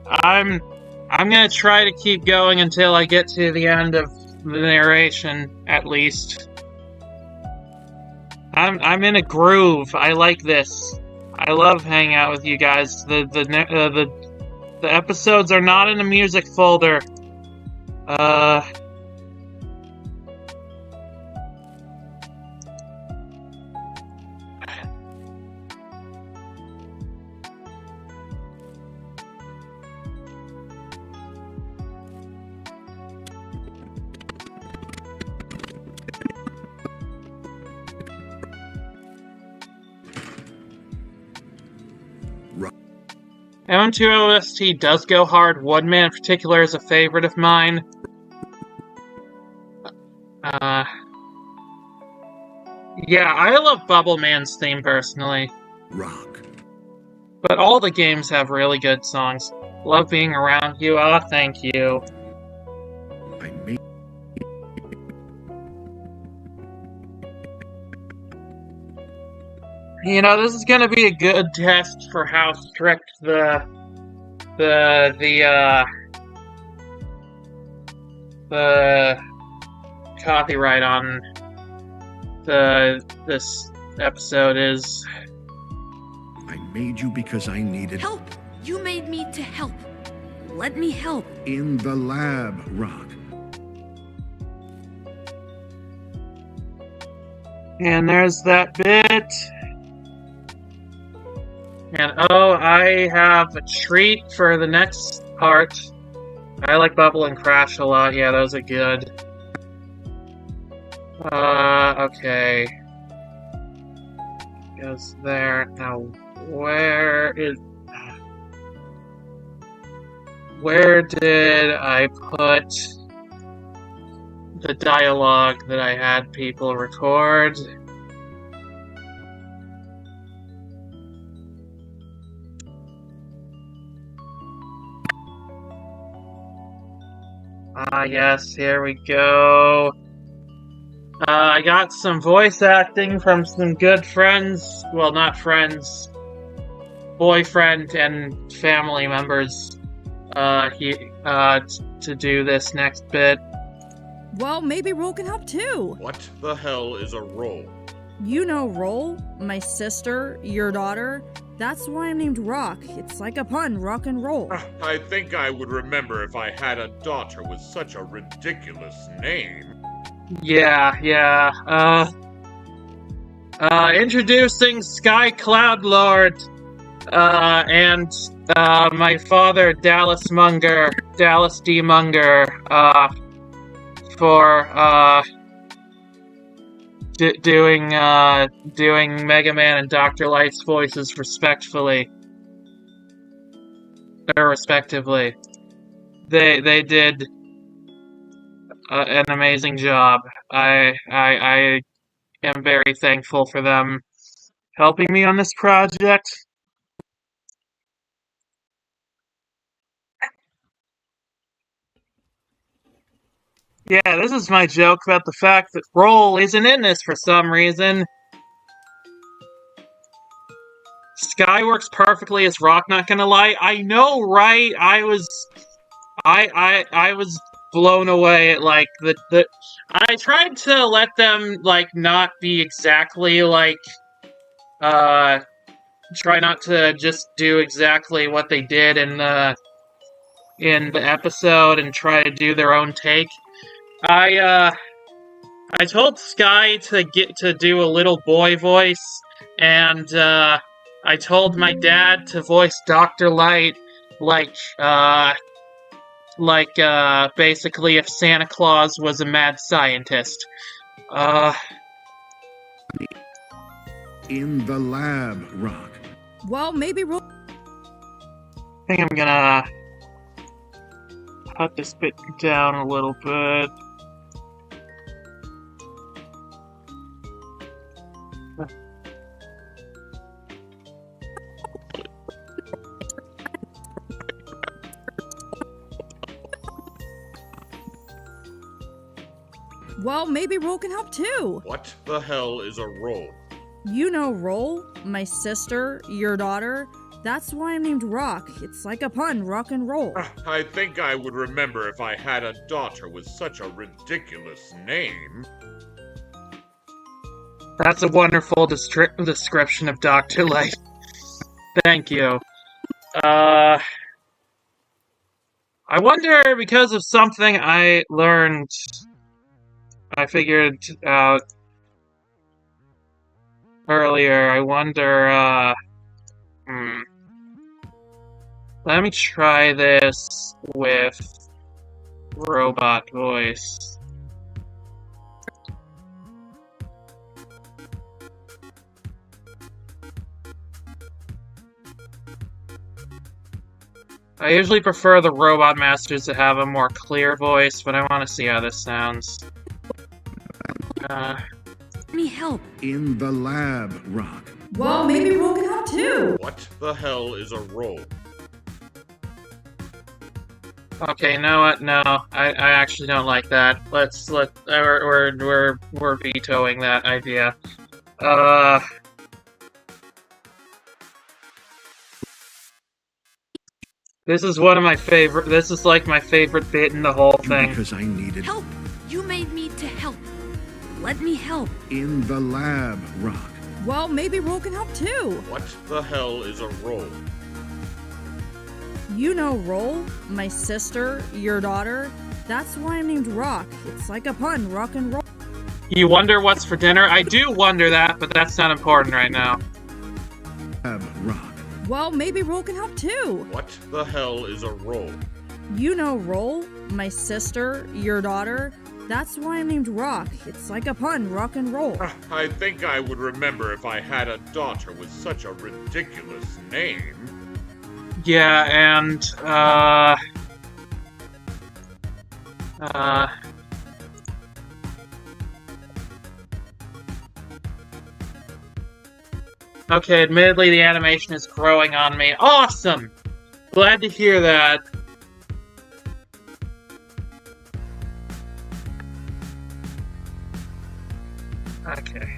I'm gonna try to keep going until I get to the end of the narration, at least. I'm in a groove. I like this. I love hanging out with you guys. The episodes are not in a music folder. M2 OST does go hard. Woodman in particular is a favorite of mine. Yeah, I love Bubble Man's theme personally. Rock. But all the games have really good songs. Love being around you. Ah, thank you. I made You know, this is gonna be a good test for how strict the copyright on this episode is. I made you because I needed Help! You made me to help. Let me help. in the lab, Rock. And there's that bit. And oh, I have a treat for the next part. I like Bubble and Crash a lot. Yeah, those are good. Okay. Goes there. Now, where did I put the dialogue that I had people record? Yes, here we go. I got some voice acting from some good friends. Well, not friends. Boyfriend and family members. To do this next bit. Well, maybe Roll can help too. What the hell is a roll? You know Roll, my sister, your daughter. That's why I'm named Rock. It's like a pun, rock and roll. I think I would remember if I had a daughter with such a ridiculous name. Yeah. Introducing Sky Cloud Lord, and my father, Dallas D. Munger, for doing Mega Man and Dr. Light's voices respectively. They did an amazing job. I am very thankful for them helping me on this project. Yeah, this is my joke about the fact that Roll isn't in this for some reason. Sky works perfectly as Rock, not gonna lie. I know, right? I was blown away at, like, I tried to let them, like, not be exactly, like, try not to just do exactly what they did in the episode and try to do their own take. I told Sky to do a little boy voice, and I told my dad to voice Dr. Light like basically if Santa Claus was a mad scientist. In the lab, Rock. Well, maybe roll. I think I'm gonna cut this bit down a little bit. Well, maybe roll can help too. What the hell is a roll? You know Roll, my sister, your daughter. That's why I'm named Rock. It's like a pun, rock and roll. I think I would remember if I had a daughter with such a ridiculous name. That's a wonderful description of Dr. Light. Thank you. I wonder, because of something I learned, I figured out earlier, I wonder, let me try this with robot voice. I usually prefer the robot masters to have a more clear voice, but I want to see how this sounds. Let me help. In the lab, Rock. Well, maybe roll can help too. What the hell is a roll? Okay, you know what? No, I actually don't like that. We're vetoing that idea. This is one of my favorite. This is like my favorite bit in the whole thing. Because I needed Help! You made me to help. Let me help. in the lab, Rock. Well, maybe roll can help too. What the hell is a roll? You know Roll, my sister, your daughter. That's why I'm named Rock. It's like a pun, rock and roll. You wonder what's for dinner? I do wonder that, but that's not important right now. Lab, Rock. Well, maybe roll can help too. What the hell is a roll? You know Roll, my sister, your daughter. That's why I'm named Rock. It's like a pun, rock and roll. I think I would remember if I had a daughter with such a ridiculous name. Yeah, and, okay, admittedly the animation is growing on me. Awesome! Glad to hear that. Okay.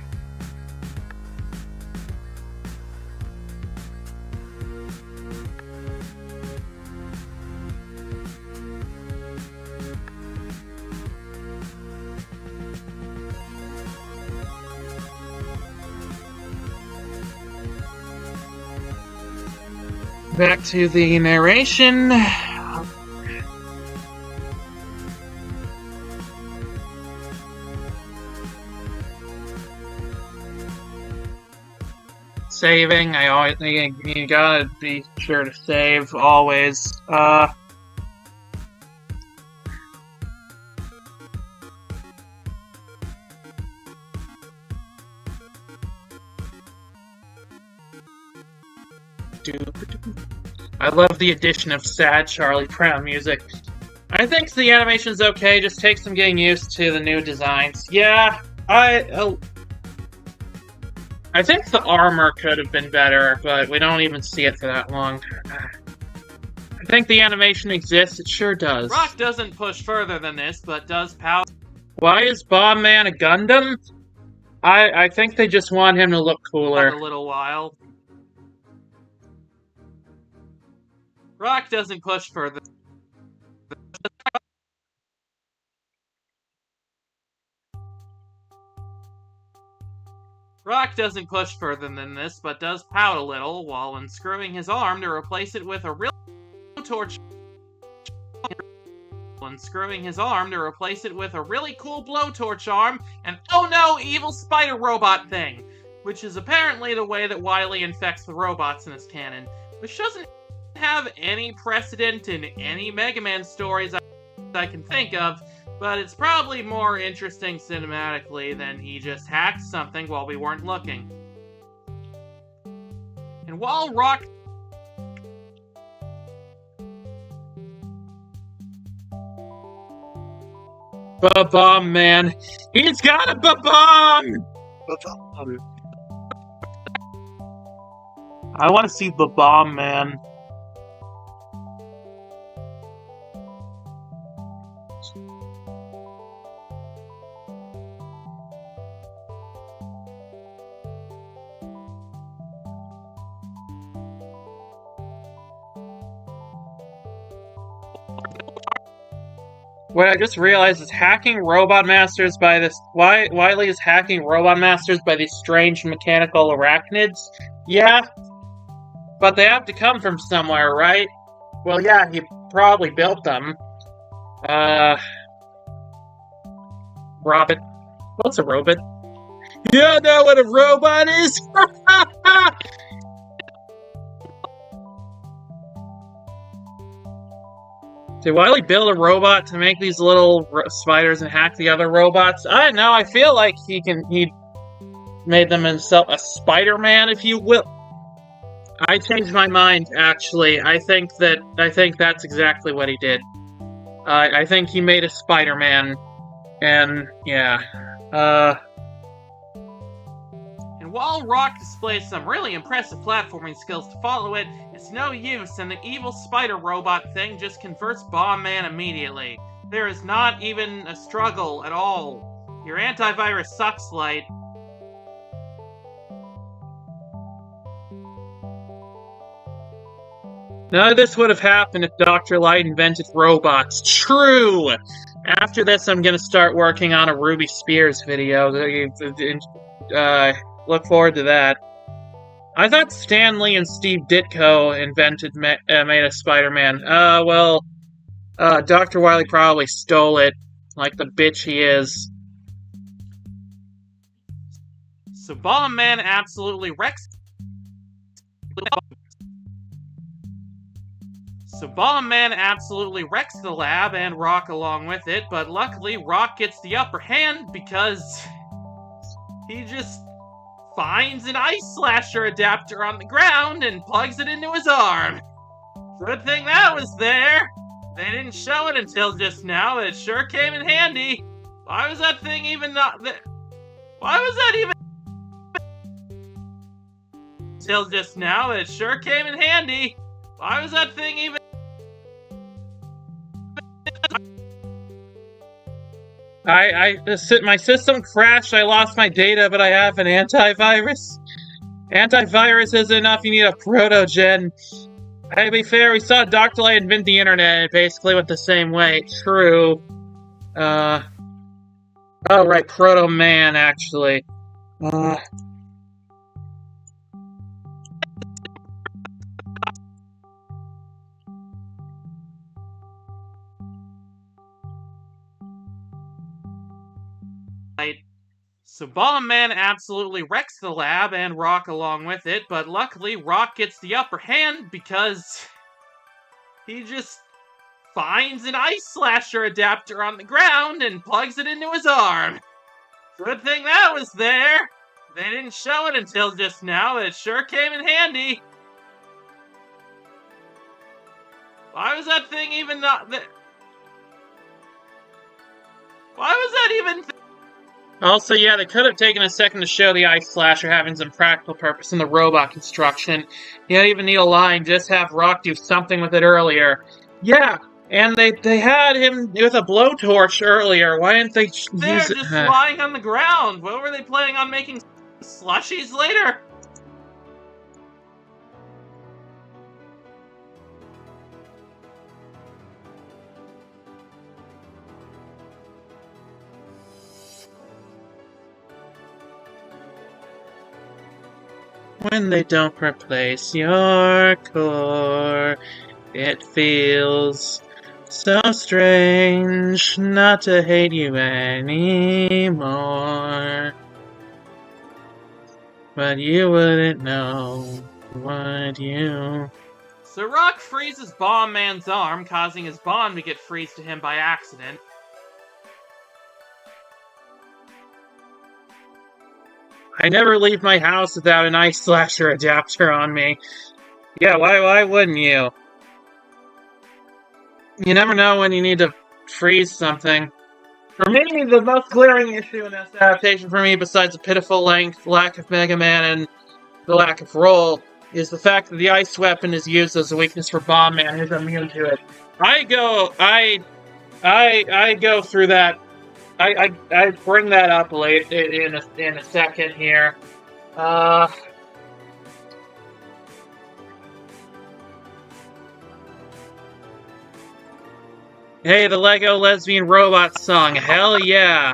Back to the narration. Saving, you gotta be sure to save, always. I love the addition of sad Charlie Brown music. I think the animation's okay, just takes some getting used to the new designs. Yeah, I think the armor could have been better, but we don't even see it for that long. I think the animation exists, it sure does. Rock doesn't push further than this, but does power. Why is Bomb Man a Gundam? I think they just want him to look cooler. A little while. Rock doesn't push further. Rock doesn't push further than this, but does pout a little while unscrewing his arm to replace it with a real blowtorch. Unscrewing his arm to replace it with a really cool blowtorch arm, and oh no, evil spider robot thing, which is apparently the way that Wily infects the robots in his canon, which doesn't have any precedent in any Mega Man stories I can think of, but it's probably more interesting cinematically than he just hacked something while we weren't looking. while Rock... Ba-bomb, man. He's got a ba-bomb! Ba-bomb. I want to see ba-bomb, man. What I just realized is hacking Robot Masters by this... Wily is hacking Robot Masters by these strange mechanical arachnids? Yeah. But they have to come from somewhere, right? Well, yeah, he probably built them. Robot. What's a robot? You know what a robot is? Did Wily build a robot to make these little spiders and hack the other robots? I don't know. I feel like he made them himself a Spider-Man, if you will. I changed my mind, actually. I think that's exactly what he did. I think he made a Spider-Man, and yeah. And while Rock displays some really impressive platforming skills to follow it, it's no use, and the evil spider robot thing just converts Bomb Man immediately. There is not even a struggle at all. Your antivirus sucks, Light. None of this would have happened if Dr. Light invented robots. True! After this, I'm gonna start working on a Ruby Spears video. Look forward to that. I thought Stan Lee and Steve Ditko made a Spider-Man. Dr. Wily probably stole it, like the bitch he is. So Bomb Man absolutely wrecks... So Bomb Man absolutely wrecks the lab and Rock along with it, but luckily Rock gets the upper hand because he just finds an ice slasher adapter on the ground and plugs it into his arm. Good thing that was there. They didn't show it until just now, but it sure came in handy. Why was that thing even not there? Why was that even... Until just now, but it sure came in handy. Why was that thing even... My system crashed, I lost my data, but I have an antivirus. Antivirus isn't enough, you need a proto-gen. To be fair, we saw Dr. Light invent the internet, and it basically went the same way. True. Oh right, Proto-Man, actually. So Bomb Man absolutely wrecks the lab and Rock along with it, but luckily Rock gets the upper hand because he just finds an ice slasher adapter on the ground and plugs it into his arm. Good thing that was there. They didn't show it until just now, but it sure came in handy. Why was that thing even not there? Why was that even... Also, yeah, they could have taken a second to show the Ice Slasher having some practical purpose in the robot construction. You don't even need a line, just have Rock do something with it earlier. Yeah, and they had him with a blowtorch earlier. Why didn't they use it? They're just lying on the ground. What were they planning on making slushies later? When they don't replace your core, it feels so strange not to hate you anymore. But you wouldn't know, would you? So Rock freezes Bomb Man's arm, causing his bond to get freeze to him by accident. I never leave my house without an ice slasher adapter on me. Yeah, why wouldn't you? You never know when you need to freeze something. For me, the most glaring issue in this adaptation for me, besides the pitiful length, lack of Mega Man, and the lack of roll, is the fact that the ice weapon is used as a weakness for Bomb Man, who's immune to it. I go through that. I bring that up late in a second here. Hey, the Lego Lesbian Robot song. Hell yeah.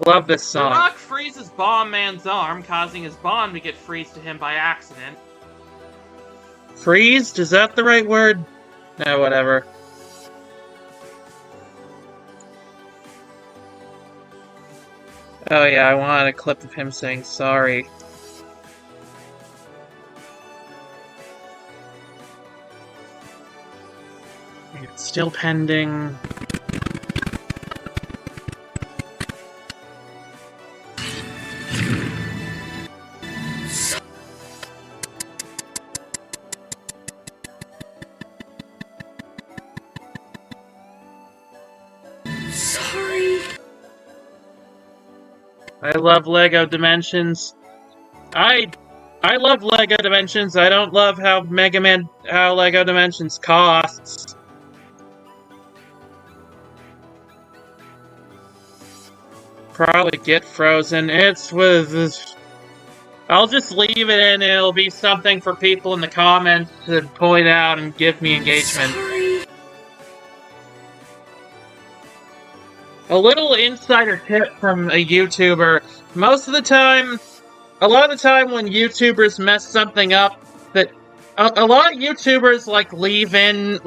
Love this song. The rock freezes Bomb Man's arm, causing his bomb to get freezed to him by accident. Freezed? Is that the right word? No, whatever. Oh yeah, I wanted a clip of him saying sorry. It's still pending. Sorry. I love Lego Dimensions. I love Lego Dimensions. I don't love how Lego Dimensions costs. Probably get frozen. I'll just leave it in. It'll be something for people in the comments to point out and give me engagement. Sorry. A little insider tip from a YouTuber. A lot of the time when YouTubers mess something up, a lot of YouTubers leave in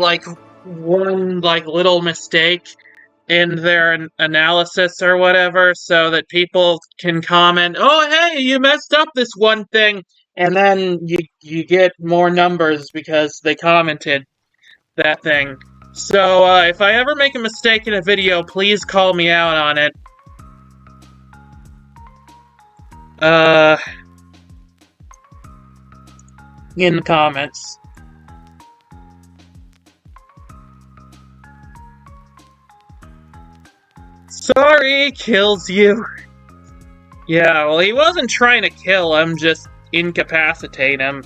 one little mistake in their analysis or whatever, so that people can comment, "Oh, hey, you messed up this one thing," and then you get more numbers because they commented that thing. So if I ever make a mistake in a video, please call me out on it. In the comments. Sorry, kills you. Yeah, well, he wasn't trying to kill him, just incapacitate him.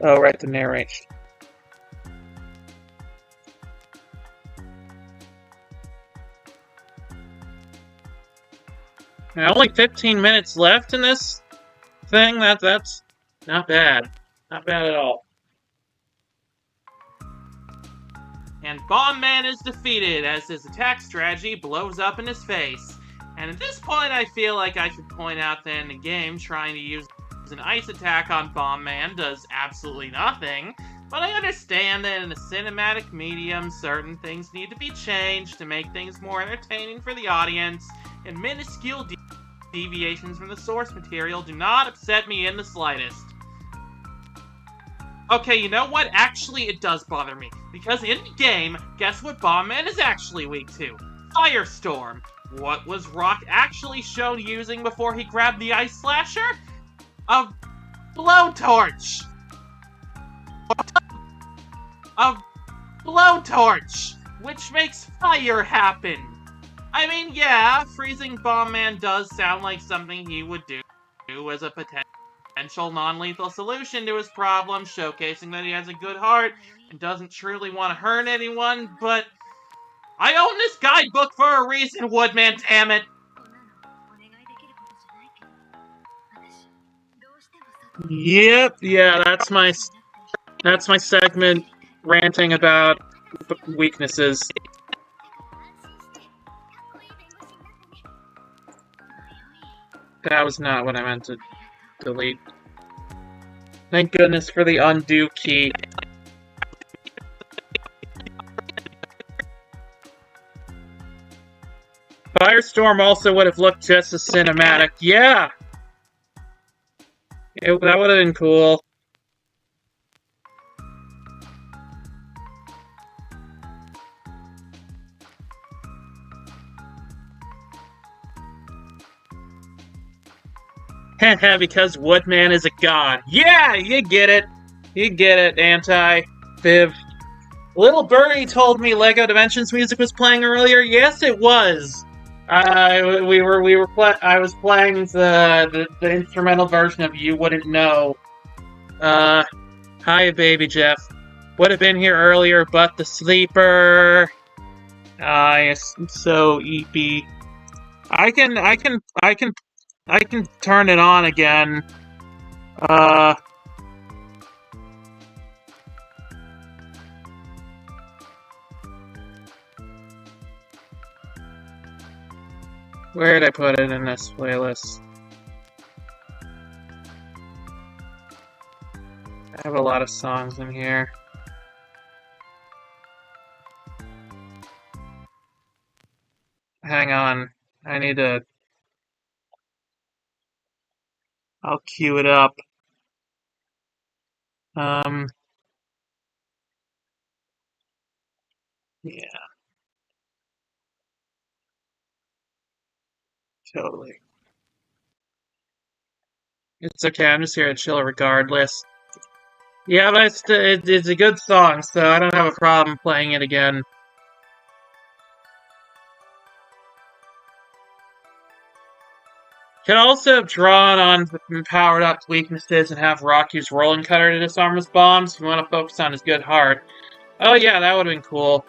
Oh, right, the narration. Now, only 15 minutes left in this thing. That's not bad. Not bad at all. And Bomb Man is defeated as his attack strategy blows up in his face. And at this point, I feel like I should point out that in the game, trying to use an ice attack on Bomb Man does absolutely nothing. But I understand that in a cinematic medium, certain things need to be changed to make things more entertaining for the audience, and minuscule deviations from the source material do not upset me in the slightest. Okay, you know what? Actually, it does bother me. Because in the game, guess what Bomb Man is actually weak to? Firestorm. What was Rock actually shown using before he grabbed the Ice Slasher? A blowtorch! A blowtorch! Which makes fire happen! I mean, yeah, freezing Bomb Man does sound like something he would do as a potential non-lethal solution to his problem, showcasing that he has a good heart and doesn't truly want to hurt anyone, but I own this guidebook for a reason, Woodman, damn it! Yep, yeah, that's my segment ranting about weaknesses. That was not what I meant to delete. Thank goodness for the undo key. Firestorm also would have looked just as cinematic. Yeah! That would have been cool. Haha, because Woodman is a god. Yeah, you get it. You get it, Anti-Viv. Little Birdie told me Lego Dimensions music was playing earlier. Yes, it was. I was playing the instrumental version of You Wouldn't Know. Hi, baby Jeff. Would have been here earlier, but the sleeper. It's so eepy. I can turn it on again. Where did I put it in this playlist? I have a lot of songs in here. Hang on. I need to... I'll cue it up. Yeah. Totally. It's okay, I'm just here to chill regardless. Yeah, but it's a good song, so I don't have a problem playing it again. Could also have drawn on powered up weaknesses and have Rock use Rolling Cutter to disarm his bombs if you want to focus on his good heart. Oh yeah, that would have been cool.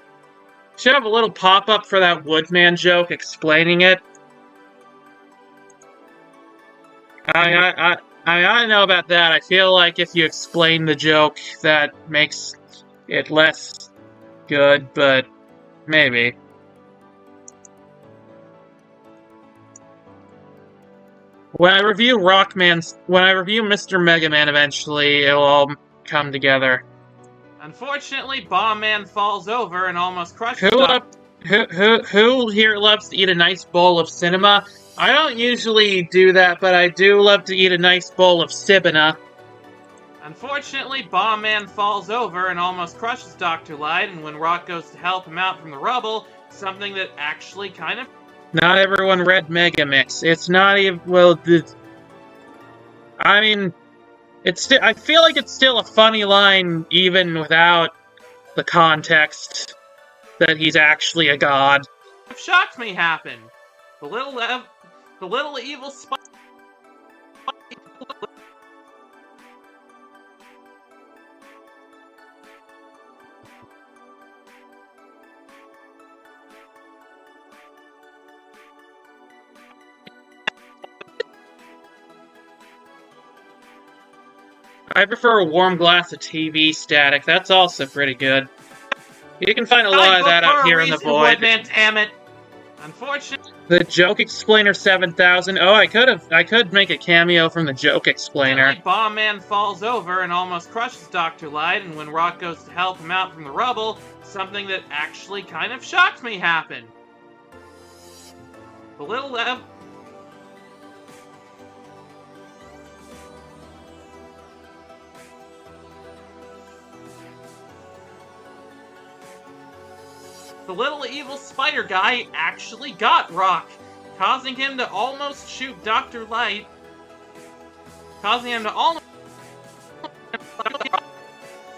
Should have a little pop-up for that Woodman joke explaining it. I don't know about that. I feel like if you explain the joke, that makes it less good, but maybe. When I review Mr. Mega Man eventually, it'll all come together. Unfortunately, Bomb Man falls over and almost crushes Who here loves to eat a nice bowl of cinema? I don't usually do that, but I do love to eat a nice bowl of Sibina. Unfortunately, Bomb Man falls over and almost crushes Dr. Light, and when Rock goes to help him out from the rubble, something that actually kind of... Not everyone read Mega Mix. It's not even... Well, I mean... I feel like it's still a funny line, even without the context that he's actually a god. Shocked me happened. The little evil spider... I prefer a warm glass of TV static. That's also pretty good. You can find a lot of that out here in the void. Woodman, damn it. Unfortunately... The Joke Explainer 7000. Oh, I could make a cameo from the Joke Explainer. Bomb Man falls over and almost crushes Dr. Light, and when Rock goes to help him out from the rubble, something that actually kind of shocked me happened. The little evil spider guy actually got Rock, causing him to almost shoot Dr. Light.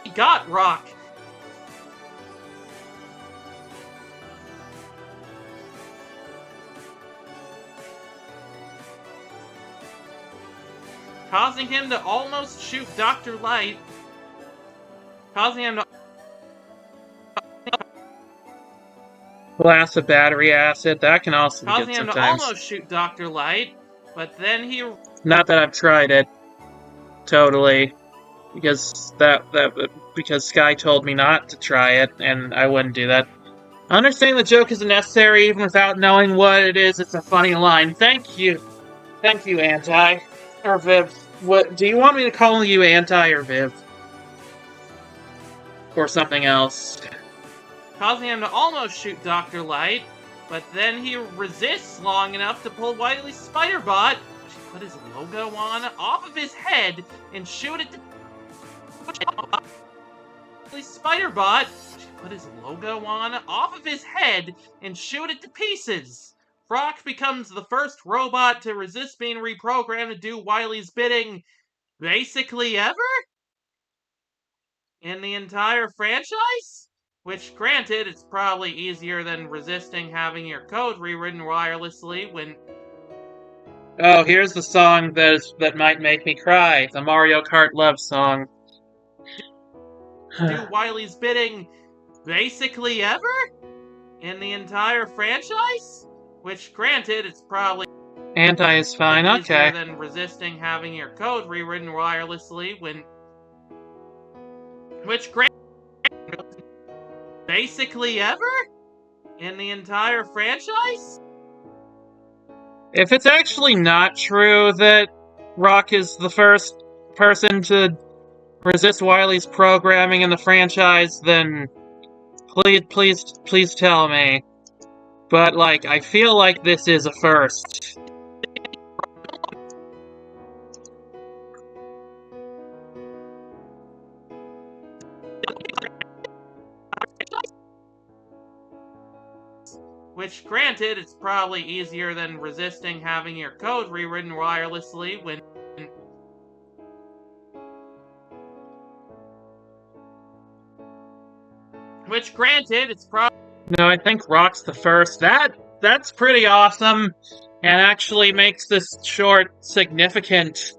He got Rock. Causing him to almost shoot Dr. Light. Causing him to... Glass of battery acid, that can also be good causing him sometimes. to almost shoot Dr. Light, but then he... Not that I've tried it. Totally. Because because Sky told me not to try it, and I wouldn't do that. Understanding the joke isn't necessary even without knowing what it is, it's a funny line. Thank you. Thank you, Anti. Or Viv. What, do you want me to call you Anti or Viv? Or something else? Causing him to almost shoot Dr. Light, but then he resists long enough to pull Wily Spiderbot, put his logo on, off of his head, and shoot it to... Spiderbot, put his logo on, off of his head, and shoot it to pieces. Rock becomes the first robot to resist being reprogrammed to do Wily's bidding basically ever? In the entire franchise? Which, granted, it's probably easier than resisting having your code rewritten wirelessly when... Oh, here's the song that might make me cry. The Mario Kart love song. Do Wily's bidding basically ever? In the entire franchise? Which, granted, it's probably... Anti is fine, okay. Easier than resisting having your code rewritten wirelessly when... Which, granted... Basically ever? In the entire franchise? If it's actually not true that Rock is the first person to resist Wily's programming in the franchise, then please tell me. But, like, I feel like this is a first. Which, granted, it's probably easier than resisting having your code rewritten wirelessly when... Which, granted, it's probably... No, I think Rock's the first. That's pretty awesome, and actually makes this short significant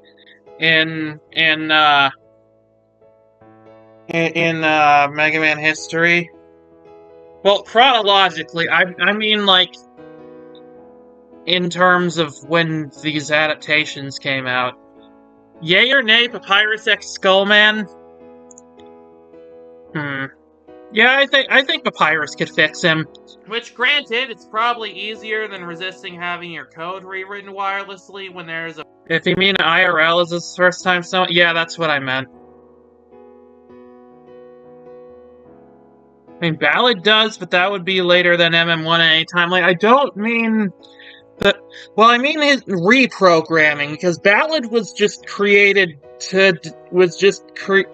in Mega Man history. Well, chronologically, I mean, like, in terms of when these adaptations came out. Yay or nay, Papyrus X Skullman? Yeah, I think Papyrus could fix him. Which, granted, it's probably easier than resisting having your code rewritten wirelessly when there's a... If you mean IRL is his first time, so yeah, that's what I meant. I mean, Ballad does, but that would be later than MM1A timeline. I don't mean that... Well, I mean his reprogramming, because Ballad was just created to...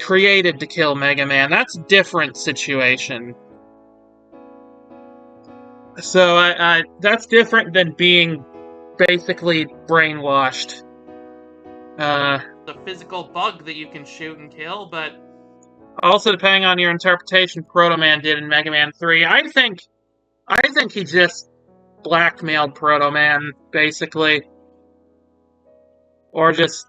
created to kill Mega Man. That's a different situation. So, that's different than being basically brainwashed. The physical bug that you can shoot and kill, but... Also, depending on your interpretation, Proto Man did in Mega Man 3. I think he just blackmailed Proto Man, basically. Or just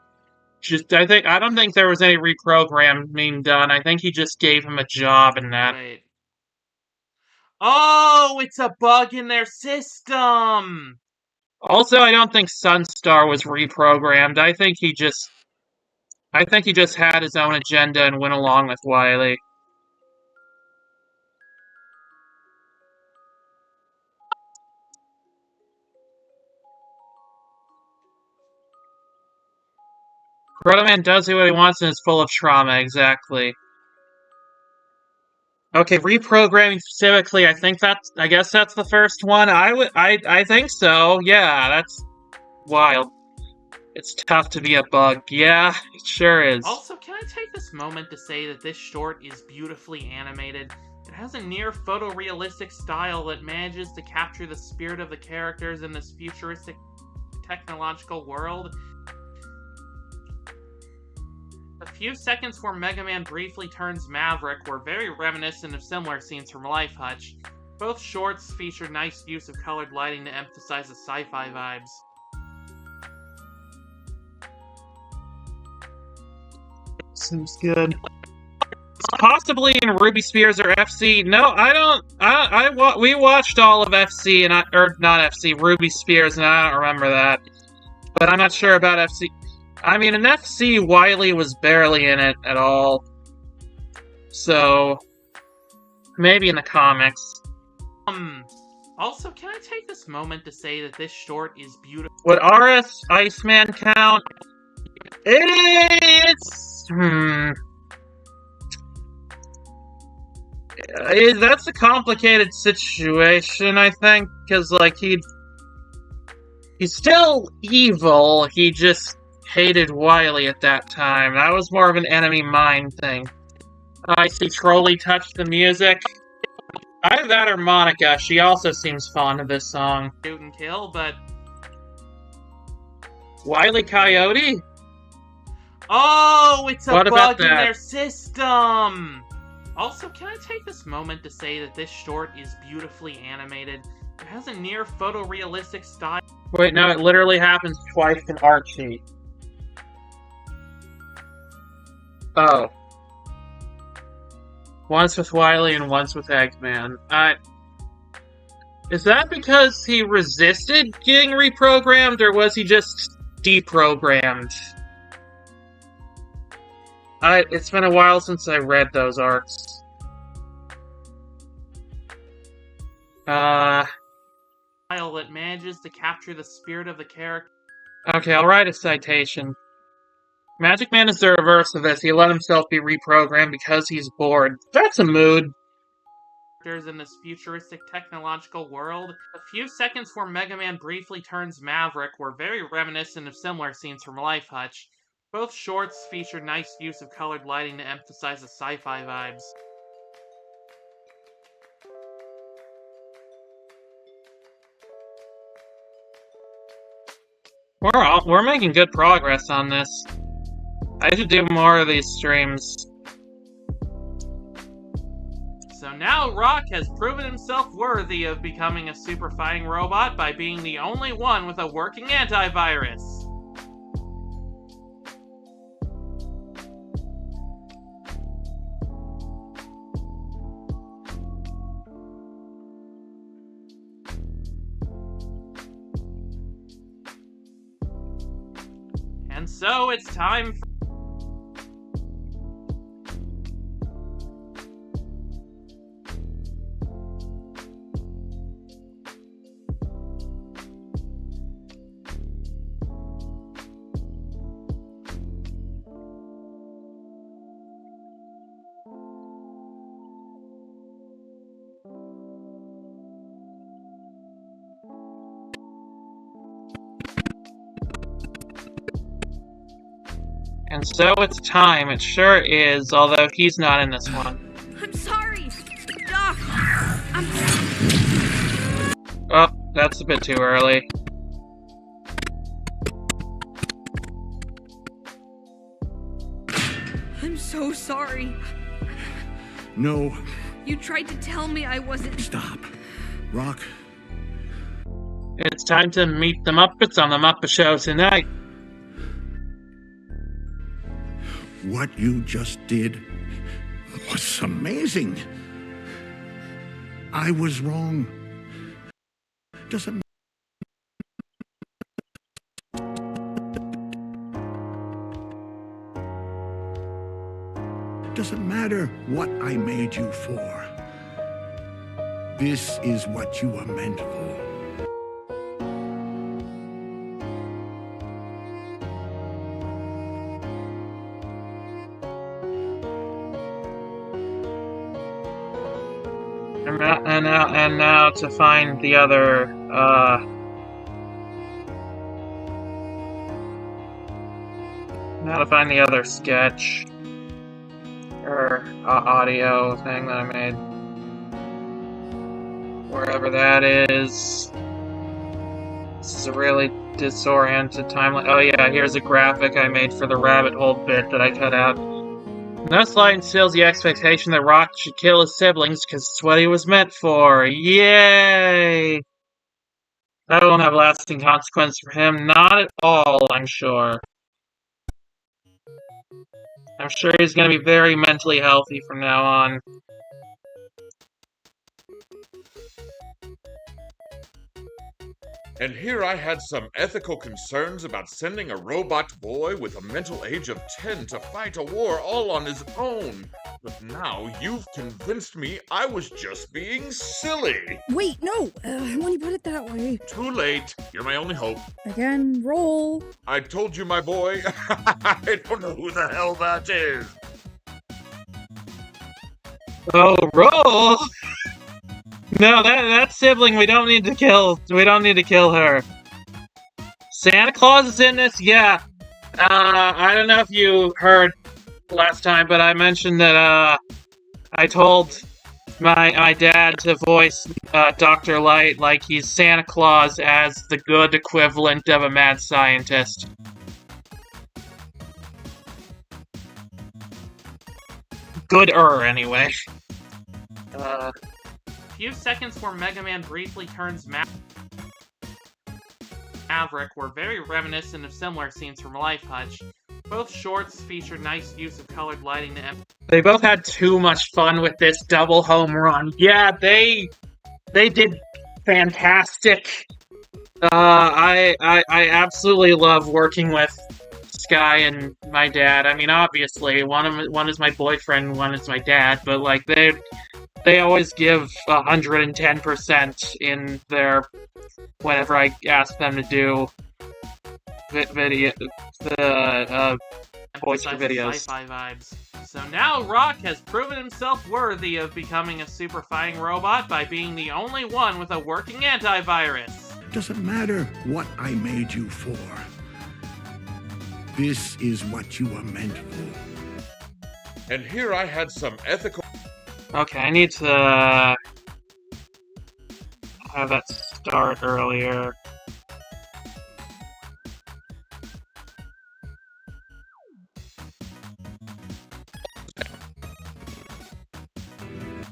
I don't think there was any reprogramming done. I think he just gave him a job in that. Right. Oh, it's a bug in their system! Also, I don't think Sunstar was reprogrammed. I think he just had his own agenda and went along with Wily. Proto Man does what he wants and is full of trauma, exactly. Okay, reprogramming specifically, I guess that's the first one. I think so, yeah, that's wild. It's tough to be a bug. Yeah, it sure is. Also, can I take this moment to say that this short is beautifully animated? It has a near photorealistic style that manages to capture the spirit of the characters in this futuristic technological world. The few seconds where Mega Man briefly turns Maverick were very reminiscent of similar scenes from Life Hutch. Both shorts featured nice use of colored lighting to emphasize the sci-fi vibes. Seems good. Possibly in Ruby Spears or FC. No, I don't. We watched all of FC and not FC, Ruby Spears, and I don't remember that. But I'm not sure about FC. I mean, in FC, Wily was barely in it at all. So maybe in the comics. Also, can I take this moment to say that this short is beautiful? Would RS Iceman count? It's... That's a complicated situation, I think, because, like, he's still evil, he just hated Wily at that time. That was more of an enemy mind thing. I see Trolley touch the music. Either that or Monica. She also seems fond of this song. Shoot and kill, but... Wile E. Coyote? Oh, it's a What about bug in that? their system! Also, can I take this moment to say that this short is beautifully animated? It has a near photorealistic style. Wait, no, it literally happens twice in Archie. Oh. Once with Wily and once with Eggman. Is that because he resisted getting reprogrammed, or was he just deprogrammed? It's been a while since I read those arcs. That manages to capture the spirit of the character. Okay, I'll write a citation. Magic Man is the reverse of this. He let himself be reprogrammed because he's bored. That's a mood. In this futuristic technological world, a few seconds before Mega Man briefly turns Maverick were very reminiscent of similar scenes from Life Hutch. Both shorts feature nice use of colored lighting to emphasize the sci-fi vibes. We're making good progress on this. I should do more of these streams. So now Rock has proven himself worthy of becoming a super fighting robot by being the only one with a working antivirus. And so it's time for... And so it's time. It sure is, although he's not in this one. I'm sorry. Doc. Oh, that's a bit too early. I'm so sorry. No. You tried to tell me I wasn't... Stop. Rock. It's time to meet the Muppets on the Muppet Show tonight. What you just did was amazing. I was wrong. Doesn't matter what I made you for. This is what you were meant for. And now to find the other, now to find the other sketch, or audio thing that I made. Wherever that is. This is a really disoriented timeline. Oh yeah, here's a graphic I made for the rabbit hole bit that I cut out. This line instills the expectation that Rock should kill his siblings because it's what he was meant for. Yay! That won't have lasting consequences for him. Not at all, I'm sure. I'm sure he's going to be very mentally healthy from now on. And here I had some ethical concerns about sending a robot boy with a mental age of 10 to fight a war all on his own. But now you've convinced me I was just being silly. Wait, no, when you put it that way. Too late. You're my only hope. Again, roll. I told you, my boy. I don't know who the hell that is. Oh, roll! No, that sibling we don't need to kill. We don't need to kill her. Santa Claus is in this? Yeah. I don't know if you heard last time, but I mentioned that, I told my dad to voice Dr. Light like he's Santa Claus as the good equivalent of a mad scientist. Good-er, anyway. Few seconds where Mega Man briefly turns Maverick were very reminiscent of similar scenes from Life Hutch. Both shorts featured nice use of colored lighting. They both had too much fun with this double home run. Yeah, they did fantastic. I absolutely love working with Sky and my dad. I mean, obviously, one is my boyfriend, one is my dad, but like they always give 110% in their whenever I ask them to do voice videos. Sci-fi vibes. So now Rock has proven himself worthy of becoming a super fighting robot by being the only one with a working antivirus. Doesn't matter what I made you for. This is what you were meant for. And here I had some ethical... Okay, I need to have that start earlier.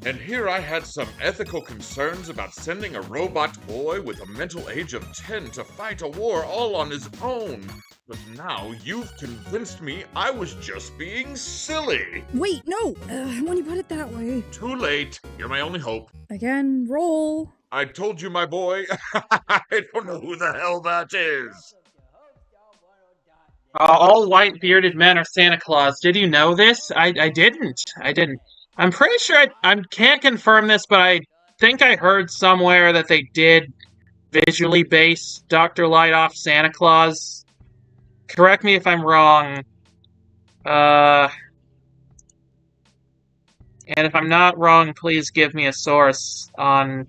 And here I had some ethical concerns about sending a robot boy with a mental age of 10 to fight a war all on his own. But now you've convinced me I was just being silly. Wait, no! When you put it that way. Too late. You're my only hope. Again, roll. I told you, my boy. I don't know who the hell that is. All white bearded men are Santa Claus. Did you know this? I didn't. I'm pretty sure I can't confirm this, but I think I heard somewhere that they did visually base Dr. Light off Santa Claus. Correct me if I'm wrong. And if I'm not wrong, please give me a source on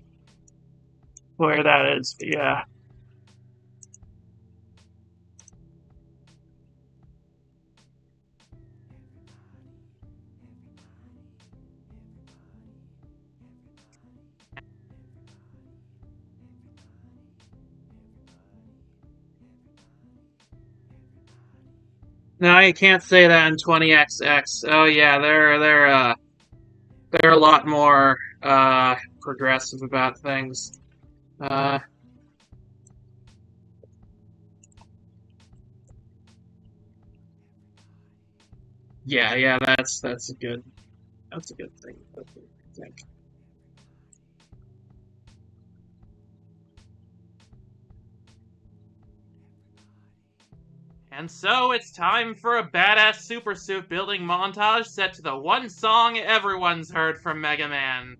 where that is. Yeah. No, you can't say that in 20XX. Oh yeah, they're a lot more progressive about things. Yeah, that's a good thing. I think. And so it's time for a badass super suit building montage set to the one song everyone's heard from Mega Man.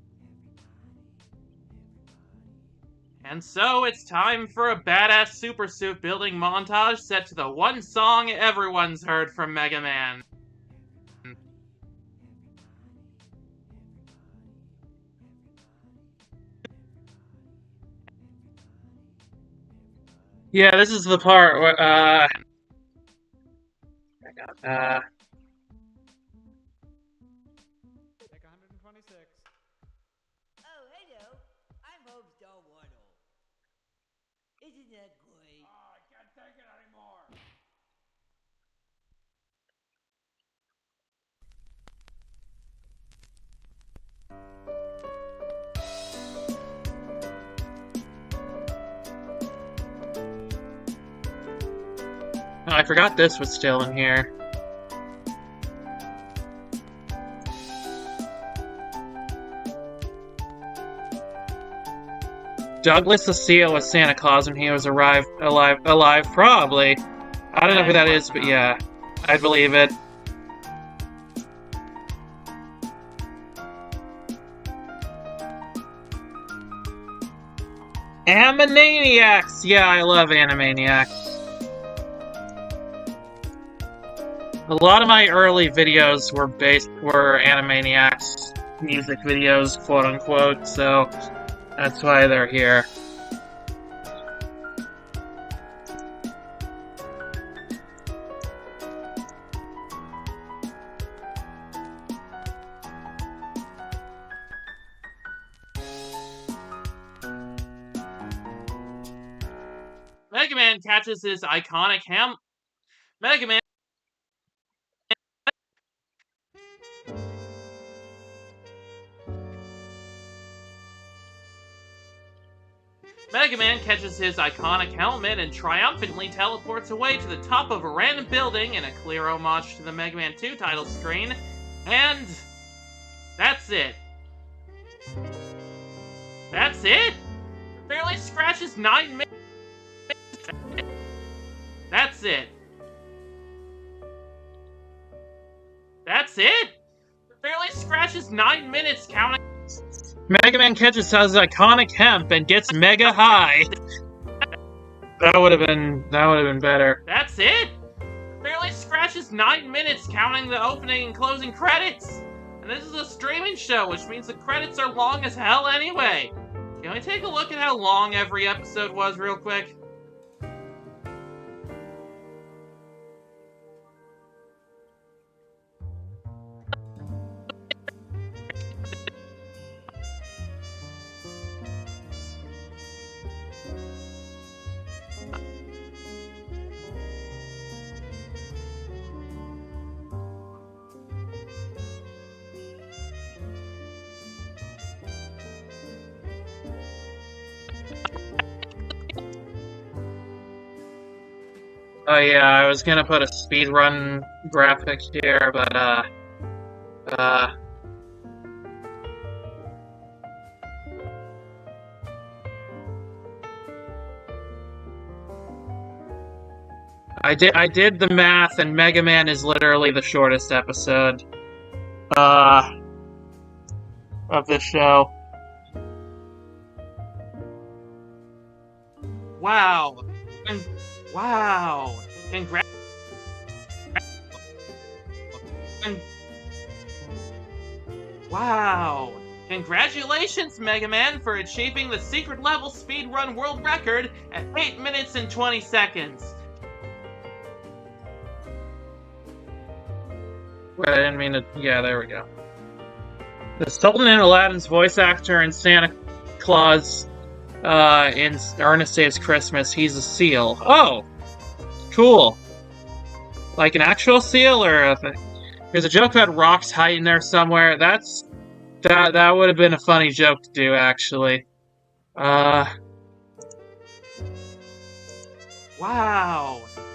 And so it's time for a badass super suit building montage set to the one song everyone's heard from Mega Man. Yeah, this is the part where, Take 126. Oh, hello. I'm Homestar Waddle. Isn't that great? Oh, I can't take it anymore. oh, I forgot this was still in here. Douglas the Seal was Santa Claus when he was alive, probably. I don't know who that is, but yeah, I'd believe it. Animaniacs! Yeah, I love Animaniacs. A lot of my early videos were Animaniacs music videos, quote unquote, so that's why they're here. Mega Man catches his iconic Mega Man. Mega Man catches his iconic helmet and triumphantly teleports away to the top of a random building in a clear homage to the Mega Man 2 title screen. And that's it. That's it? Barely scratches 9 minutes. That's it. That's it? Barely scratches 9 minutes counting. Mega Man catches his iconic hemp and gets mega high. That would have been better. That's it? Barely scratches 9 minutes counting the opening and closing credits. And this is a streaming show, which means the credits are long as hell anyway. Can we take a look at how long every episode was real quick? Oh yeah, I was gonna put a speedrun graphic here, but I did the math, and Mega Man is literally the shortest episode of the show. Wow. Wow. Wow. Congratulations, Mega Man, for achieving the secret level speedrun world record at 8 minutes and 20 seconds. Wait, I didn't mean to... Yeah, there we go. The Sultan and Aladdin's voice actor in Santa Claus in Ernest Saves Christmas, he's a seal. Oh! Cool. Like an actual seal, or there's a joke about rocks hiding there somewhere. That would have been a funny joke to do, actually. Wow.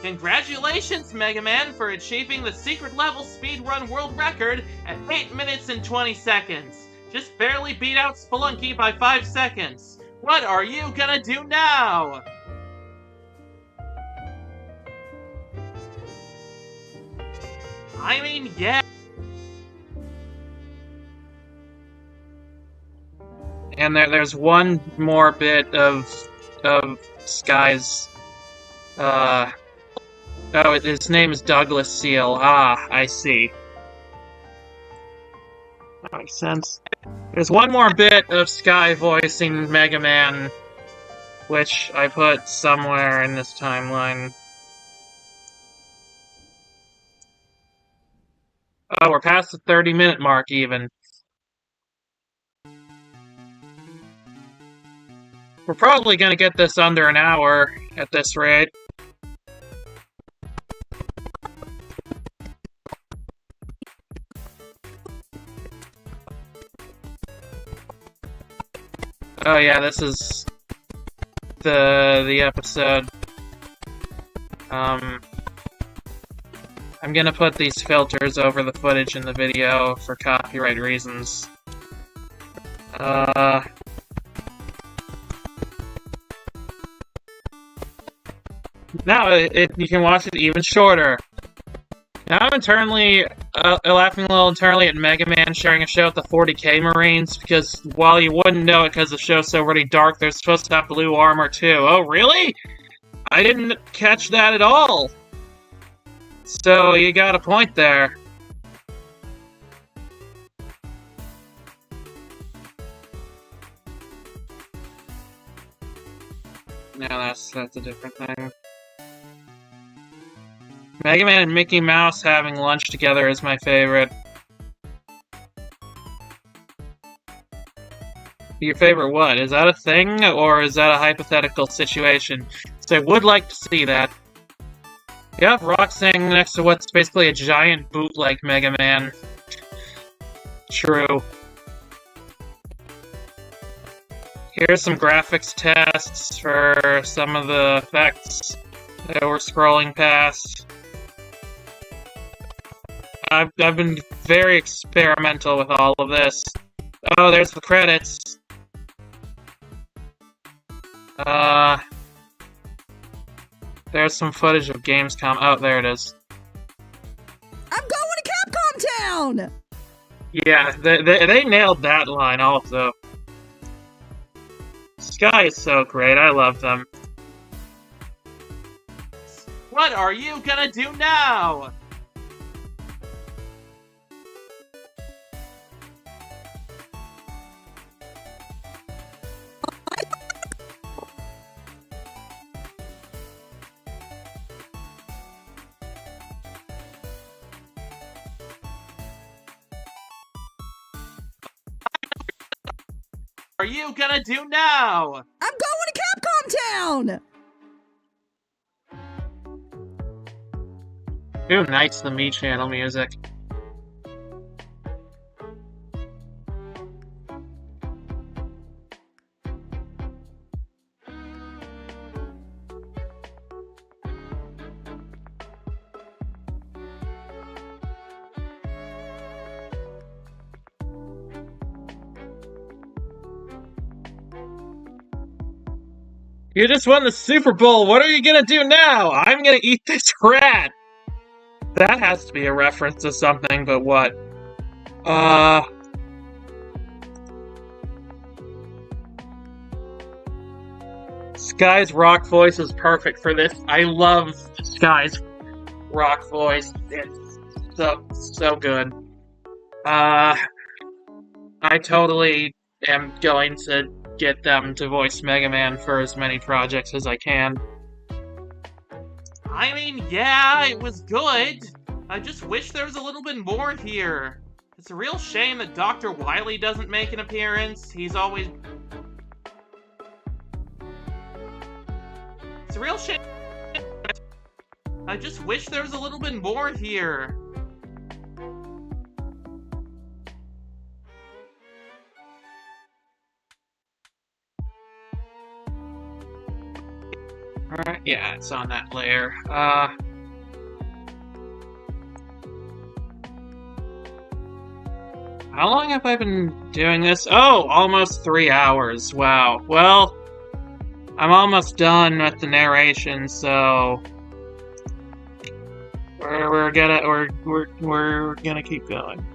Congratulations, Mega Man, for achieving the secret level speedrun world record at 8 minutes and 20 seconds. Just barely beat out Spelunky by 5 seconds. What are you gonna do now? I mean, yeah. And there's one more bit of Sky's, oh, his name is Douglas Seal. Ah, I see. That makes sense. There's one more bit of Sky voicing Mega Man, which I put somewhere in this timeline. Oh, we're past the 30-minute mark, even. We're probably gonna get this under an hour at this rate. Oh yeah, this is the episode. I'm gonna put these filters over the footage in the video for copyright reasons. Now you can watch it even shorter. Now I'm internally laughing a little internally at Mega Man sharing a show with the 40K Marines, because while you wouldn't know it because the show's so really dark, they're supposed to have blue armor too. Oh, really? I didn't catch that at all. So you got a point there. No, that's a different thing. Mega Man and Mickey Mouse having lunch together is my favorite. Your favorite what? Is that a thing, or is that a hypothetical situation? So I would like to see that. Yep, Rock standing next to what's basically a giant bootleg Mega Man. True. Here's some graphics tests for some of the effects that we're scrolling past. I've been very experimental with all of this. Oh, there's the credits. There's some footage of Gamescom. Oh, there it is. I'm going to Capcom Town! Yeah, they nailed that line also. Sky is so great, I love them. What are you gonna do now? Are you gonna do now? I'm going to Capcom Town! Ooh, nice, the Me Channel music. You just won the Super Bowl, what are you gonna do now? I'm gonna eat this rat! That has to be a reference to something, but what? Sky's rock voice is perfect for this. I love Sky's rock voice. It's so good. I totally am going to get them to voice Mega Man for as many projects as I can. I mean, yeah, it was good. I just wish there was a little bit more here. It's a real shame that Dr. Wily doesn't make an appearance. He's always... It's a real shame. I just wish there was a little bit more here. Alright, yeah, it's on that layer. How long have I been doing this? Oh, almost 3 hours. Wow. Well, I'm almost done with the narration, so we're gonna keep going.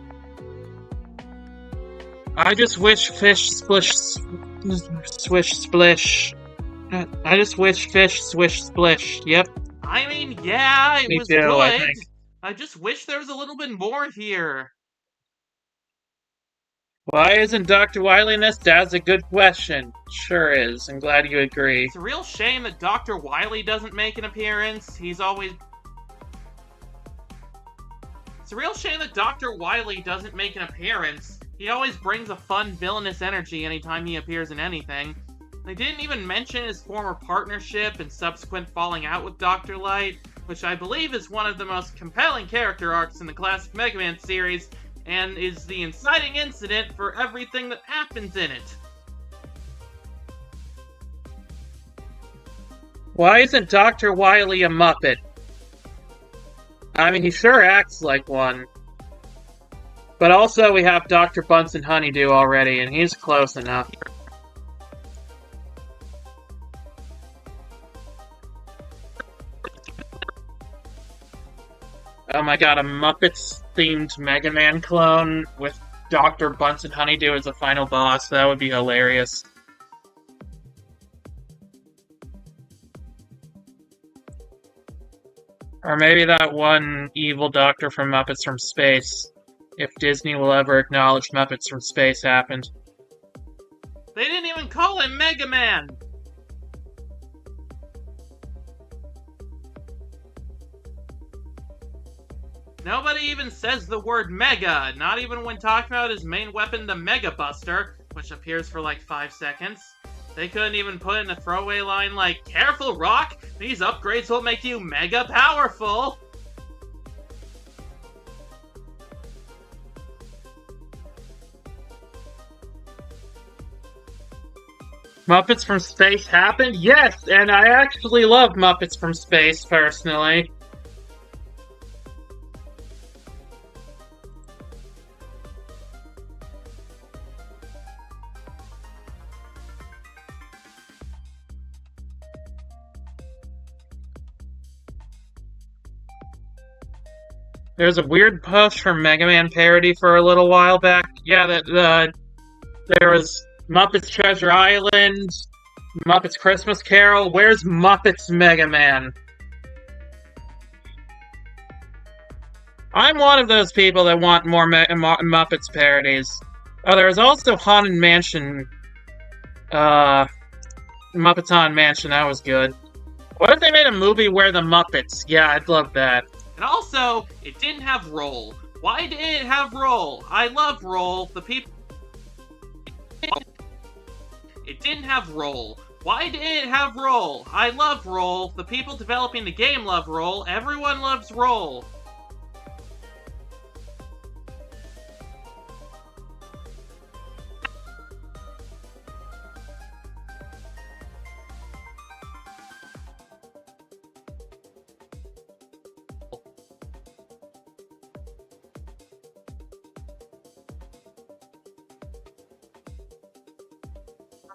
I just wish Fish Splish Swish Splish. I just wish Fish Swish Splish. Yep. I mean, yeah, it Me was too, good. I think. I just wish there was a little bit more here. Why isn't Dr. Wily in this? That's a good question. Sure is. I'm glad you agree. It's a real shame that Dr. Wily doesn't make an appearance. He's always... It's a real shame that Dr. Wily doesn't make an appearance. He always brings a fun, villainous energy anytime he appears in anything. They didn't even mention his former partnership and subsequent falling out with Dr. Light, which I believe is one of the most compelling character arcs in the classic Mega Man series, and is the inciting incident for everything that happens in it. Why isn't Dr. Wily a Muppet? I mean, he sure acts like one. But also we have Dr. Bunsen Honeydew already, and he's close enough. Oh my god, a Muppets-themed Mega Man clone with Dr. Bunsen Honeydew as the final boss. That would be hilarious. Or maybe that one evil doctor from Muppets from Space. If Disney will ever acknowledge Muppets from Space happened. They didn't even call him Mega Man! Nobody even says the word Mega, not even when talking about his main weapon, the Mega Buster, which appears for like 5 seconds. They couldn't even put in a throwaway line like, "Careful, Rock! These upgrades will make you mega powerful!" Muppets from Space happened? Yes, and I actually love Muppets from Space, personally. There's a weird push for Mega Man parody for a little while back. Yeah, there was Muppets Treasure Island, Muppets Christmas Carol. Where's Muppets Mega Man? I'm one of those people that want more Muppets parodies. Oh, there was also Haunted Mansion. Muppets Haunted Mansion, that was good. What if they made a movie where the Muppets? Yeah, I'd love that. And also, it didn't have Roll. Why didn't it have Roll? I love Roll. The people... It didn't have Roll. Why didn't it have Roll? I love Roll. The people developing the game love Roll. Everyone loves Roll.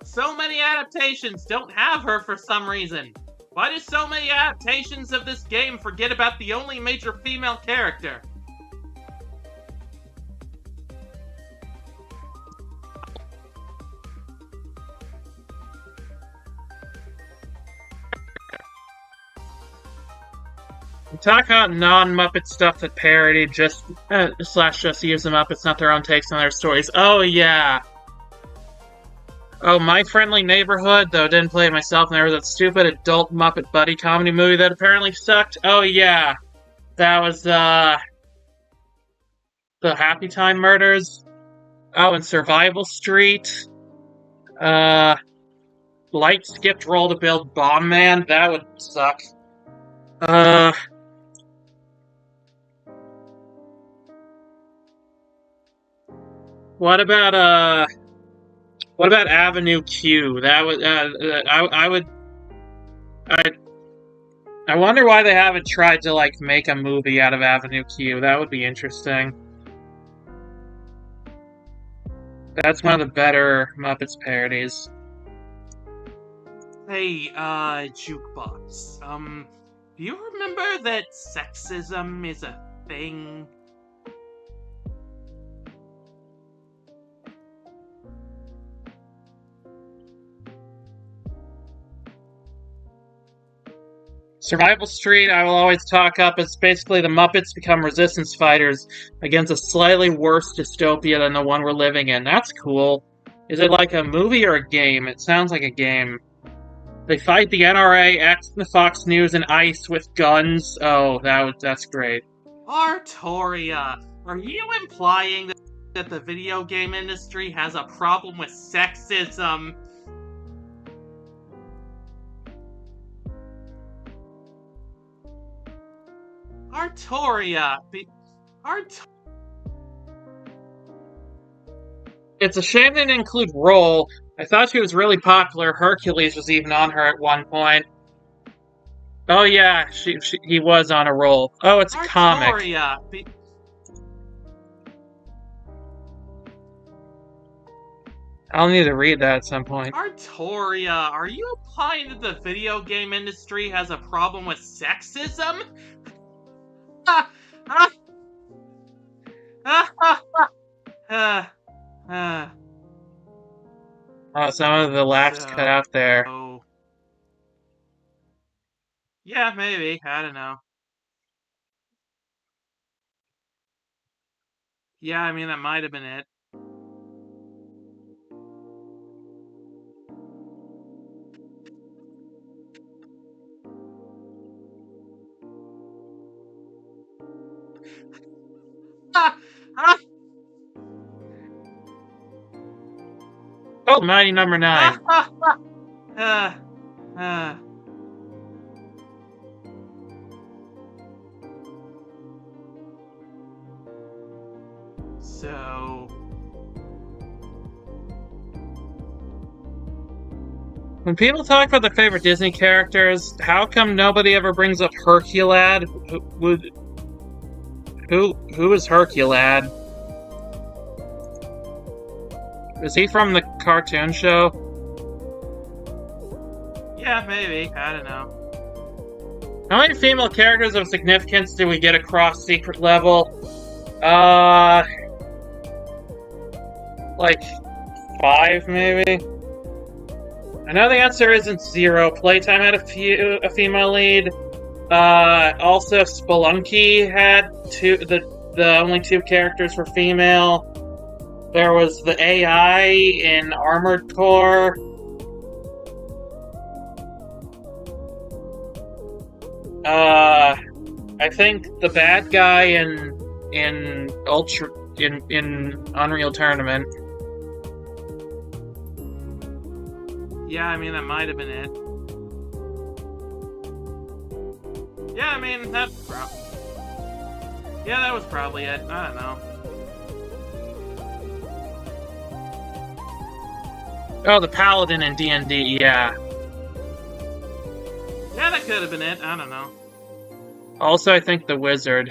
So many adaptations don't have her for some reason. Why do so many adaptations of this game forget about the only major female character? Talk about non-Muppet stuff that parody just use the Muppets, not their own takes on their stories. Oh yeah. Oh, My Friendly Neighborhood, though I didn't play it myself, and there was that stupid adult Muppet buddy comedy movie that apparently sucked. Oh yeah. That was the Happy Time Murders. Oh, and Survival Street. Light skipped roll to build Bomb Man. That would suck. What about Avenue Q? That would I wonder why they haven't tried to like make a movie out of Avenue Q. That would be interesting. That's one of the better Muppets parodies. Hey, JukeBox. Do you remember that sexism is a thing? Survival Street, I will always talk up as basically the Muppets become resistance fighters against a slightly worse dystopia than the one we're living in. That's cool. Is it like a movie or a game? It sounds like a game. They fight the NRA, X, the Fox News, and ICE with guns. Oh, that's great. Artoria, are you implying that the video game industry has a problem with sexism? Artoria, It's a shame they didn't include Roll. I thought she was really popular. Hercules was even on her at one point. Oh yeah, he was on a roll. Oh, it's a comic. I'll need to read that at some point. Artoria, are you implying that the video game industry has a problem with sexism? Oh, some of the laughs cut out there. Oh. Yeah, maybe. I don't know. Yeah, I mean, that might have been it. Oh, mighty number 9. So... When people talk about their favorite Disney characters, how come nobody ever brings up Herculad? Who is Herculad? Is he from the cartoon show? Yeah, maybe. I don't know. How many female characters of significance do we get across secret level? Like 5 maybe? I know the answer isn't 0. Playtime had a female lead. Also Spelunky had the only 2 characters were female. There was the AI in Armored Core. I think the bad guy in Unreal Tournament. Yeah, I mean, that might have been it. Yeah, I mean, that was probably it. I don't know. Oh, the Paladin in D&D, yeah. Yeah, that could have been it. I don't know. Also, I think the Wizard.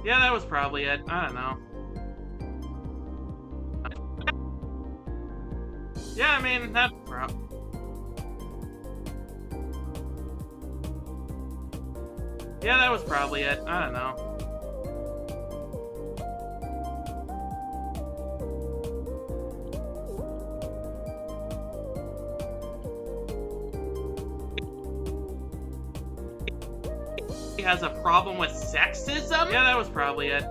Yeah, that was probably it. I don't know. Yeah, I mean, that Yeah, that was probably it. I don't know. He has a problem with sexism? Yeah, that was probably it.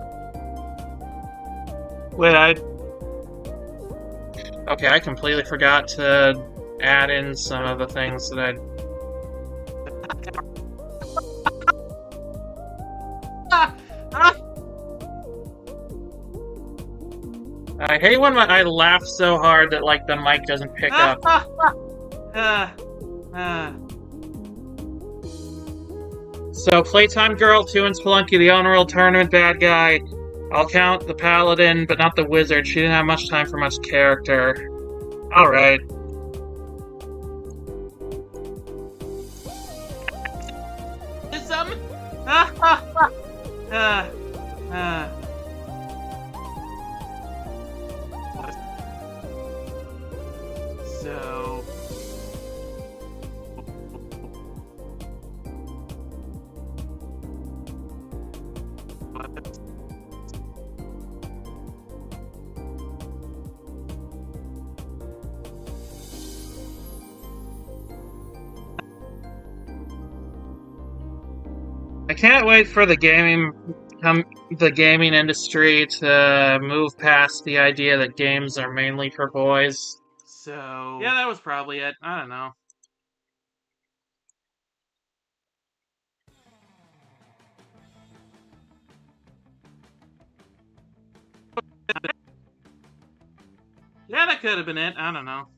Wait, Okay, I completely forgot to add in some of the things that I hate when I laugh so hard that, like, the mic doesn't pick up. So, Playtime Girl, 2 in Spelunky, the Unreal Tournament bad guy. I'll count the Paladin, but not the Wizard. She didn't have much time for much character. Alright. So... I can't wait for the gaming industry to move past the idea that games are mainly for boys. So... Yeah, that was probably it. I don't know. Yeah, that could have been it. I don't know.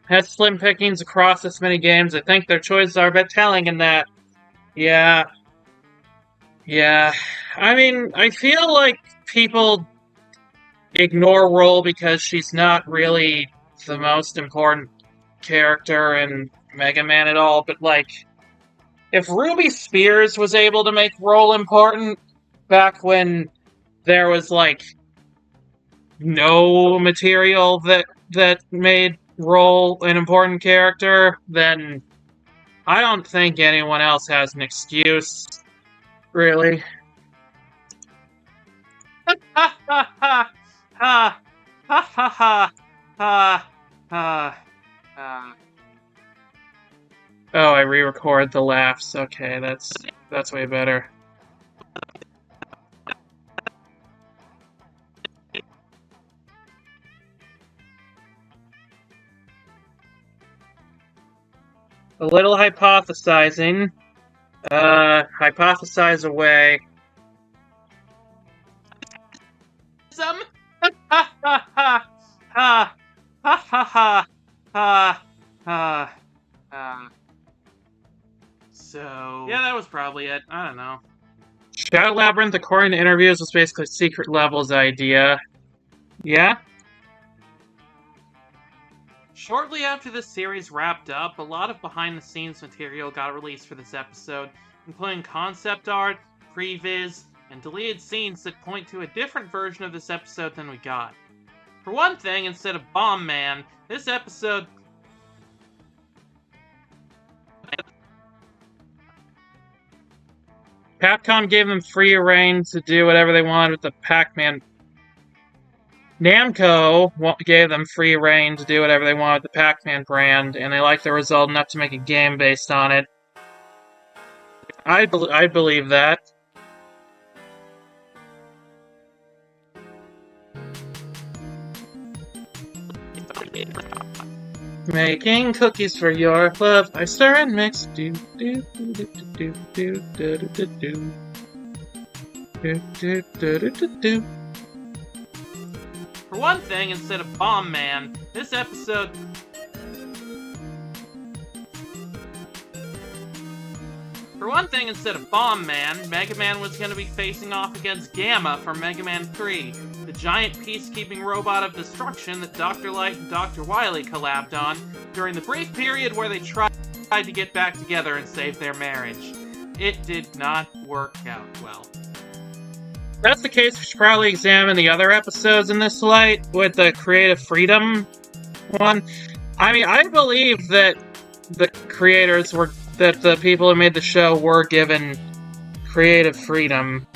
Had slim pickings across this many games. I think their choices are a bit telling in that. Yeah. Yeah. I mean, I feel like people ignore Roll because she's not really the most important character in Mega Man at all, but, like, if Ruby Spears was able to make Roll important back when there was, like, no material that made Roll an important character, then I don't think anyone else has an excuse, really. Ha ha ha ha ha ha ha ha. Oh, I re-record the laughs. Okay, that's way better. A little hypothesizing. Hypothesize away. Some. Ha ha ha ha ha ha ha ha ha. So yeah, that was probably it. I don't know. Shadow Labyrinth, according to interviews, was basically Secret Level's idea. Yeah? Shortly after this series wrapped up, a lot of behind-the-scenes material got released for this episode, including concept art, previs, and deleted scenes that point to a different version of this episode than we got. For one thing, instead of Bomb Man, this episode... Capcom gave them free reign to do whatever they wanted with the Pac-Man. Namco gave them free reign to do whatever they wanted with the Pac-Man brand, and they liked the result enough to make a game based on it. I believe that. Making cookies for your love. I stir and mix. Do do do do do do do do do do do do do do. For one thing, instead of Bomb Man, this episode... For one thing, instead of Bomb Man, Mega Man was going to be facing off against Gamma from Mega Man 3, the giant peacekeeping robot of destruction that Dr. Light and Dr. Wily collabed on during the brief period where they tried to get back together and save their marriage. It did not work out well. If that's the case, we should probably examine the other episodes in this light with the creative freedom one. I mean, I believe that the creators were... that the people who made the show were given creative freedom.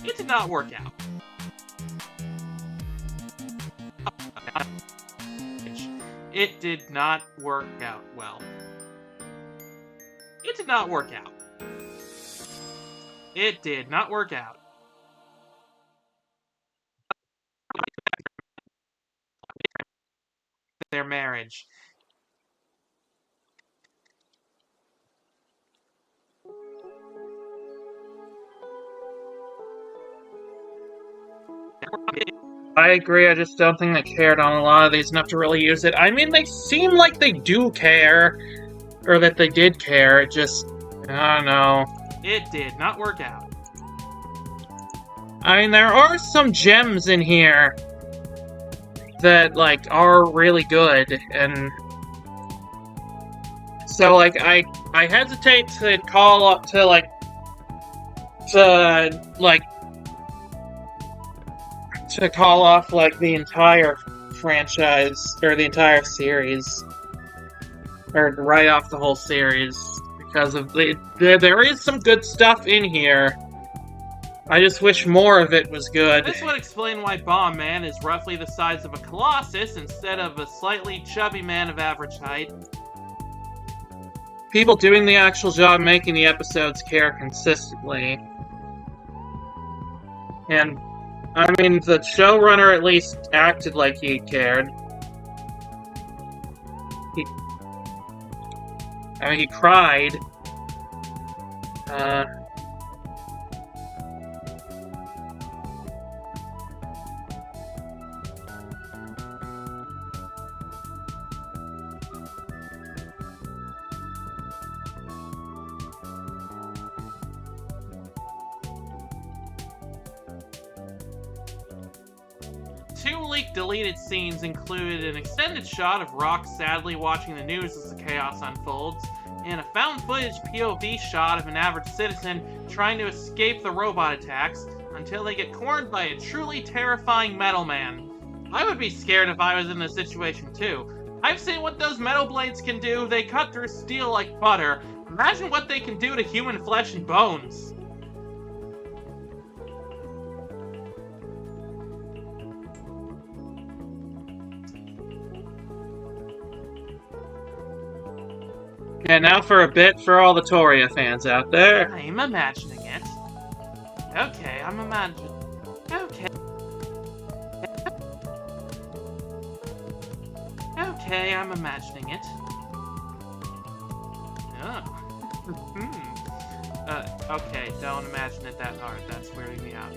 It did not work out. It did not work out well. It did not work out. It did not work out. Their marriage. I agree, I just don't think they cared on a lot of these enough to really use it. I mean, they seem like they do care, or that they did care, it just... I don't know. It did not work out. I mean, there are some gems in here that, like, are really good, and... So, like, I hesitate to call up to, like... to call off, like, the entire franchise, or the entire series. Or write off the whole series, because of there is some good stuff in here. I just wish more of it was good. This would explain why Bomb Man is roughly the size of a colossus instead of a slightly chubby man of average height. People doing the actual job making the episodes care consistently. And, I mean, the showrunner at least acted like he cared. He cried. 2 leaked deleted scenes included an extended shot of Rock sadly watching the news as the chaos unfolds, and a found footage POV shot of an average citizen trying to escape the robot attacks until they get cornered by a truly terrifying metal man. I would be scared if I was in this situation too. I've seen what those metal blades can do. They cut through steel like butter. Imagine what they can do to human flesh and bones. And now for a bit for all the Toria fans out there. I'm imagining it. Okay, I'm imagining. Okay. Okay, I'm imagining it. Oh. Okay, don't imagine it that hard. That's weirding me out.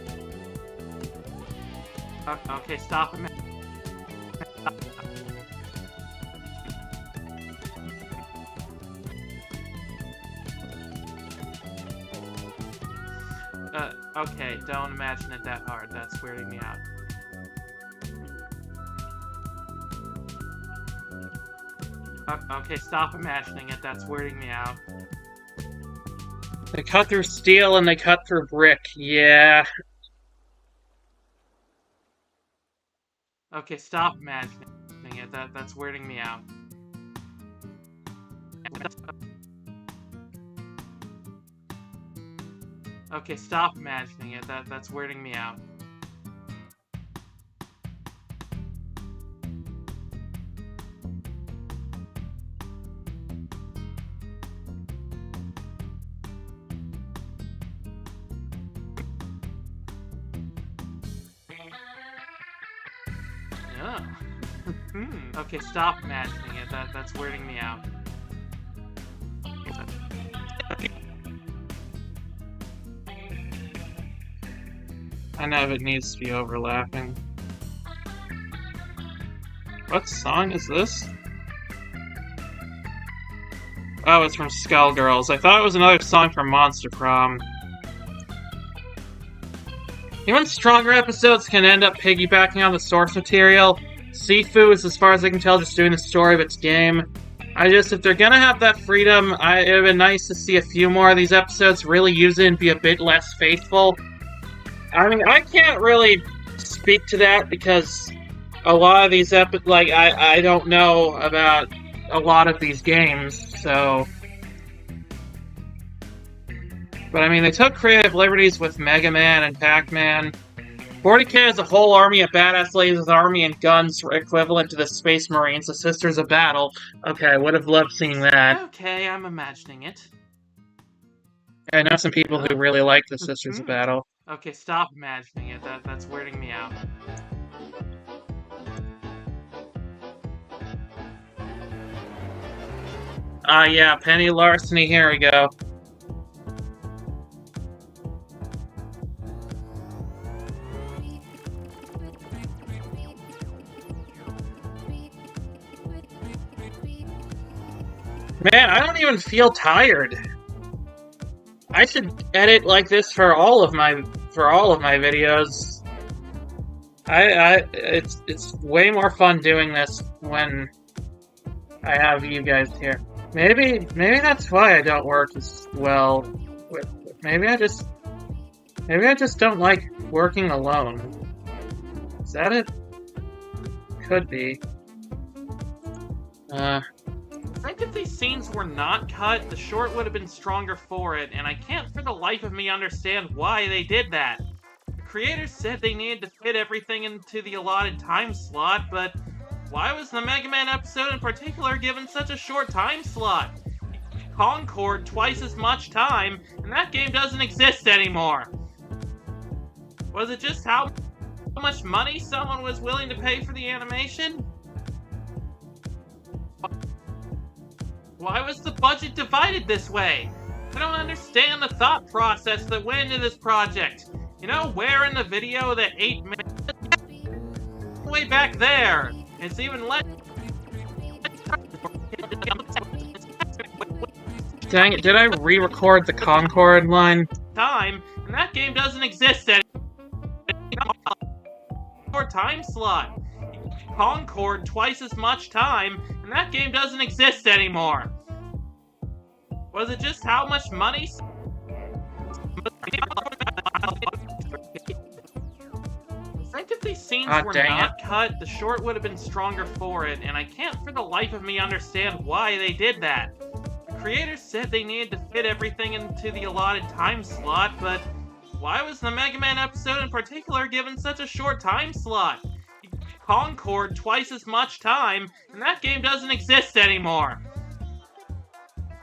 Okay, stop imagining. Okay, don't imagine it that hard. That's weirding me out. Okay, stop imagining it. That's weirding me out. They cut through steel and they cut through brick. Yeah. Okay, stop imagining it. That's weirding me out. Okay, stop imagining it. That's weirding me out. Oh. Okay, stop imagining it. That's weirding me out. I know it needs to be overlapping. What song is this? Oh, it's from Skullgirls. I thought it was another song from Monster Prom. Even stronger episodes can end up piggybacking on the source material. Sifu is, as far as I can tell, just doing the story of its game. If they're gonna have that freedom, it would've been nice to see a few more of these episodes really use it and be a bit less faithful. I mean, I can't really speak to that because a lot of these I don't know about a lot of these games, so... But I mean, they took creative liberties with Mega Man and Pac-Man. 40K has a whole army of badass ladies with army and guns equivalent to the Space Marines, the Sisters of Battle. Okay, I would have loved seeing that. Okay, I'm imagining it. I know some people who really like the Sisters of Battle. Okay, stop imagining it. That's weirding me out. Yeah, penny larceny, here we go. Man, I don't even feel tired. I should edit like this for all of my videos. It's way more fun doing this when I have you guys here. Maybe that's why I don't work as well. Maybe I just don't like working alone. Is that it? Could be. I think if these scenes were not cut, the short would have been stronger for it, and I can't for the life of me understand why they did that. The creators said they needed to fit everything into the allotted time slot, but why was the Mega Man episode in particular given such a short time slot? Concord twice as much time, and that game doesn't exist anymore. Was it just how much money someone was willing to pay for the animation? Why was the budget divided this way? I don't understand the thought process that went into this project. You know, where in the video that 8 minutes... way back there. It's even less... Dang it, did I re-record the Concord line? Time, and that game doesn't exist anymore. Time slot. Concord twice as much time, and that game doesn't exist anymore. Was it just how much money? I think if these scenes were not cut, the short would have been stronger for it, and I can't for the life of me understand why they did that. The creators said they needed to fit everything into the allotted time slot, but why was the Mega Man episode in particular given such a short time slot? Concord twice as much time, and that game doesn't exist anymore.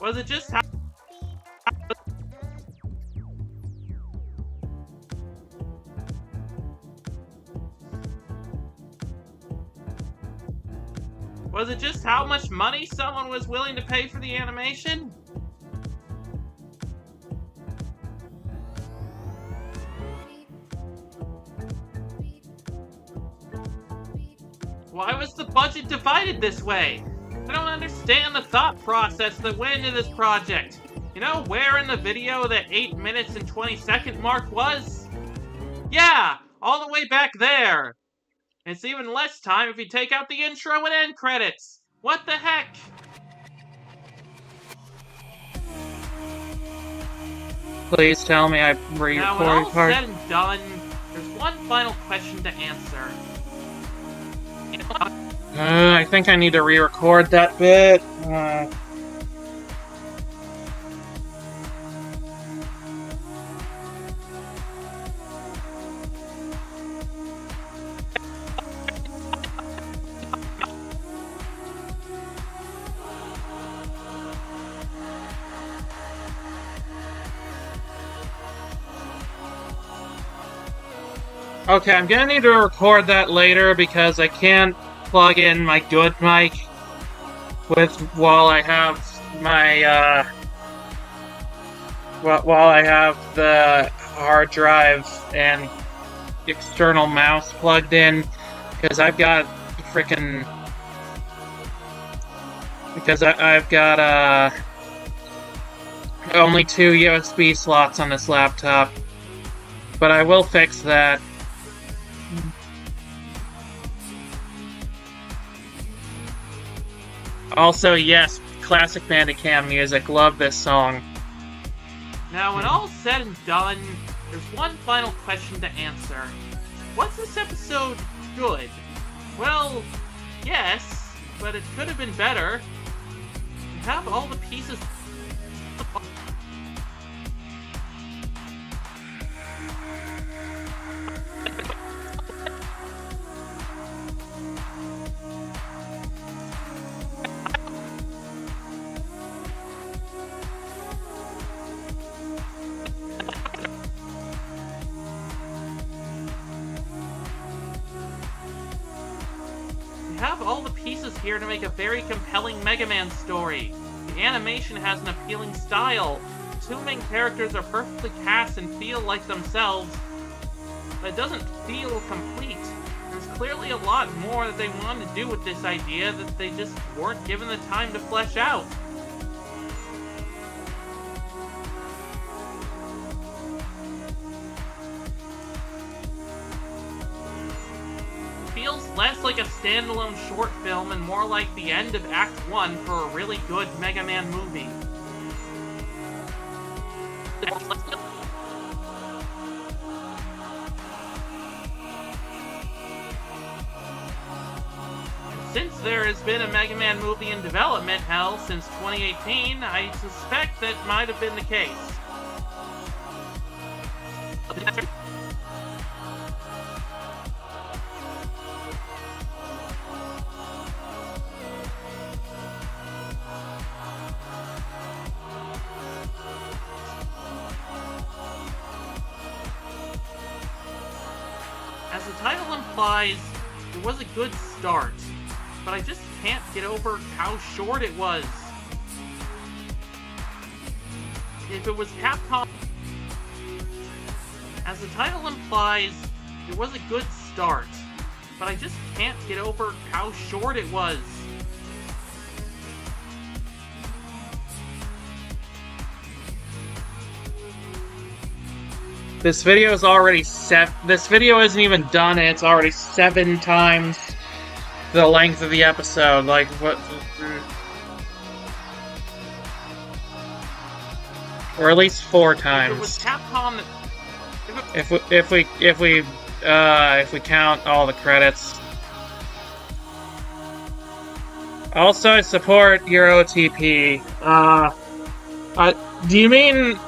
Was it just how... Was it just how much money someone was willing to pay for the animation? Why was the budget divided this way? I don't understand the thought process that went into this project. You know where in the video that 8 minutes and 20-second mark was? Yeah, all the way back there. It's even less time if you take out the intro and end credits. What the heck? Please tell me I re-recorded. Now, when all said and done, there's one final question to answer. I think I need to re-record that bit. Okay, I'm gonna need to record that later because I can't plug in my good mic while I have my while I have the hard drive and external mouse plugged in, because I've got freaking I've got only 2 USB slots on this laptop, but I will fix that. Also, yes, classic Bandicam music. Love this song. Now, when all's said and done, there's one final question to answer. Was this episode good? Well, yes, but it could have been better. You have all the pieces. Have all the pieces here to make a very compelling Mega Man story. The animation has an appealing style. The 2 main characters are perfectly cast and feel like themselves, but it doesn't feel complete. There's clearly a lot more that they wanted to do with this idea that they just weren't given the time to flesh out. Feels less like a standalone short film and more like the end of Act 1 for a really good Mega Man movie. Since there has been a Mega Man movie in development, hell, since 2018, I suspect that might have been the case. As the title implies, it was a good start, but I just can't get over how short it was. If it was Capcom... As the title implies, it was a good start, but I just can't get over how short it was. This video is already this video isn't even done, and it's already 7 times the length of the episode. Like, what? Or at least 4 times. If it was Capcom, if we count all the credits. Also, I support your OTP. Do you mean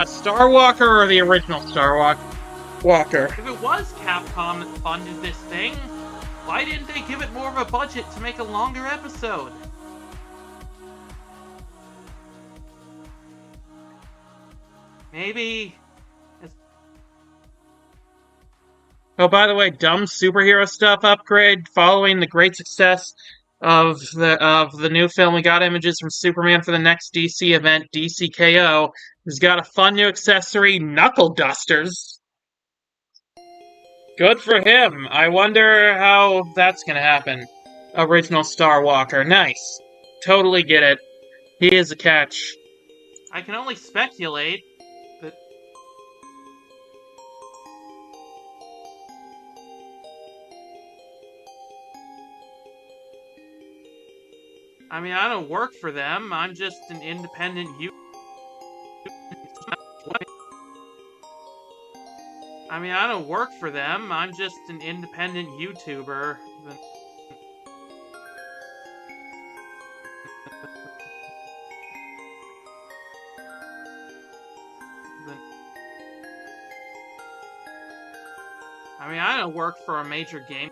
Star Walker or the original Star Walker? If it was Capcom that funded this thing, why didn't they give it more of a budget to make a longer episode? Maybe... Oh, by the way, dumb superhero stuff upgrade following the great success the new film. We got images from Superman for the next DC event, DCKO. He's got a fun new accessory, knuckle dusters. Good for him. I wonder how that's gonna happen. Original Star Walker. Nice. Totally get it. He is a catch. I can only speculate, but... I mean, I don't work for them. I'm just an independent I mean, I don't work for them. I'm just an independent YouTuber. I mean, I don't work for a major game.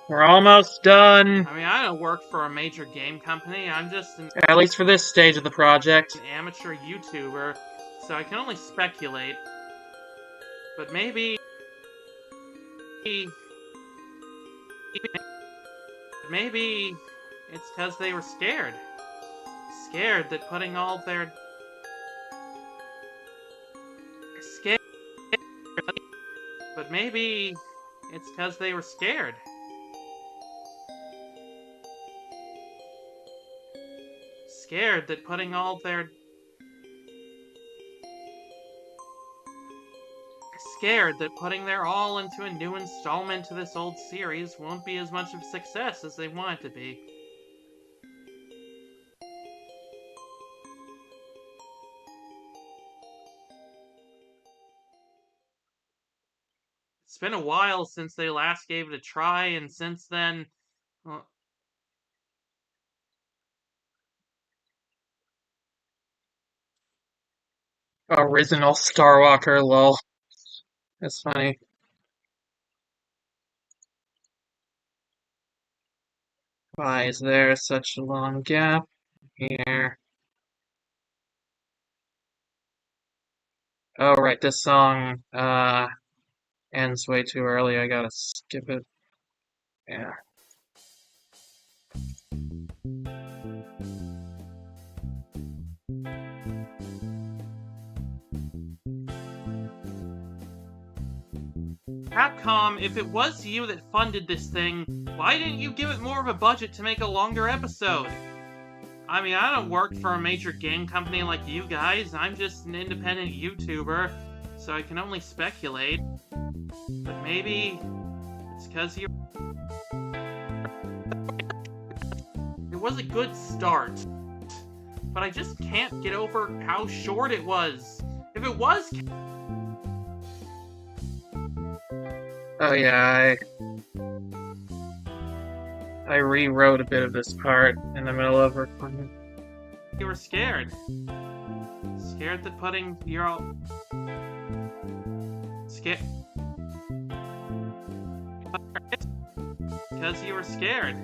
We're almost done. I mean, I don't work for a major game company. I'm just at least for this stage of the project, an amateur YouTuber, so I can only speculate. But maybe it's because they were scared. Scared that putting all their... Scared. But maybe it's because they were scared. Scared that putting all their... Scared that putting their all into a new installment to this old series won't be as much of a success as they want it to be. It's been a while since they last gave it a try, and since then... Well, original Star Walker, lol. That's funny. Why is there such a long gap here? Oh, right, this song, ends way too early. I gotta skip it. Yeah. Capcom, if it was you that funded this thing, why didn't you give it more of a budget to make a longer episode? I mean, I don't work for a major game company like you guys. I'm just an independent YouTuber, so I can only speculate. But maybe it's because you... It was a good start, but I just can't get over how short it was. If it was... Oh yeah, I rewrote a bit of this part in the middle of recording. You were scared. Scared that putting your all... Scared... Because you were scared.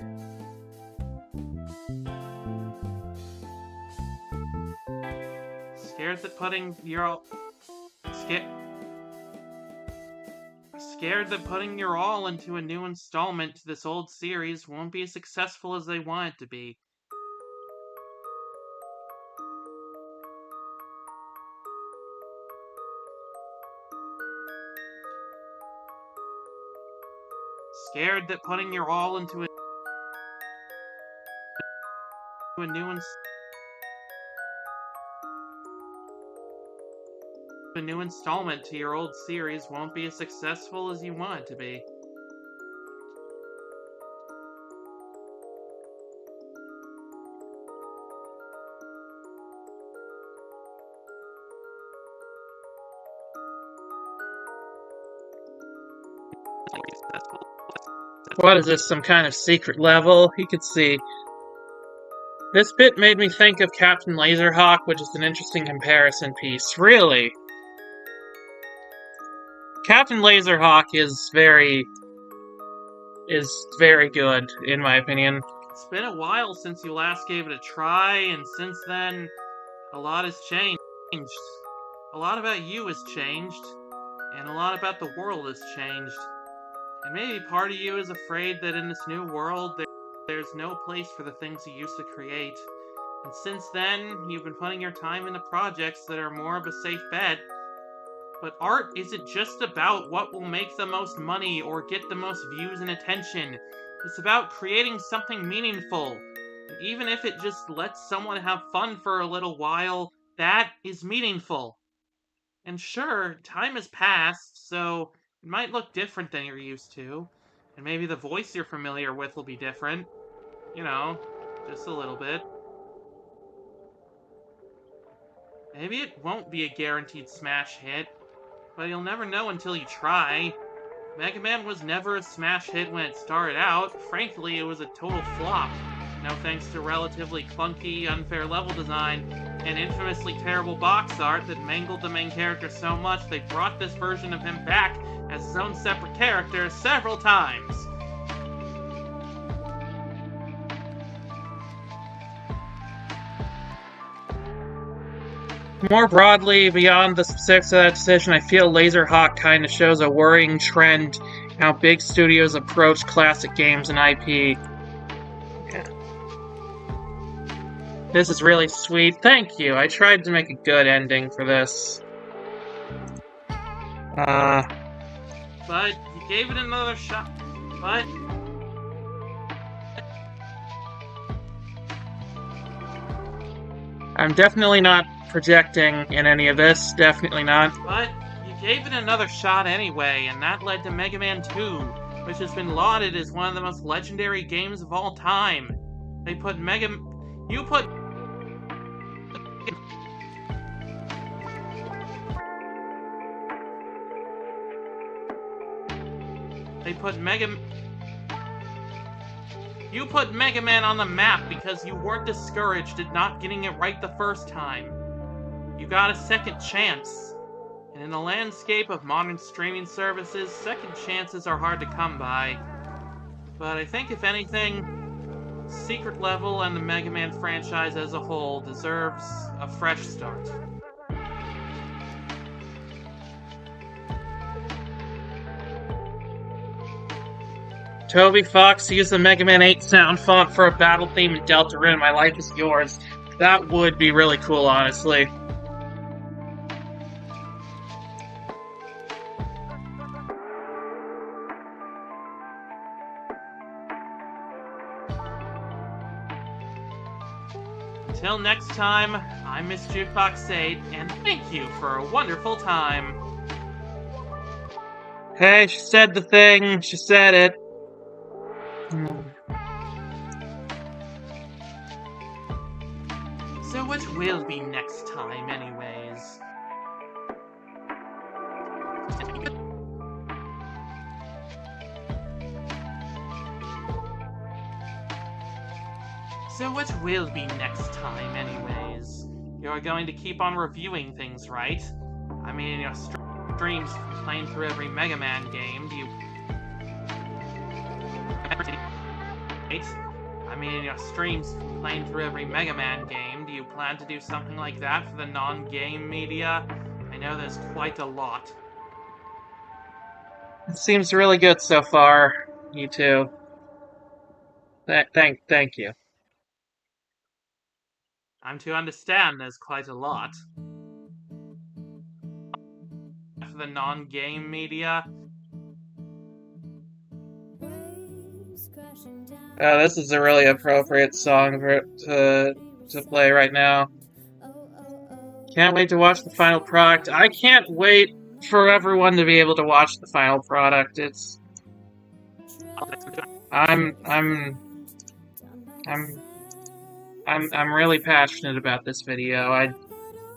Scared that putting your all... Scared that putting your all into a new installment to this old series won't be as successful as they want it to be. Scared that putting your all into a new installment to your old series won't be as successful as you want it to be. What is this, some kind of secret level? You could see. This bit made me think of Captain Laserhawk, which is an interesting comparison piece. Really? Captain Laserhawk is very good, in my opinion. It's been a while since you last gave it a try, and since then, a lot has changed. A lot about you has changed, and a lot about the world has changed. And maybe part of you is afraid that in this new world, there's no place for the things you used to create. And since then, you've been putting your time into projects that are more of a safe bet. But art isn't just about what will make the most money or get the most views and attention. It's about creating something meaningful. And even if it just lets someone have fun for a little while, that is meaningful. And sure, time has passed, so it might look different than you're used to. And maybe the voice you're familiar with will be different. You know, just a little bit. Maybe it won't be a guaranteed smash hit, but you'll never know until you try. Mega Man was never a smash hit when it started out. Frankly, it was a total flop. No thanks to relatively clunky, unfair level design and infamously terrible box art that mangled the main character so much they brought this version of him back as his own separate character several times. More broadly, beyond the specifics of that decision, I feel Laserhawk kind of shows a worrying trend in how big studios approach classic games and IP. Yeah. This is really sweet. Thank you. I tried to make a good ending for this. But you gave it another shot. But I'm definitely not projecting in any of this, definitely not. But you gave it another shot anyway, and that led to Mega Man 2, which has been lauded as one of the most legendary games of all time. They put You put You put Mega Man on the map because you weren't discouraged at not getting it right the first time. You got a second chance. And in the landscape of modern streaming services, second chances are hard to come by. But I think if anything, Secret Level and the Mega Man franchise as a whole deserves a fresh start. Toby Fox used the Mega Man 8 sound font for a battle theme in Deltarune. My life is yours. That would be really cool, honestly. Until next time, I'm Miss JukeBox 8, and thank you for a wonderful time. Hey, she said the thing. She said it. So what will be next time, anyways? So what will be next time, anyways? You're going to keep on reviewing things, right? I mean, in your streams playing through every Mega Man game, do you... I mean, in your streams playing through every Mega Man game, do you plan to do something like that for the non-game media? I know there's quite a lot. It seems really good so far, you two. Thank you. I'm to understand there's quite a lot. For the non-game media. This is a really appropriate song to play right now. Can't wait to watch the final product. I can't wait for everyone to be able to watch the final product. I'm really passionate about this video. I'm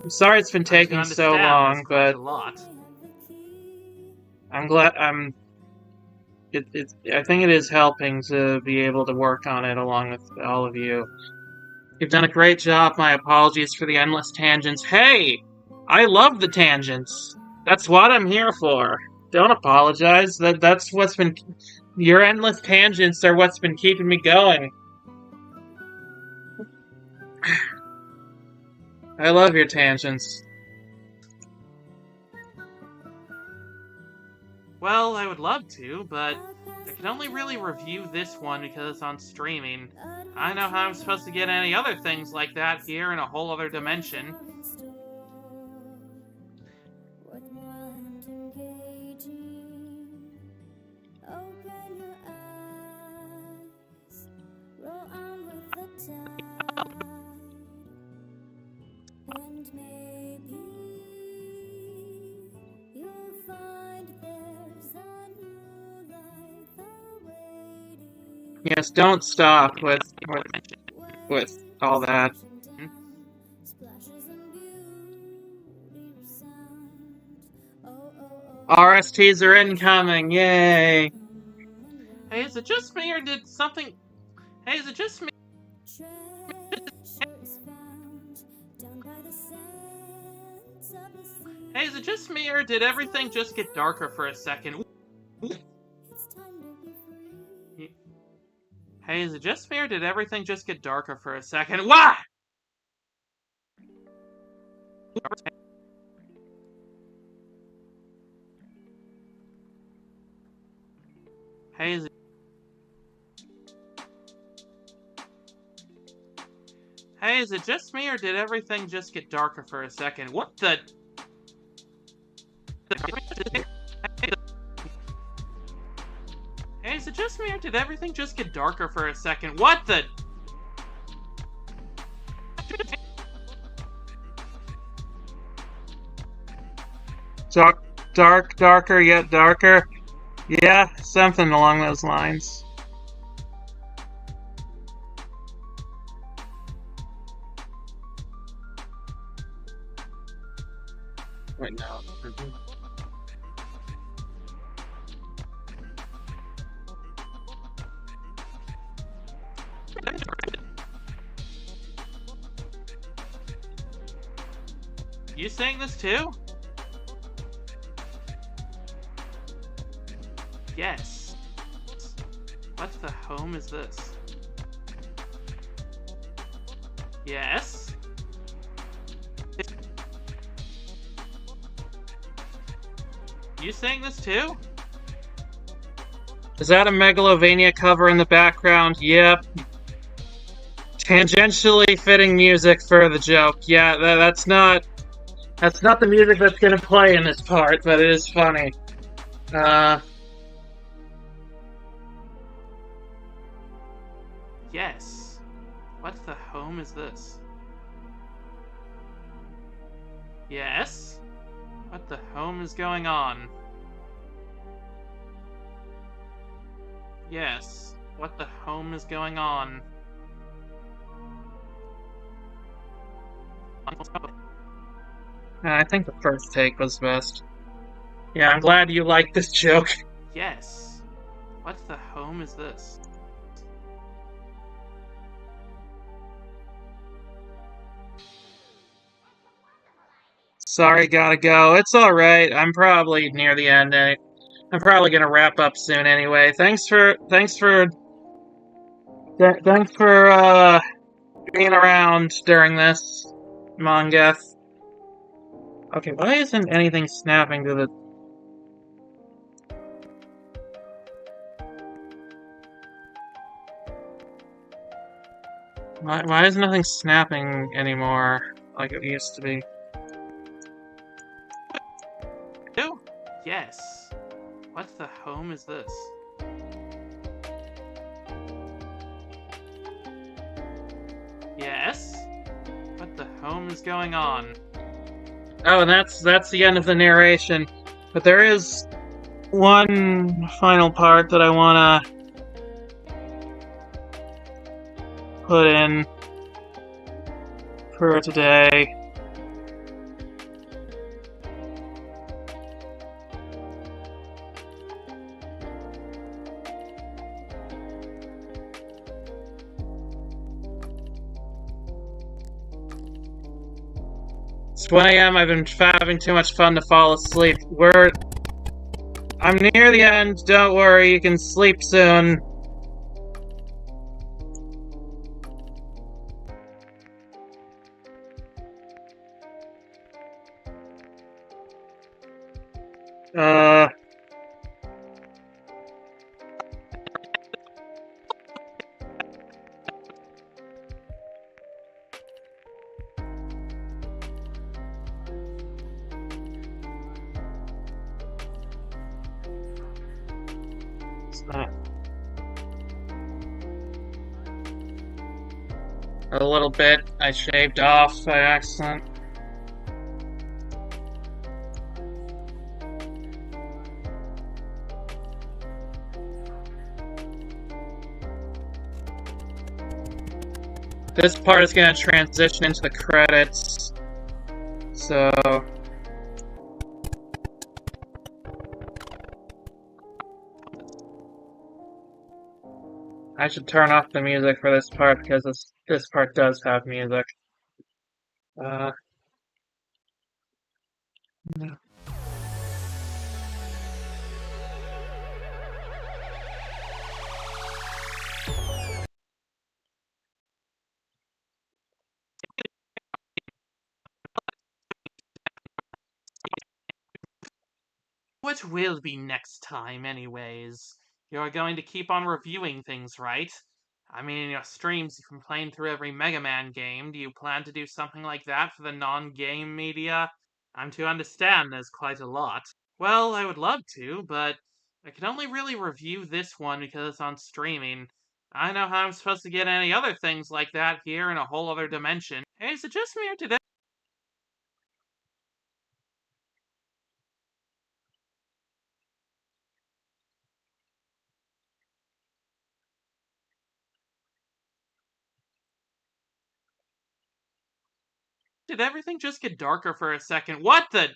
sorry it's been taking so long, but I'm glad I think it is helping to be able to work on it along with all of you. You've done a great job. My apologies for the endless tangents. Hey! I love the tangents. That's what I'm here for. Don't apologize. That's what's been... Your endless tangents are what's been keeping me going. I love your tangents. Well, I would love to, but I can only really review this one because it's on streaming. I don't know how I'm supposed to get any other things like that here in a whole other dimension. Yes, don't stop with all that. RSTs are incoming, yay! Hey, is it just me or did something... Hey, is it just me? Hey, is it just me or did everything just get darker for a second? Hey, is it just me or did everything just get darker for a second? Why? Hey, is it... Hey, is it just me or did everything just get darker for a second? What the... Hey, is it just me or did everything just get darker for a second? What the... Darker yet darker? Yeah, something along those lines. Wait, no. You saying this too? Yes. What the home is this? Yes. You saying this too? Is that a Megalovania cover in the background? Yep. Tangentially fitting music for the joke. Yeah, that's not the music that's gonna play in this part, but it is funny. Yes. What the home is this? Yes. What the home is going on? Yes. What the home is going on? I think the first take was best. Yeah, I'm glad you liked this joke. Yes. What the home is this? Sorry, gotta go. It's alright. I'm probably near the end. I'm probably gonna wrap up soon anyway. Thanks for being around during this, Mongeth. Okay, why isn't anything snapping to the... Why is nothing snapping anymore like it used to be? Oh, yes. What the home is this? Yes? What the home is going on? Oh, and that's the end of the narration. But there is one final part that I wanna put in for today. It's 1 AM, I've been having too much fun to fall asleep. I'm near the end, don't worry, you can sleep soon. A little bit I shaved off by accident. This part is going to transition into the credits, so I should turn off the music for this part because this part does have music. No. What will be next time, anyways? You're going to keep on reviewing things, right? I mean, in your streams, you can play through every Mega Man game. Do you plan to do something like that for the non-game media? I'm to understand there's quite a lot. Well, I would love to, but I can only really review this one because it's on streaming. I know how I'm supposed to get any other things like that here in a whole other dimension. Hey, is it just me or did everything just get darker for a second? What the?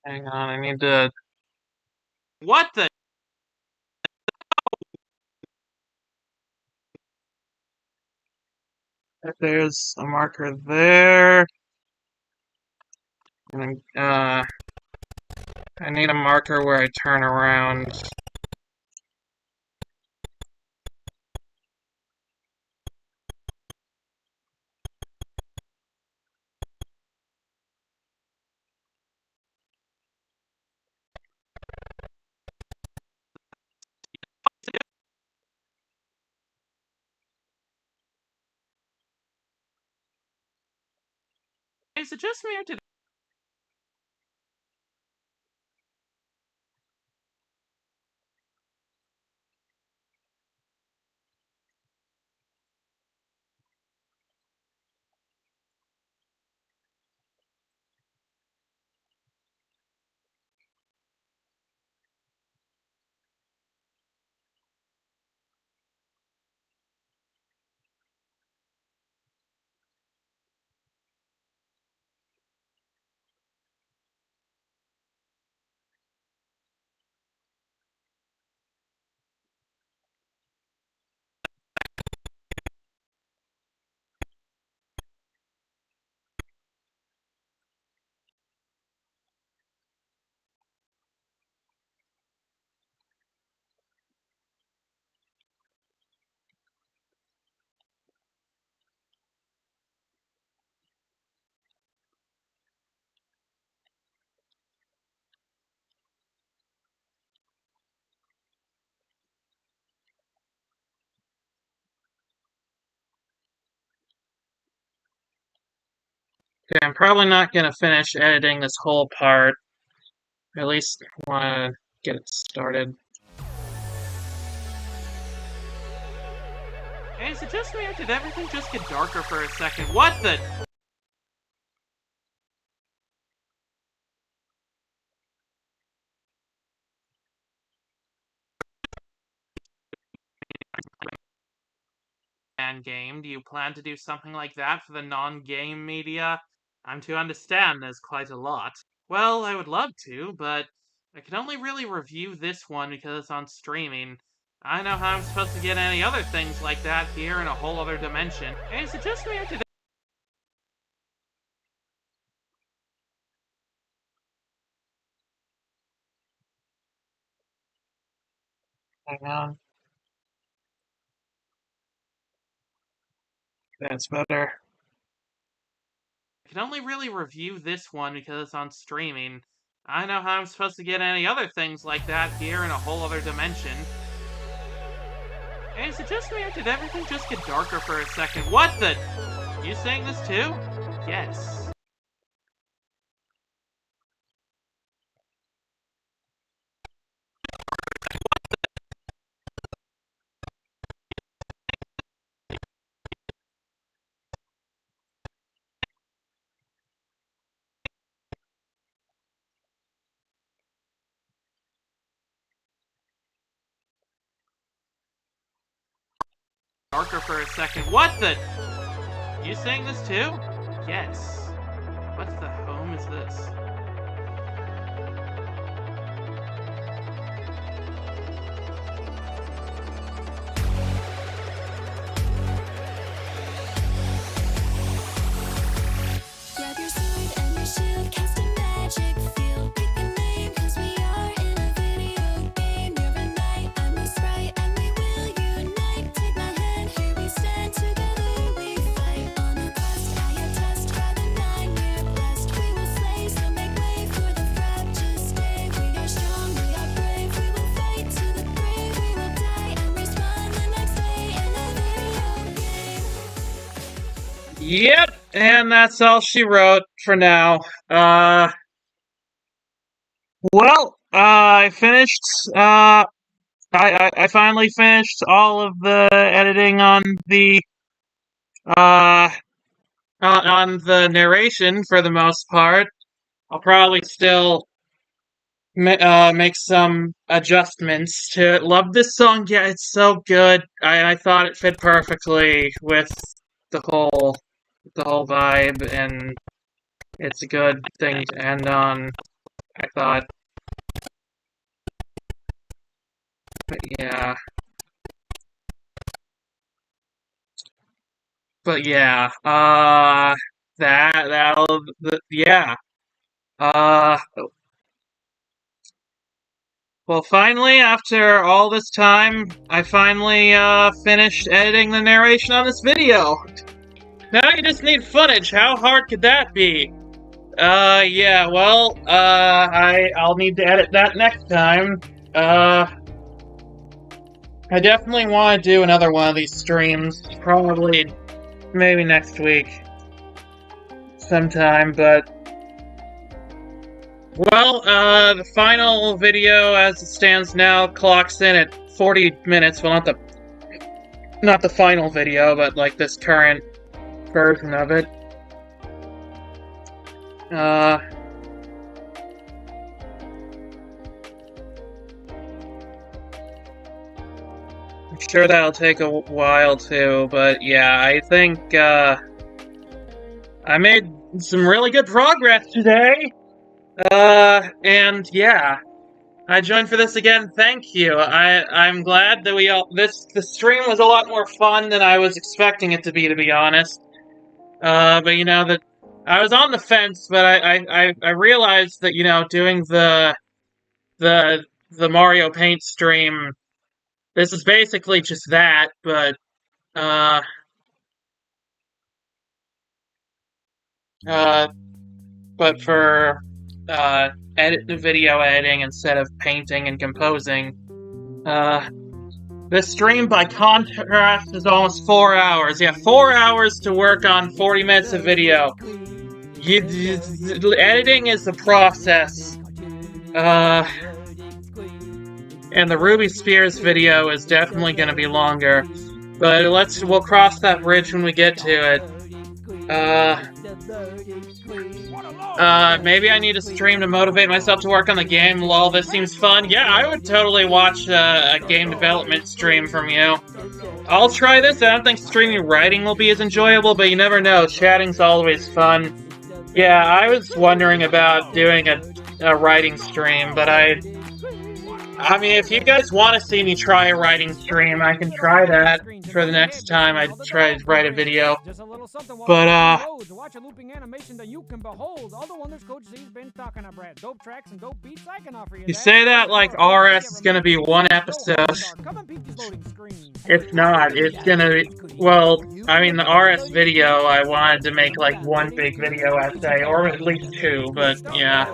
Hang on, I need to... What the? There's a marker there. And I need a marker where I turn around. Is it just me or did Okay, I'm probably not gonna finish editing this whole part. At least want to get it started. Hey, is it just me or did everything just get darker for a second? What the? Game, do you plan to do something like that for the non-game media? I'm to understand there's quite a lot. Well, I would love to, but I can only really review this one because it's on streaming. I know how I'm supposed to get any other things like that here in a whole other dimension. Hey, is it just me or did Hang on. That's better. I can only really review this one because it's on streaming. I know how I'm supposed to get any other things like that here in a whole other dimension. Hey, is it just me or did everything just get darker for a second? What the? You saying this too? Yes. darker for a second. What the? You saying this too? Yes. What the home is this? Grab your sword and your shield, cast a magic field. Pick the name, 'cause we are in a video game. You're a knight, I'm a sprite, and we will unite. Take my hand, here we stand, together we fight. On a quest, I attest, by the 9 we're blessed. We will slay, so make way for the fragile day. We are strong, we are brave, we will fight to the grave. We will die and respawn the next day in a video game. Yep, and that's all she wrote for now. I finished, I finally finished all of the editing on the, on the narration for the most part. I'll probably still make some adjustments to it. Love this song, yeah, it's so good. I thought it fit perfectly with the whole vibe, and it's a good thing to end on, I thought. But yeah. Yeah. Well, finally, after all this time, I finally, finished editing the narration on this video. Now you just need footage. How hard could that be? Yeah, well, I'll need to edit that next time. I definitely want to do another one of these streams. Probably, maybe next week. Sometime, but... Well, the final video, as it stands now, clocks in at 40 minutes. Well, not the final video, but, like, this current version of it. I'm sure that'll take a while, too, but yeah, I think, I made some really good progress today! And yeah, I joined for this again, thank you. I'm glad that the stream was a lot more fun than I was expecting it to be honest. But you know, I was on the fence, but I realized that, you know, doing the Mario Paint stream, this is basically just that, but, but for, video editing instead of painting and composing. This stream, by contrast, is almost 4 hours. Yeah, 4 hours to work on 40 minutes of video. Editing is the process. And the Ruby Spears video is definitely going to be longer. But we'll cross that bridge when we get to it. Maybe I need a stream to motivate myself to work on the game. Lol, this seems fun. Yeah, I would totally watch a game development stream from you. I'll try this. I don't think streaming writing will be as enjoyable, but you never know. Chatting's always fun. Yeah, I was wondering about doing a writing stream, but I mean, if you guys want to see me try a writing stream, I can try that for the next time I try to write a video. But, watch a looping animation that you can behold. All the wonders Coach Z's been talking about. Dope tracks and dope beats, I can offer you. You say that like RS is gonna be one episode. It's not. It's gonna be... Well, I mean, the RS video, I wanted to make like one big video essay, or at least two, but yeah.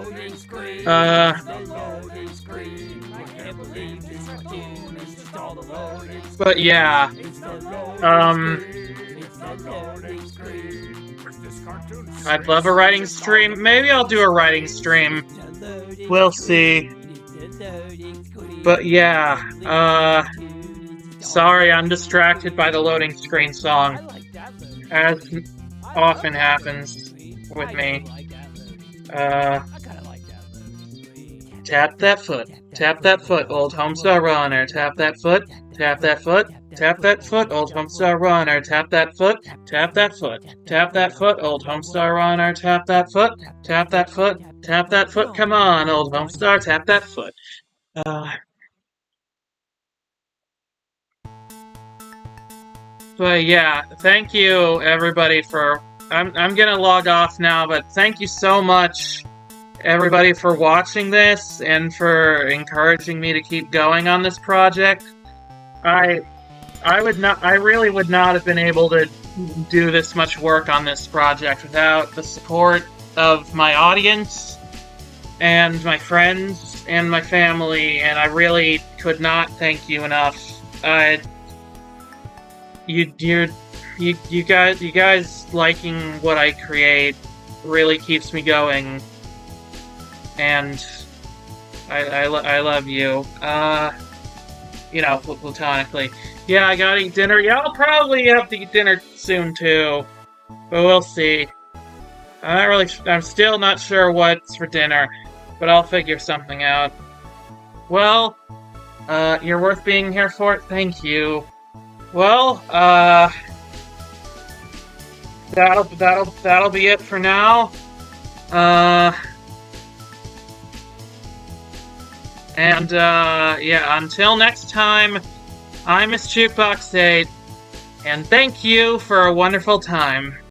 But yeah, I'd love a writing stream. Maybe I'll do a writing stream. We'll see. But yeah, sorry, I'm distracted by the loading screen song, as often happens with me. Tap that foot. Tap that foot, old Homestar Runner. Tap that foot. Tap that foot. Tap that foot, old Homestar Runner. Tap that foot. Tap that foot. Tap that foot, old Homestar Runner. Tap that foot. Tap that foot. Tap that foot. Come on, old Homestar. Tap that foot. But yeah, thank you everybody for. I'm gonna log off now, but thank you so much, everybody, for watching this and for encouraging me to keep going on this project. I really would not have been able to do this much work on this project without the support of my audience and my friends and my family, and I really could not thank you enough. You guys liking what I create really keeps me going, and I love you. Platonically. Yeah, I gotta eat dinner. Yeah, I'll probably have to eat dinner soon too, but we'll see. I'm still not sure what's for dinner, but I'll figure something out. Well, you're worth being here for it. Thank you. Well, that'll be it for now. Yeah, until next time, I'm Miss JukeBox 8, and thank you for a wonderful time.